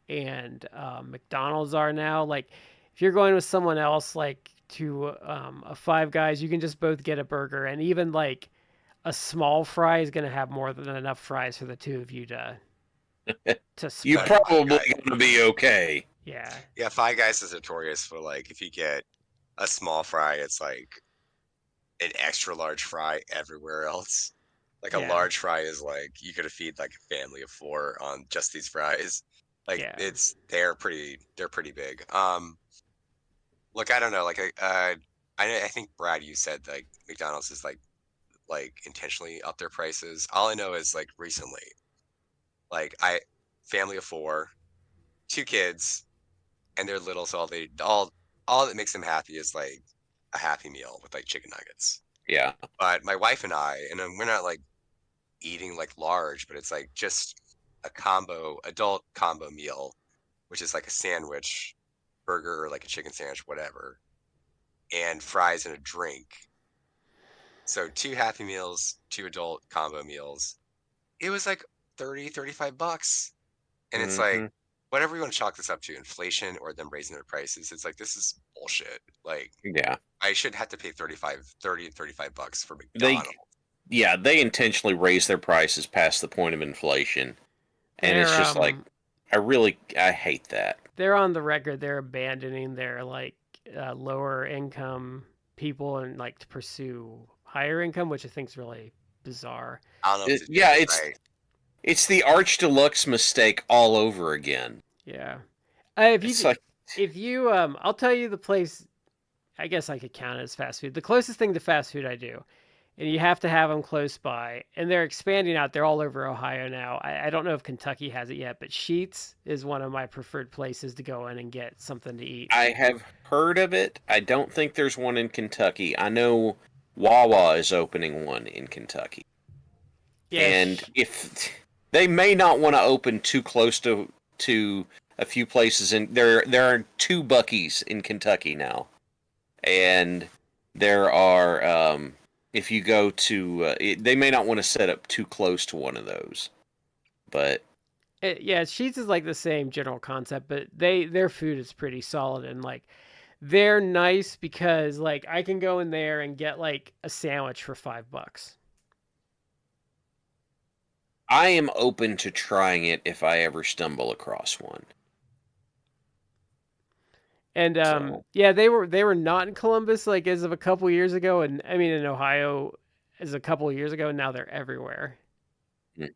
Speaker 1: and McDonald's are now, like if you're going with someone else, like to a Five Guys, you can just both get a burger, and even like a small fry is gonna have more than enough fries for the two of you to
Speaker 3: You
Speaker 1: split.
Speaker 3: probably gonna be okay.
Speaker 1: Yeah,
Speaker 2: Yeah, Five Guys is notorious for like if you get a small fry, it's like an extra large fry everywhere else. Like a
Speaker 1: yeah,
Speaker 2: large fry is like you could feed like a family of four on just these fries. Like
Speaker 1: yeah.
Speaker 2: they're pretty big. Look, I don't know. Like I think Brad, you said like McDonald's is like intentionally up their prices. All I know is like recently, like I family of four, two kids, and they're little, so all that makes them happy is like a Happy Meal with like chicken nuggets.
Speaker 3: Yeah.
Speaker 2: But my wife and I, and we're not like eating like large, but it's like just a adult combo meal, which is like a sandwich, burger, or like a chicken sandwich, whatever, and fries and a drink. So two Happy Meals, two adult combo meals. It was like 35 bucks. And it's like,
Speaker 3: Hmm.
Speaker 2: whatever you want to chalk this up to, inflation or them raising their prices, it's like, this is bullshit. Like,
Speaker 3: Yeah.
Speaker 2: I should have to pay 30 and 35 bucks for
Speaker 3: They
Speaker 2: McDonald's.
Speaker 3: yeah, they intentionally raise their prices past the point of inflation. And it's
Speaker 1: They're
Speaker 3: just like I hate that.
Speaker 1: they're on the record. They're abandoning their like lower income people and like to pursue higher income, which I think is really bizarre.
Speaker 2: I don't know if they're
Speaker 3: Yeah,
Speaker 2: doing it
Speaker 3: it's
Speaker 2: right.
Speaker 3: it's the Arch Deluxe mistake all over again.
Speaker 1: Yeah.
Speaker 3: It's like
Speaker 1: If you I'll tell you the place. I guess I could count it as fast food. The closest thing to fast food I do, and you have to have them close by. And they're expanding out. They're all over Ohio now. I don't know if Kentucky has it yet, but Sheetz is one of my preferred places to go in and get something to eat.
Speaker 3: I have heard of it. I don't think there's one in Kentucky. I know Wawa is opening one in Kentucky.
Speaker 1: Yeah,
Speaker 3: And if they may not want to open too close to a few places, and there are two Buc-ee's in Kentucky now, and there are if you go to they may not want to set up too close to one of those, but
Speaker 1: yeah, Sheetz is like the same general concept, but their food is pretty solid and like they're nice because like I can go in there and get like a sandwich for $5.
Speaker 3: I am open to trying it if I ever stumble across one.
Speaker 1: And
Speaker 3: So
Speaker 1: yeah, they were not in Columbus like as of a couple years ago, and I mean in Ohio as a couple years ago, and now they're everywhere.
Speaker 3: mm.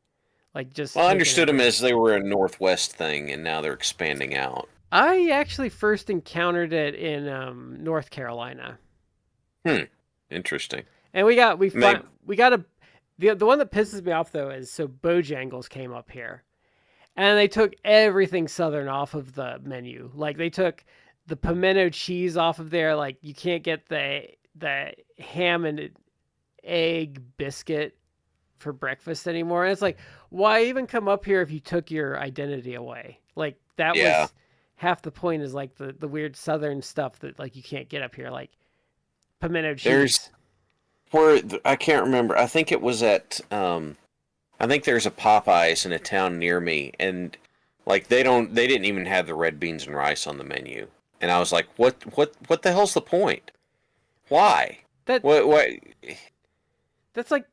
Speaker 1: Like just
Speaker 3: Well, I
Speaker 1: taking
Speaker 3: understood them
Speaker 1: over.
Speaker 3: as they were a Northwest thing, and now they're expanding out.
Speaker 1: I actually first encountered it in North Carolina,
Speaker 3: Hmm. Interesting.
Speaker 1: and
Speaker 3: Maybe.
Speaker 1: we got a the one that pisses me off though is so Bojangles came up here, and they took everything Southern off of the menu. Like they took the pimento cheese off of there. Like you can't get the ham and egg biscuit for breakfast anymore. And it's like, why even come up here if you took your identity away? Like that
Speaker 3: Yeah.
Speaker 1: was half the point is like the weird southern stuff that like you can't get up here, like pimento
Speaker 3: There's
Speaker 1: cheese.
Speaker 3: where I can't remember. I think it was at I think there's a Popeyes in a town near me, and like they didn't even have the red beans and rice on the menu. And I was like, what the hell's the point? Why?
Speaker 1: That
Speaker 3: What
Speaker 1: that's like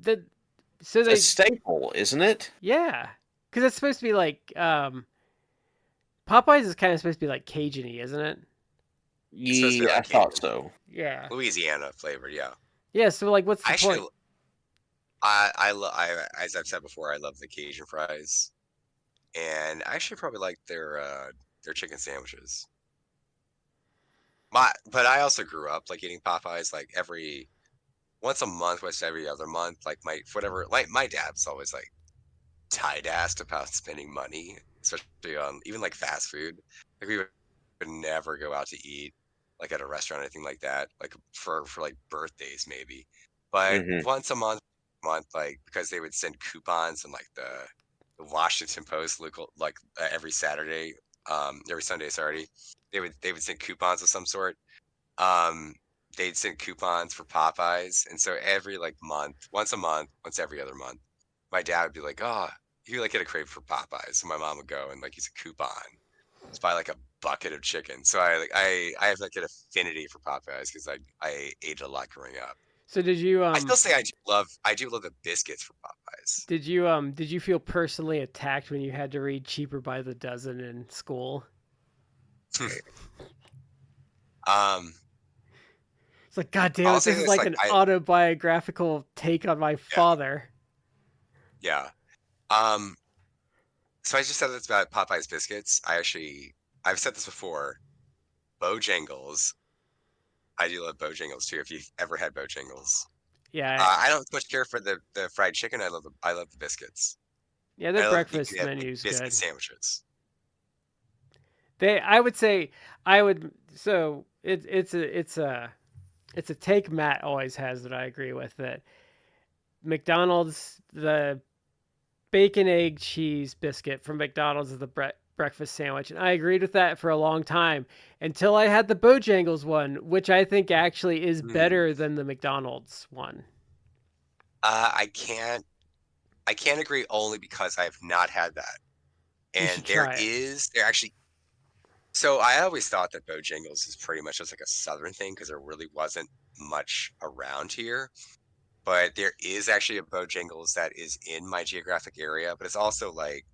Speaker 1: the so
Speaker 3: it's a
Speaker 1: they
Speaker 3: staple, isn't it?
Speaker 1: yeah, because it's supposed to be like Popeyes is kind of supposed to be like Cajun-y, isn't it?
Speaker 2: It's supposed to be
Speaker 3: Yeah, I
Speaker 2: like
Speaker 3: thought
Speaker 2: Cajun,
Speaker 3: so.
Speaker 1: Yeah.
Speaker 2: Louisiana flavored, yeah.
Speaker 1: Yeah. So like, what's the
Speaker 2: I
Speaker 1: point?
Speaker 2: actually, as I've said before, I love the Cajun fries, and I actually probably like their chicken sandwiches. But I also grew up like eating Popeyes like every once a month, once every other month. Like my whatever, like my dad's always like tight-assed about spending money, especially on even like fast food. Like we would never go out to eat like at a restaurant or anything like that, like for like birthdays maybe. But
Speaker 3: Hmm.
Speaker 2: once a month, like because they would send coupons and like the Washington Post local like every Saturday, every Sunday, sorry, they would send coupons of some sort. Um, they'd send coupons for Popeyes, and so every like month, once a month, once every other month, my dad would be like, "Oh, you like get a crave for Popeyes," so my mom would go and like use a coupon to buy like a bucket of chicken. So I have like an affinity for Popeyes because I ate it a lot growing up.
Speaker 1: So did you
Speaker 2: I still say I do love the biscuits for Popeyes.
Speaker 1: did you feel personally attacked when you had to read Cheaper by the Dozen in school?
Speaker 2: um,
Speaker 1: It's like, God damn
Speaker 2: I'll
Speaker 1: it,
Speaker 2: say
Speaker 1: this is
Speaker 2: this,
Speaker 1: like
Speaker 2: like
Speaker 1: an autobiographical take on my father.
Speaker 2: yeah. Um, so I just said this about Popeyes biscuits. I've said this before. Bojangles. I do love Bojangles too. If you've ever had Bojangles,
Speaker 1: Yeah,
Speaker 2: I don't much care for the fried chicken. I love the biscuits.
Speaker 1: yeah, their
Speaker 2: I love you
Speaker 1: breakfast
Speaker 2: can have like
Speaker 1: menu's
Speaker 2: biscuit
Speaker 1: good.
Speaker 2: sandwiches.
Speaker 1: I would say I would so it's a take Matt always has that I agree with, that McDonald's, the bacon egg cheese biscuit from McDonald's is the breakfast sandwich, and I agreed with that for a long time until I had the Bojangles one, which I think actually is
Speaker 2: Mm.
Speaker 1: better than the McDonald's one.
Speaker 2: I can't agree only because I have not had that,
Speaker 1: You should
Speaker 2: and
Speaker 1: try it.
Speaker 2: there actually. So I always thought that Bojangles is pretty much just like a Southern thing because there really wasn't much around here. But there is actually a Bojangles that is in my geographic area, but it's also like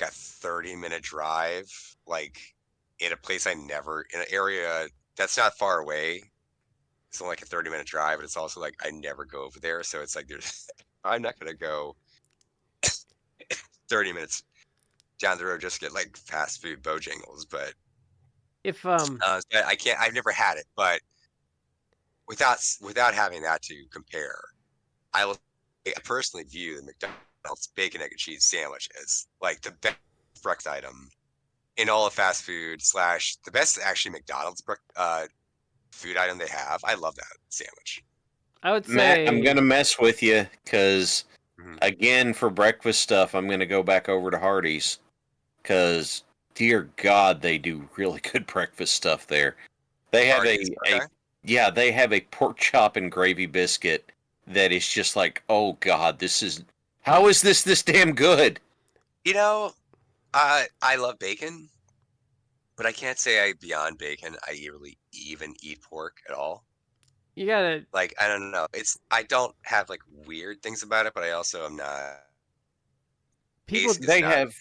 Speaker 2: a 30-minute drive, like in a place in an area that's not far away. It's only like a 30-minute drive, and it's also like I never go over there, so it's like there's I'm not gonna go 30 minutes down the road just to get like fast food Bojangles, but
Speaker 1: If
Speaker 2: I can't. I've never had it, but without having that to compare, I personally view the McDonald's bacon egg and cheese sandwich as like the best breakfast item in all of fast food slash the best actually McDonald's food item they have. I love that sandwich.
Speaker 1: I would
Speaker 3: Matt, I'm
Speaker 1: say
Speaker 3: gonna mess with you because
Speaker 2: Mhm.
Speaker 3: again, for breakfast stuff, I'm gonna go back over to Hardee's because dear God, they do really good breakfast stuff there. They have
Speaker 2: Hardee's,
Speaker 3: a
Speaker 2: okay.
Speaker 3: yeah, they have a pork chop and gravy biscuit that is just like, oh God, how is this damn good?
Speaker 2: You know, I love bacon, but I can't say beyond bacon I really even eat pork at all.
Speaker 1: you gotta
Speaker 2: Like I don't know. I don't have like weird things about it, but I also am not.
Speaker 1: people
Speaker 2: Taste is
Speaker 3: They
Speaker 2: not
Speaker 3: have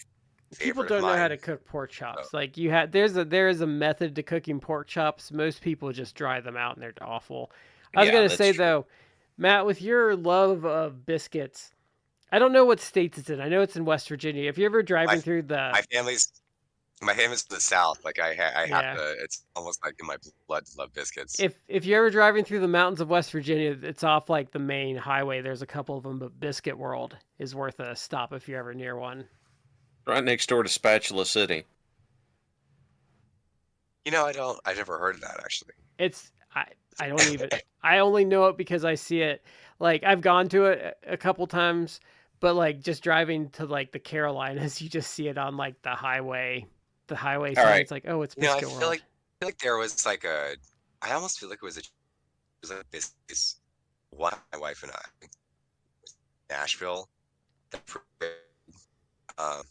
Speaker 2: a
Speaker 1: people
Speaker 2: favorite of
Speaker 1: don't know how
Speaker 2: mine.
Speaker 1: to cook pork
Speaker 2: So,
Speaker 1: chops. Like there is a method to cooking pork chops. Most people just dry them out and they're awful. I was
Speaker 3: yeah,
Speaker 1: gonna
Speaker 3: that's
Speaker 1: say
Speaker 3: true.
Speaker 1: though, Matt, with your love of biscuits, I don't know what states it's in. I know it's in West Virginia. If you're ever
Speaker 2: my
Speaker 1: driving through the
Speaker 2: my family's my family's from the South. Like I have
Speaker 1: yeah,
Speaker 2: to. It's almost like in my blood to love biscuits.
Speaker 1: if you're ever driving through the mountains of West Virginia, it's off like the main highway. There's a couple of them, but Biscuit World is worth a stop if you're ever near one.
Speaker 3: Right next door to Spatula City.
Speaker 2: You know, I don't. I've never heard of that actually.
Speaker 1: It's I don't even I only know it because I see it. Like I've gone to it a couple times, but like just driving to like the Carolinas, you just see it on like the highway
Speaker 3: All
Speaker 1: sign.
Speaker 3: right,
Speaker 1: It's like, oh, it's
Speaker 2: You know,
Speaker 1: Biscuit World.
Speaker 2: I feel like there was like a. I almost feel like it was like biscuits. One, my wife and I, Nashville. Um,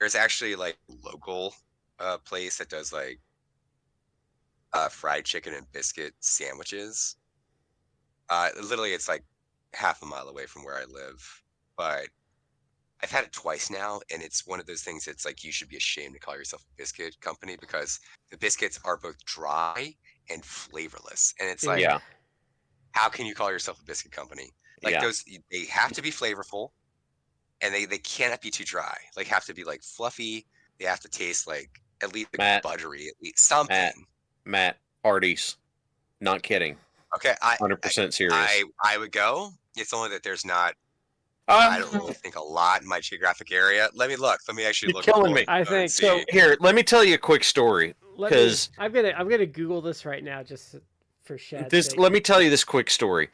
Speaker 2: there's actually like a local place that does like fried chicken and biscuit sandwiches. Literally, it's like half a mile away from where I live, but I've had it twice now, and it's one of those things that's like you should be ashamed to call yourself a biscuit company because the biscuits are both dry and flavorless. And it's like,
Speaker 1: Yeah.
Speaker 3: yeah,
Speaker 2: how can you call yourself a biscuit company? Like
Speaker 3: yeah.
Speaker 2: they have to be flavorful, and they cannot be too dry. Like have to be like fluffy. They have to taste like at least like
Speaker 3: Matt,
Speaker 2: buttery, at least something.
Speaker 3: Matt, Hardee's. Not kidding.
Speaker 2: Okay,
Speaker 3: 100% serious.
Speaker 2: I would go. It's only that there's not I don't really think a lot in my geographic area. Let me look. Let me actually
Speaker 3: You're
Speaker 2: look.
Speaker 3: killing me.
Speaker 1: I
Speaker 2: and
Speaker 1: think
Speaker 2: see.
Speaker 3: So here, let me tell you a quick story.
Speaker 1: Let me.
Speaker 3: Because
Speaker 1: I'm gonna Google this right now just for Shad's
Speaker 3: this,
Speaker 1: sake.
Speaker 3: let me tell you this quick story.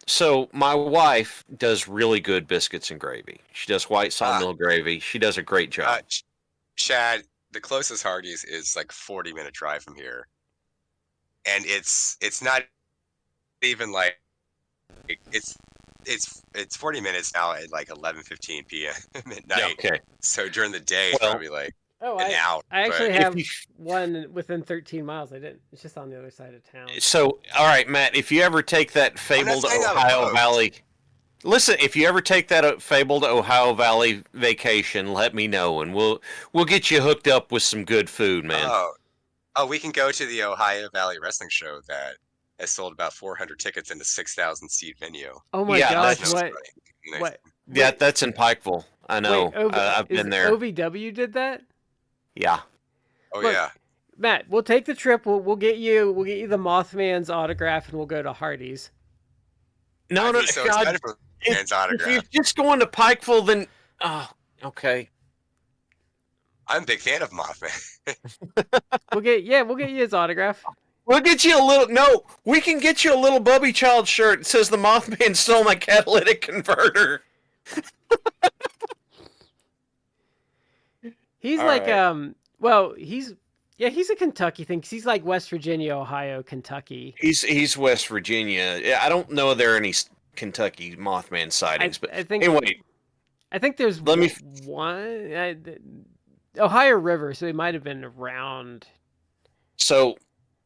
Speaker 3: So my wife does really good biscuits and gravy. She does white sawmill gravy. She does a great job.
Speaker 2: Shad, the closest Hardee's is like 40-minute drive from here, and it's not even like it's 40 minutes now at like 11:15 p.m. midnight.
Speaker 3: Yeah, okay.
Speaker 2: So during the day, it's
Speaker 3: Well-
Speaker 2: probably like
Speaker 1: Oh,
Speaker 2: an hour.
Speaker 1: I actually
Speaker 2: but-
Speaker 1: have
Speaker 3: If
Speaker 1: one within 13 miles. I didn't. It's just on the other side of town.
Speaker 3: So, all right, Matt, if you ever take that fabled
Speaker 2: saying I'm
Speaker 3: Ohio
Speaker 2: opposed.
Speaker 3: Valley, listen, if you ever take that fabled Ohio Valley vacation, let me know, and we'll get you hooked up with some good food, man.
Speaker 2: Oh, we can go to the Ohio Valley Wrestling Show that has sold about 400 tickets in a 6,000 seat venue.
Speaker 1: Oh my
Speaker 3: Yeah,
Speaker 1: gosh!
Speaker 3: that's-
Speaker 1: What?
Speaker 2: Nice.
Speaker 1: What?
Speaker 3: Yeah,
Speaker 1: Wait,
Speaker 3: that's in Pikeville. I know.
Speaker 1: Wait,
Speaker 3: I've been there.
Speaker 1: OVW did that.
Speaker 3: Yeah.
Speaker 2: Oh
Speaker 1: Look,
Speaker 2: yeah.
Speaker 1: Matt, we'll take the trip. We'll get you the Mothman's autograph, and we'll go to Hardee's.
Speaker 3: No,
Speaker 2: I'd
Speaker 3: no,
Speaker 2: be so
Speaker 3: God,
Speaker 2: excited for Man's
Speaker 3: if
Speaker 2: autograph.
Speaker 3: you're just going to Pikeville, then okay.
Speaker 2: I'm a big fan of Mothman.
Speaker 1: We'll get you his autograph.
Speaker 3: We'll get you a little. No, we can get you a little Bubby Child shirt. It says the Mothman stole my catalytic converter.
Speaker 1: He's
Speaker 3: All
Speaker 1: like
Speaker 3: right.
Speaker 1: well, he's a Kentucky thing. 'Cause he's like West Virginia, Ohio, Kentucky.
Speaker 3: He's West Virginia. Yeah, I don't know if there are any Kentucky Mothman sightings, but
Speaker 1: I think
Speaker 3: anyway,
Speaker 1: I think there's
Speaker 3: Let me-
Speaker 1: one Ohio River, so it might have been around.
Speaker 3: so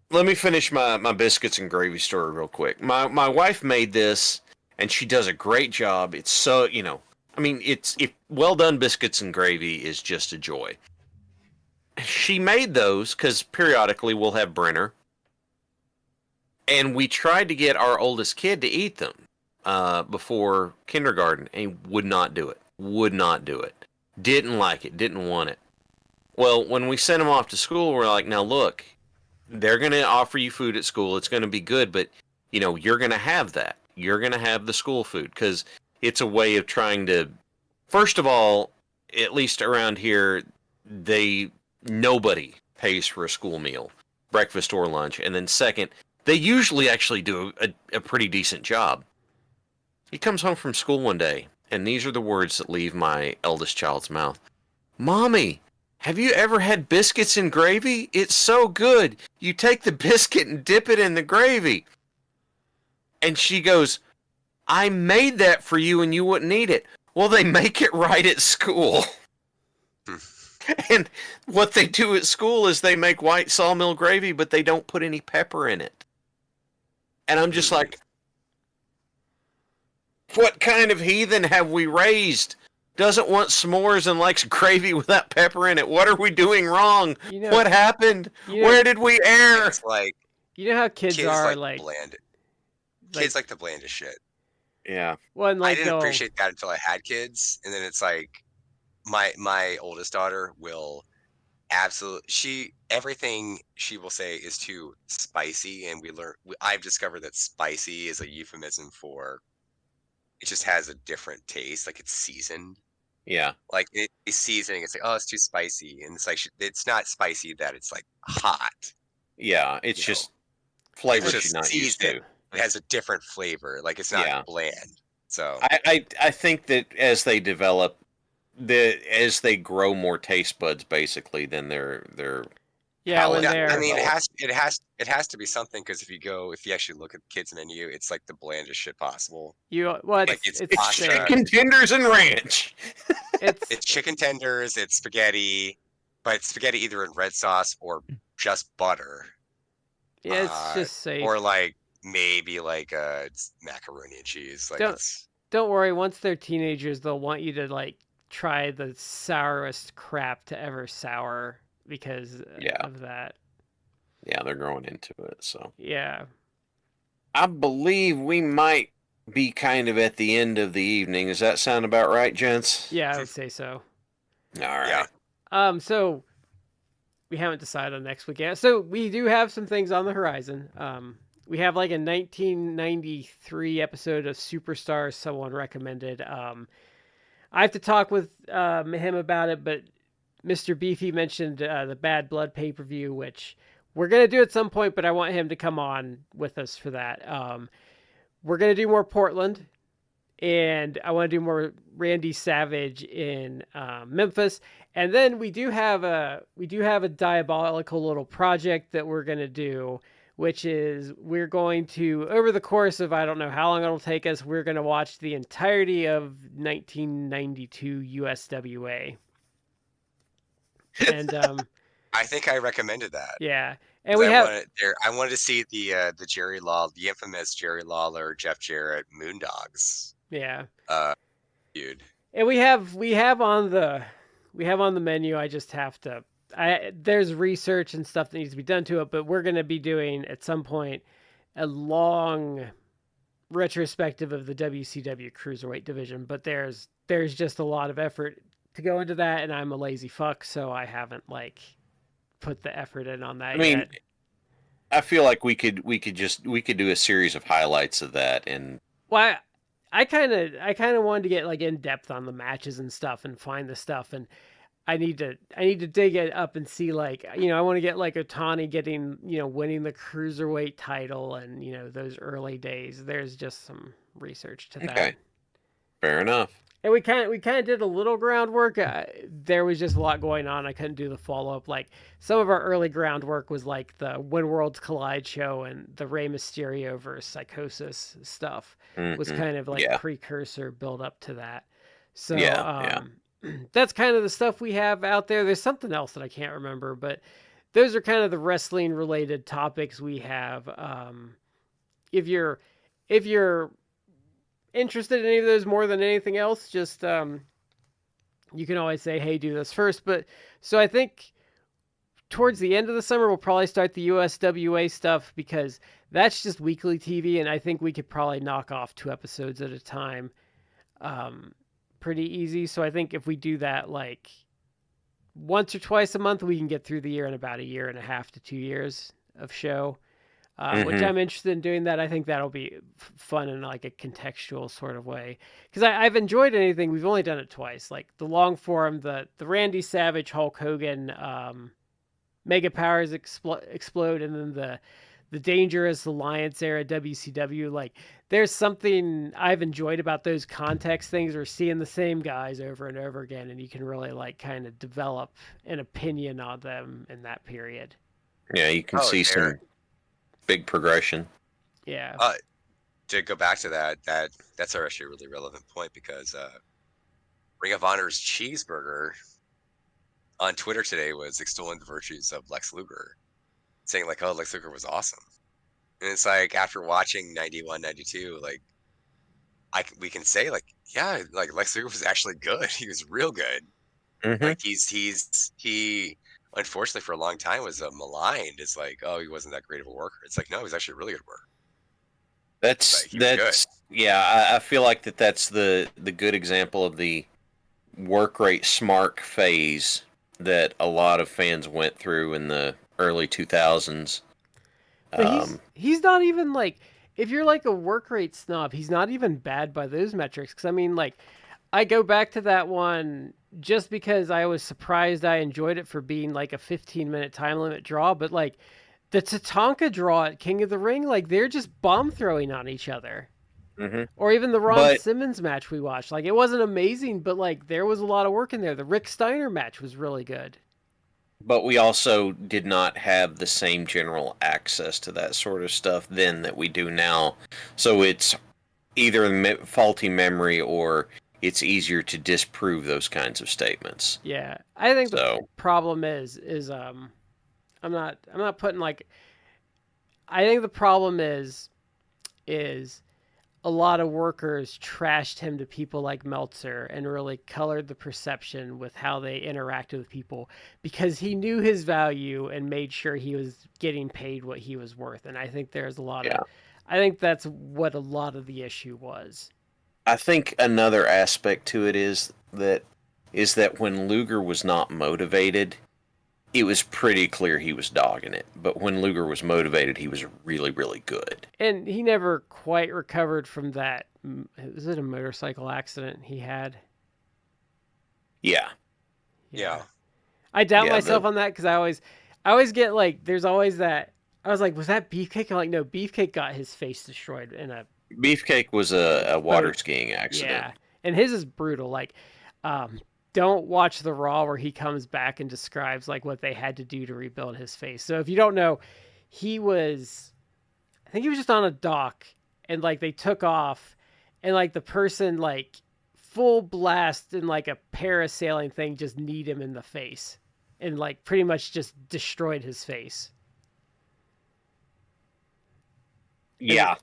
Speaker 3: let me finish my biscuits and gravy story real quick. My wife made this, and she does a great job. It's so I mean, it's well done biscuits and gravy is just a joy. She made those because periodically we'll have Brenner, and we tried to get our oldest kid to eat them before kindergarten, and he would not do it. Would not do it. Didn't like it. Didn't want it. Well, when we sent him off to school, we're like, now look, they're going to offer you food at school. It's going to be good, but you're going to have that. You're going to have the school food because it's a way of trying to. First of all, at least around here, nobody pays for a school meal, breakfast or lunch, and then second, they usually actually do a pretty decent job. He comes home from school one day, and these are the words that leave my eldest child's mouth. Mommy, have you ever had biscuits and gravy? It's so good. You take the biscuit and dip it in the gravy. And she goes, I made that for you and you wouldn't eat it. Well, they make it right at school. And what they do at school is they make white sawmill gravy, but they don't put any pepper in it. And I'm just like, what kind of heathen have we raised? Doesn't want s'mores and likes gravy without pepper in it. What are we doing wrong? What happened? Where did we err?
Speaker 2: It's like
Speaker 1: How kids are like
Speaker 2: bland. Kids like the blandest shit.
Speaker 3: Yeah.
Speaker 1: Well, and
Speaker 2: I didn't appreciate that until I had kids, and then it's like my oldest daughter will everything she will say is too spicy, and I've discovered that spicy is a euphemism for it just has a different taste, like it's seasoned.
Speaker 3: Yeah.
Speaker 2: Like it's seasoning, it's like, oh, it's too spicy, and it's like it's not spicy that it's like hot.
Speaker 3: Yeah, it's just flavor
Speaker 2: It's
Speaker 3: she's
Speaker 2: just
Speaker 3: not used to.
Speaker 2: seasoned. It has a different flavor, like it's not bland. So
Speaker 3: I think that as they develop, as they grow more taste buds, basically, then they're
Speaker 1: when they're.
Speaker 2: I mean, it has to be something, because if you actually look at the kids menu, it's like the blandest shit possible.
Speaker 1: It's
Speaker 2: pasta.
Speaker 3: chicken tenders and ranch.
Speaker 2: It's chicken tenders, it's spaghetti, but it's spaghetti either in red sauce or just butter.
Speaker 1: Yeah, it's just safe.
Speaker 2: Or like maybe like it's macaroni and cheese. Like
Speaker 1: don't worry. Once they're teenagers, they'll want you to like try the sourest crap to ever sour because of that.
Speaker 3: Yeah, they're growing into it. So
Speaker 1: yeah,
Speaker 3: I believe we might be kind of at the end of the evening. Does that sound about right, gents?
Speaker 1: Yeah, I would say so.
Speaker 3: All right.
Speaker 2: Yeah.
Speaker 1: So we haven't decided on next week yet. So we do have some things on the horizon. we have like a 1993 episode of Superstars someone recommended. I have to talk with him about it, but Mr. Beefy mentioned the Bad Blood pay per view, which we're gonna do at some point, but I want him to come on with us for that. We're gonna do more Portland, and I want to do more Randy Savage in Memphis. And then we do have a diabolical little project that we're gonna do, which is we're going to, over the course of, I don't know how long it'll take us, we're gonna watch the entirety of 1992 USWA. And
Speaker 2: I think I recommended that.
Speaker 1: yeah, and
Speaker 2: 'Cause
Speaker 1: we have
Speaker 2: I wanted to see the Jerry the infamous Jerry Lawler, Jeff Jarrett Moondogs
Speaker 1: yeah,
Speaker 2: feud.
Speaker 1: and we have on the menu. I just have to. There's research and stuff that needs to be done to it, but we're gonna be doing at some point a long retrospective of the WCW Cruiserweight division. But there's just a lot of effort to go into that, and I'm a lazy fuck, so I haven't like put the effort in on that
Speaker 3: I mean,
Speaker 1: yet.
Speaker 3: I feel like we could do a series of highlights of that, and
Speaker 1: Well, I kind of wanted to get like in depth on the matches and stuff and find the stuff, and I need to dig it up and see, like, I want to get like Otani getting, winning the cruiserweight title, and those early days. There's just some research to that.
Speaker 3: okay, fair enough.
Speaker 1: And we kind of did a little groundwork. There was just a lot going on. I couldn't do the follow up. Like, some of our early groundwork was like the When Worlds Collide show and the Rey Mysterio versus Psychosis stuff was
Speaker 3: Mhm.
Speaker 1: kind of like
Speaker 3: Yeah,
Speaker 1: precursor build up to that. So
Speaker 3: yeah.
Speaker 1: that's kind of the stuff we have out there. There's something else that I can't remember, but those are kind of the wrestling related topics we have. If you're interested in any of those more than anything else, just you can always say, hey, do this first. But so I think towards the end of the summer we'll probably start the USWA stuff, because that's just weekly TV, and I think we could probably knock off 2 episodes at a time pretty easy. So I think if we do that like once or twice a month, we can get through the year in about a year and a half to 2 years of show. Which
Speaker 3: Hmm.
Speaker 1: I'm interested in doing that. I think that'll be fun in like a contextual sort of way. Because I've enjoyed anything. We've only done it twice. Like the long form, the Randy Savage, Hulk Hogan, Mega Powers explode, and then the Dangerous Alliance era WCW. Like, there's something I've enjoyed about those context things, or seeing the same guys over and over again, and you can really like kind of develop an opinion on them in that period.
Speaker 3: Yeah, you can
Speaker 2: Oh,
Speaker 3: see
Speaker 2: there.
Speaker 3: some big progression.
Speaker 1: Yeah.
Speaker 2: To go back to that's actually a really relevant point, because Ring of Honor's Cheeseburger on Twitter today was extolling the virtues of Lex Luger, saying like, oh, Lex Luger was awesome. And it's like, after watching 91, 92, like we can say like, yeah, like Lex Luger was actually good. He was real good.
Speaker 3: Hmm.
Speaker 2: Like he unfortunately for a long time was maligned. It's like, oh, he wasn't that great of a worker. It's like, no, he's actually a really good worker.
Speaker 3: That's
Speaker 2: Like, he was good.
Speaker 3: that's yeah. I feel like that's the good example of the work rate smart phase that a lot of fans went through in the early 2000s.
Speaker 1: But he's not even like, if you're like a work rate snob, he's not even bad by those metrics. Because I mean, like, I go back to that one just because I was surprised I enjoyed it for being like a 15-minute time limit draw. But like the Tatanka draw at King of the Ring, like they're just bomb throwing on each other.
Speaker 3: Hmm.
Speaker 1: Or even the Ron
Speaker 3: But
Speaker 1: Simmons match we watched. Like, it wasn't amazing, but like there was a lot of work in there. The Rick Steiner match was really good.
Speaker 3: we also did not have the same general access to that sort of stuff then that we do now. So it's either faulty memory, or it's easier to disprove those kinds of statements.
Speaker 1: Yeah, I think the
Speaker 3: So,
Speaker 1: problem is I'm not putting like, I think the problem is a lot of workers trashed him to people like Meltzer and really colored the perception with how they interacted with people, because he knew his value and made sure he was getting paid what he was worth. And I think there's a lot
Speaker 3: yeah.
Speaker 1: of, I think that's what a lot of the issue was.
Speaker 3: I think another aspect to it is that when Luger was not motivated, it was pretty clear he was dogging it. But when Luger was motivated, he was really, really good.
Speaker 1: And he never quite recovered from that. Was it a motorcycle accident he had?
Speaker 3: Yeah.
Speaker 2: Yeah.
Speaker 1: I doubt
Speaker 3: Yeah,
Speaker 1: myself on that because I always get like, there's always that. I was like, was that Beefcake? I'm like, no, Beefcake got his face destroyed in a
Speaker 3: Beefcake was a water skiing accident.
Speaker 1: yeah, and his is brutal. Like, don't watch the Raw where he comes back and describes like what they had to do to rebuild his face. So if you don't know, I think he was just on a dock and like they took off and like the person like full blast in like a parasailing thing just kneed him in the face and like pretty much just destroyed his face.
Speaker 3: Yeah.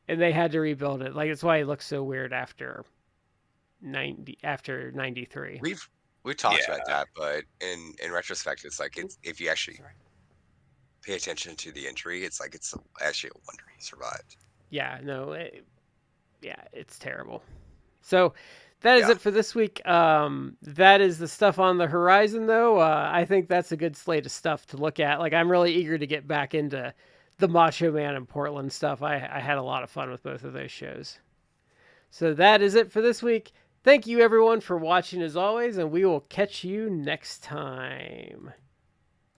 Speaker 1: And they had to rebuild it. Like it's why he looks so weird after 93.
Speaker 2: We've talked
Speaker 3: Yeah.
Speaker 2: about that, but in retrospect, it's like if you actually pay attention to the injury, it's like it's actually a wonder he survived.
Speaker 1: Yeah, no, it's terrible. So that is it for this week. That is the stuff on the horizon, though. I think that's a good slate of stuff to look at. Like, I'm really eager to get back into the Macho Man and Portland stuff. I had a lot of fun with both of those shows. So that is it for this week. Thank you, everyone, for watching as always, and we will catch you next time.